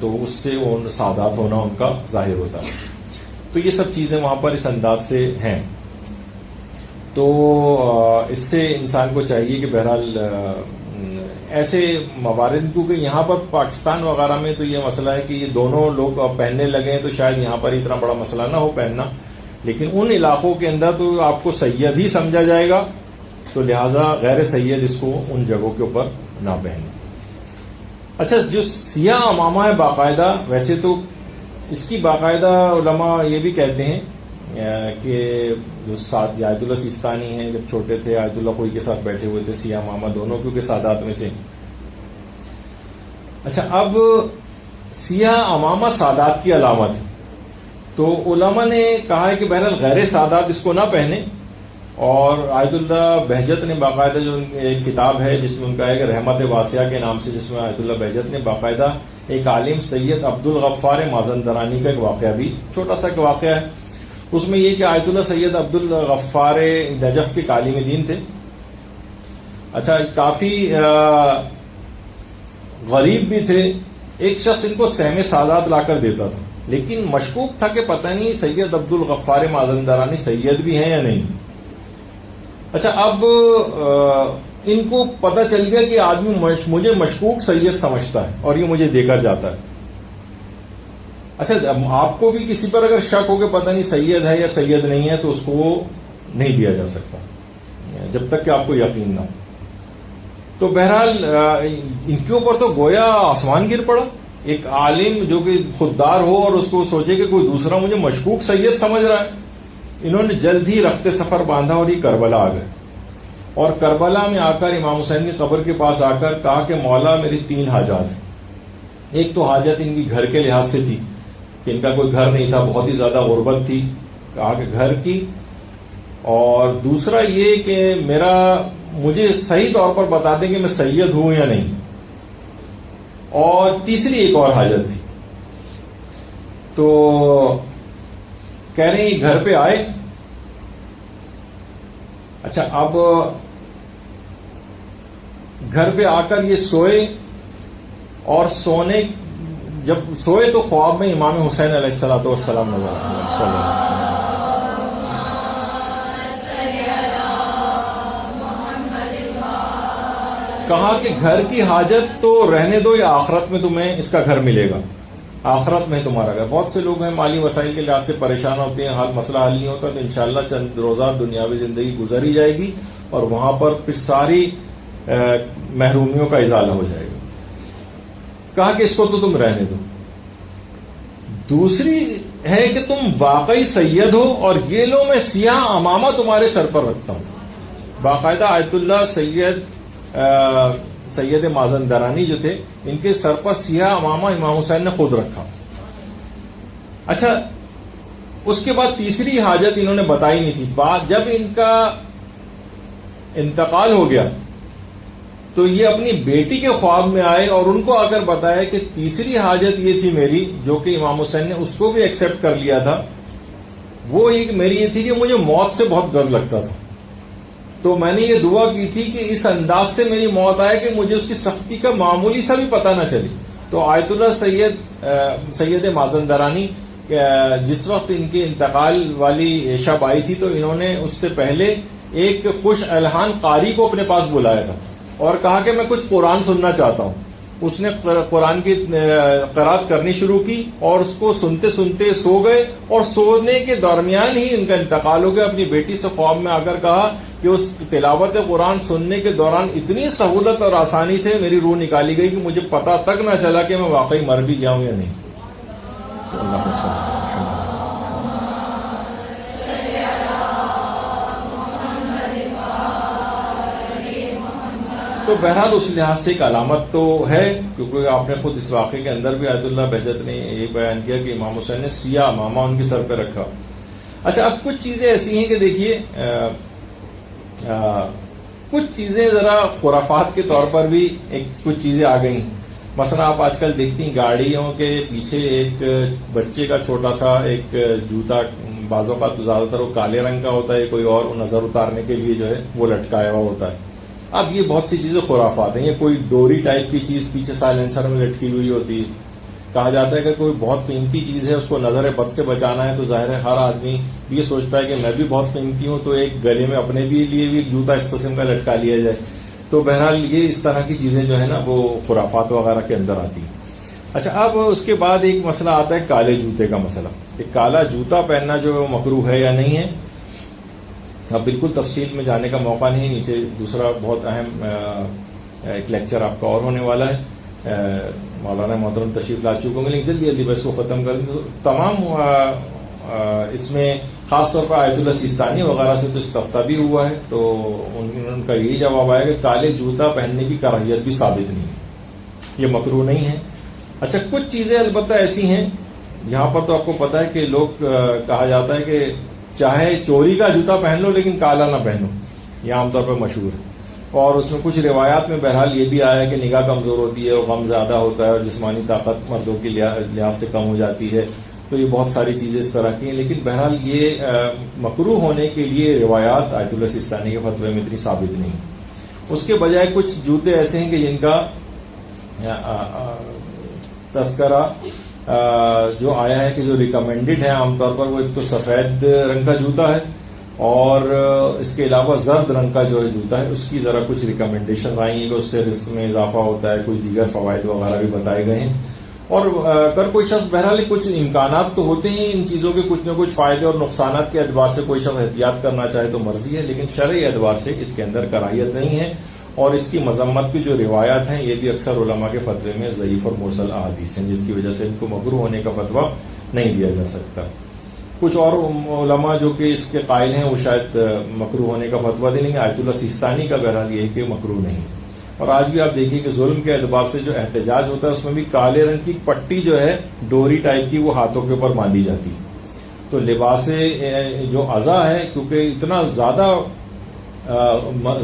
تو اس سے وہ سادات ہونا ان کا ظاہر ہوتا ہے. تو یہ سب چیزیں وہاں پر اس انداز سے ہیں. تو اس سے انسان کو چاہیے کہ بہرحال ایسے موارد، کیونکہ یہاں پر پاکستان وغیرہ میں تو یہ مسئلہ ہے کہ یہ دونوں لوگ پہننے لگے ہیں، تو شاید یہاں پر اتنا بڑا مسئلہ نہ ہو پہننا. لیکن ان علاقوں کے اندر تو آپ کو سید ہی سمجھا جائے گا، تو لہذا غیر سید اس کو ان جگہوں کے اوپر نہ پہنے. اچھا، جو سیاہ امامہ ہے باقاعدہ، ویسے تو اس کی باقاعدہ علماء یہ بھی کہتے ہیں کہ جو ساتھ آیت اللہ سیستانی ہیں، جب چھوٹے تھے آیت اللہ خوئی کے ساتھ بیٹھے ہوئے تھے، سیاہ امامہ دونوں کیونکہ سادات میں سے. اچھا، اب سیاہ امامہ سادات کی علامت ہے، تو علماء نے کہا ہے کہ بہرحال غیر سادات اس کو نہ پہنے. اور آیت اللہ بہجت نے باقاعدہ جو ایک کتاب ہے جس میں ان کا ایک رحمت واسعہ کے نام سے، جس میں آیت اللہ بہجت نے باقاعدہ ایک عالم سید عبد الغفار مازندرانی کا ایک واقعہ، بھی چھوٹا سا ایک واقعہ ہے. اس میں یہ کہ آیت اللہ سید عبد الغفار نجف کے عالم دین تھے. اچھا، کافی غریب بھی تھے. ایک شخص ان کو سہم سادات لا کر دیتا تھا، لیکن مشکوک تھا کہ پتہ نہیں سید عبد الغفار مازندرانی سید بھی ہیں یا نہیں. اچھا، اب ان کو پتہ چل گیا کہ آدمی مجھے مشکوک سید سمجھتا ہے اور یہ مجھے دے کر جاتا ہے. اچھا، آپ کو بھی کسی پر اگر شک ہو کہ پتہ نہیں سید ہے یا سید نہیں ہے، تو اس کو نہیں دیا جا سکتا جب تک کہ آپ کو یقین نہ ہو. تو بہرحال ان کے اوپر تو گویا آسمان گر پڑا. ایک عالم جو کہ خوددار ہو اور اس کو سوچے کہ کوئی دوسرا مجھے مشکوک سید سمجھ رہا ہے. انہوں نے جلد ہی رخت سفر باندھا اور یہ کربلا آ گئے. اور کربلا میں آ کر امام حسین کی قبر کے پاس آ کر کہا کہ مولا میری 3 حاجات ہیں. ایک تو حاجت ان کی گھر کے لحاظ سے تھی کہ ان کا کوئی گھر نہیں تھا، بہت ہی زیادہ غربت تھی، کہا کہ گھر کی. اور دوسرا یہ کہ مجھے صحیح طور پر بتا دیں کہ میں سید ہوں یا نہیں. اور تیسری ایک اور حاجت تھی. تو کہہ رہے ہیں یہ گھر پہ آئے. اچھا، اب گھر پہ آ کر یہ سوئے، اور جب سوئے تو خواب میں امام حسین علیہ الصلوۃ والسلام نظر آئے. کہا کہ گھر کی حاجت تو رہنے دو، یا آخرت میں تمہیں اس کا گھر ملے گا، آخرت میں تمہارا گھر. بہت سے لوگ ہیں مالی وسائل کے لحاظ سے پریشان ہوتے ہیں، مسئلہ حل نہیں ہوتا، تو انشاءاللہ چند روزہ دنیاوی زندگی گزر ہی جائے گی اور وہاں پر پھر ساری محرومیوں کا ازالہ ہو جائے گا. کہا کہ اس کو تو تم رہنے دو. دوسری ہے کہ تم واقعی سید ہو اور یہ لو میں سیاہ امامہ تمہارے سر پر رکھتا ہوں. باقاعدہ آیت اللہ سید مازندرانی جو تھے، ان کے سر پر سیاہ امامہ امام حسین نے خود رکھا. اچھا، اس کے بعد تیسری حاجت انہوں نے بتائی نہیں تھی. جب ان کا انتقال ہو گیا تو یہ اپنی بیٹی کے خواب میں آئے اور ان کو آ کر بتایا کہ تیسری حاجت یہ تھی میری، جو کہ امام حسین نے اس کو بھی ایکسپٹ کر لیا تھا. وہ میری یہ تھی کہ مجھے موت سے بہت ڈر لگتا تھا، تو میں نے یہ دعا کی تھی کہ اس انداز سے میری موت آئے کہ مجھے اس کی سختی کا معمولی سا بھی پتہ نہ چلی. تو آیت اللہ سید مازندرانی جس وقت ان کے انتقال والی شب آئی تھی تو انہوں نے اس سے پہلے ایک خوش الحان قاری کو اپنے پاس بلایا تھا اور کہا کہ میں کچھ قرآن سننا چاہتا ہوں. اس نے قرآن کی قرات کرنی شروع کی اور اس کو سنتے سنتے سو گئے اور سونے کے درمیان ہی ان کا انتقال ہو گیا. اپنی بیٹی سے خواب میں آ کر کہا کہ اس تلاوت قرآن سننے کے دوران اتنی سہولت اور آسانی سے میری روح نکالی گئی کہ مجھے پتہ تک نہ چلا کہ میں واقعی مر بھی گیا ہوں یا نہیں. تو اللہ کا شکر. تو بہرحال اس لحاظ سے ایک علامت تو ہے کیونکہ آپ نے خود اس واقعے کے اندر بھی آیت اللہ بہجت نے یہ بیان کیا کہ امام حسین نے سیاہ ماما ان کے سر پہ رکھا. اچھا اب کچھ چیزیں ایسی ہیں کہ دیکھیے کچھ چیزیں ذرا خرافات کے طور پر بھی کچھ چیزیں آ گئی. مثلا آپ آج کل دیکھتی ہیں گاڑیوں کے پیچھے ایک بچے کا چھوٹا سا ایک جوتا، بعض اوقات تو زیادہ تر وہ کالے رنگ کا ہوتا ہے، کوئی اور نظر اتارنے کے لیے جو ہے وہ لٹکایا ہوا ہوتا ہے. اب یہ بہت سی چیزیں خرافات ہیں. یہ کوئی ڈوری ٹائپ کی چیز پیچھے سائلنسر میں لٹکی ہوئی ہوتی ہے. کہا جاتا ہے کہ کوئی بہت قیمتی چیز ہے اس کو نظر بد سے بچانا ہے تو ظاہر ہے ہر آدمی یہ سوچتا ہے کہ میں بھی بہت قیمتی ہوں تو ایک گلے میں اپنے لیے بھی ایک جوتا اس قسم کا لٹکا لیا جائے. تو بہرحال یہ اس طرح کی چیزیں جو ہے نا وہ خرافات وغیرہ کے اندر آتی ہیں. اچھا اب اس کے بعد ایک مسئلہ آتا ہے کالے جوتے کا مسئلہ. ایک کالا جوتا پہننا جو مکروہ ہے یا نہیں ہے. اب بالکل تفصیل میں جانے کا موقع نہیں. نیچے دوسرا بہت اہم ایک لیکچر آپ کا اور ہونے والا ہے. مولانا محترم تشریف لا چکے ہوں گے لیکن جلدی جلدی بس کو ختم کر دیں. تمام اس میں خاص طور پر آیت اللہ سیستانی وغیرہ سے تو استفتاء بھی ہوا ہے تو ان کا یہی جواب آیا کہ کالے جوتا پہننے کی کراہیت بھی ثابت نہیں ہے، یہ مکروہ نہیں ہے. اچھا کچھ چیزیں البتہ ایسی ہیں یہاں پر تو آپ کو پتا ہے کہ لوگ کہا جاتا ہے کہ چاہے چوری کا جوتا پہن لو لیکن کالا نہ پہنو، یہ عام طور پر مشہور ہے. اور اس میں کچھ روایات میں بہرحال یہ بھی آیا کہ نگاہ کمزور ہوتی ہے اور غم زیادہ ہوتا ہے اور جسمانی طاقت مردوں کی لحاظ سے کم ہو جاتی ہے. تو یہ بہت ساری چیزیں اس طرح کی ہیں لیکن بہرحال یہ مکروہ ہونے کے لیے روایات آیت اللہ سیستانی کے فتوے میں اتنی ثابت نہیں. اس کے بجائے کچھ جوتے ایسے ہیں کہ جن کا تذکرہ جو آیا ہے کہ جو ریکمینڈڈ ہے عام طور پر وہ ایک تو سفید رنگ کا جوتا ہے اور اس کے علاوہ زرد رنگ کا جو ہے جوتا ہے اس کی ذرا کچھ ریکمینڈیشن آئی ہیں کہ اس سے رزق میں اضافہ ہوتا ہے، کچھ دیگر فوائد وغیرہ بھی بتائے گئے ہیں. اور اگر کوئی شخص بہرحال کچھ امکانات تو ہوتے ہیں ان چیزوں کے کچھ نہ کچھ فائدے اور نقصانات کے اعتبار سے کوئی شخص احتیاط کرنا چاہے تو مرضی ہے، لیکن شرعی اعتبار سے اس کے اندر کراہیت نہیں ہے. اور اس کی مذمت کی جو روایات ہیں یہ بھی اکثر علماء کے فتوے میں ضعیف اور مرسل احادیث ہیں جس کی وجہ سے ان کو مکروہ ہونے کا فتویٰ نہیں دیا جا سکتا. کچھ اور علماء جو کہ اس کے قائل ہیں وہ شاید مکروہ ہونے کا فتویٰ دیں گے. آیت اللہ سیستانی کا بہرحال یہ ہے کہ مکروہ نہیں. اور آج بھی آپ دیکھیے کہ ظلم کے اعتبار سے جو احتجاج ہوتا ہے اس میں بھی کالے رنگ کی پٹی جو ہے ڈوری ٹائپ کی وہ ہاتھوں کے اوپر باندھی جاتی. تو لباس جو عزا ہے کیونکہ اتنا زیادہ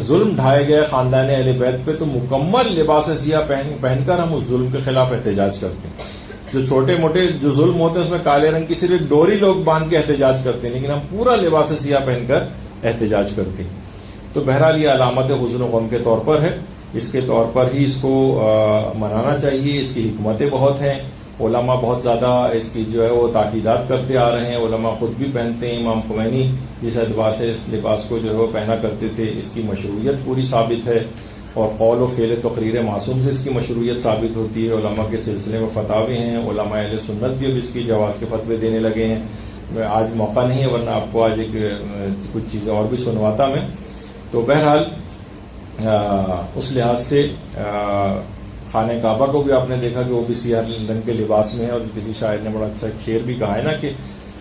ظلم ڈھائے گئے خاندان اہل بیت پہ تو مکمل لباس سیاہ پہن کر ہم اس ظلم کے خلاف احتجاج کرتے ہیں. جو چھوٹے موٹے جو ظلم ہوتے ہیں اس میں کالے رنگ کی صرف ایک ڈوری لوگ باندھ کے احتجاج کرتے ہیں لیکن ہم پورا لباس سیاہ پہن کر احتجاج کرتے ہیں. تو بہرحال یہ علامت حزن و غم کے طور پر ہے، اس کے طور پر ہی اس کو منانا چاہیے. اس کی حکمتیں بہت ہیں، علماء بہت زیادہ اس کی جو ہے وہ تاکیدات کرتے آ رہے ہیں. علماء خود بھی پہنتے ہیں. امام خمینی جس اعتبار سے اس لباس کو جو ہے وہ پہنا کرتے تھے اس کی مشروعیت پوری ثابت ہے اور قول و فعل تقریر معصوم سے اس کی مشروعیت ثابت ہوتی ہے. علماء کے سلسلے میں فتاوی ہیں، علماء اہل سنت بھی اب اس کی جواز کے فتوے دینے لگے ہیں. آج موقع نہیں ہے ورنہ آپ کو آج ایک کچھ چیزیں اور بھی سنواتا میں. تو بہرحال اس لحاظ سے خانہ کعبہ کو بھی آپ نے دیکھا کہ وہ بھی سیاہ رنگ کے لباس میں ہے. اور کسی شاعر نے بڑا اچھا شعر بھی کہا ہے نا کہ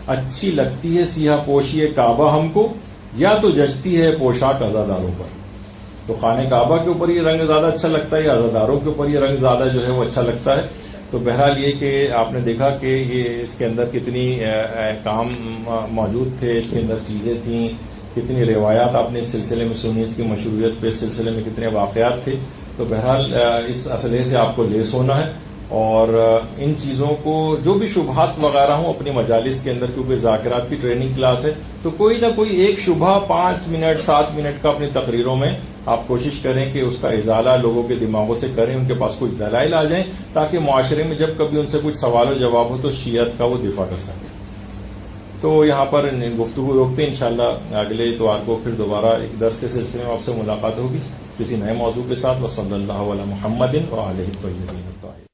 اچھی لگتی ہے سیاہ پوشی کعبہ ہم کو یا تو جچتی ہے پوشاک عزاداروں پر. تو خانہ کعبہ کے اوپر یہ رنگ زیادہ اچھا لگتا ہے یا عزاداروں کے اوپر یہ رنگ زیادہ جو ہے وہ اچھا لگتا ہے. تو بہرحال یہ کہ آپ نے دیکھا کہ یہ اس کے اندر کتنی احکام موجود تھے، اس کے اندر چیزیں تھیں، کتنی روایات آپ نے اس سلسلے میں سنی، اس کی مشروعیت پہ اس سلسلے میں کتنے واقعات تھے. تو بہرحال اس اسلحے سے آپ کو لیس ہونا ہے اور ان چیزوں کو جو بھی شبہات وغیرہ ہوں اپنی مجالس کے اندر، کیونکہ ذاکرات کی ٹریننگ کلاس ہے تو کوئی نہ کوئی ایک شبہ 5 منٹ 7 منٹ کا اپنی تقریروں میں آپ کوشش کریں کہ اس کا ازالہ لوگوں کے دماغوں سے کریں، ان کے پاس کچھ دلائل آ جائیں تاکہ معاشرے میں جب کبھی ان سے کچھ سوال و جواب ہو تو شیعت کا وہ دفاع کر سکیں. تو یہاں پر گفتگو روکتے ہیں، انشاءاللہ اگلے اتوار کو پھر دوبارہ ایک درس کے سلسلے میں آپ سے ملاقات ہوگی کسی نئے موضوع کے ساتھ. وصلی اللہ علی محمد وآلہ الطیبین الطاہرین.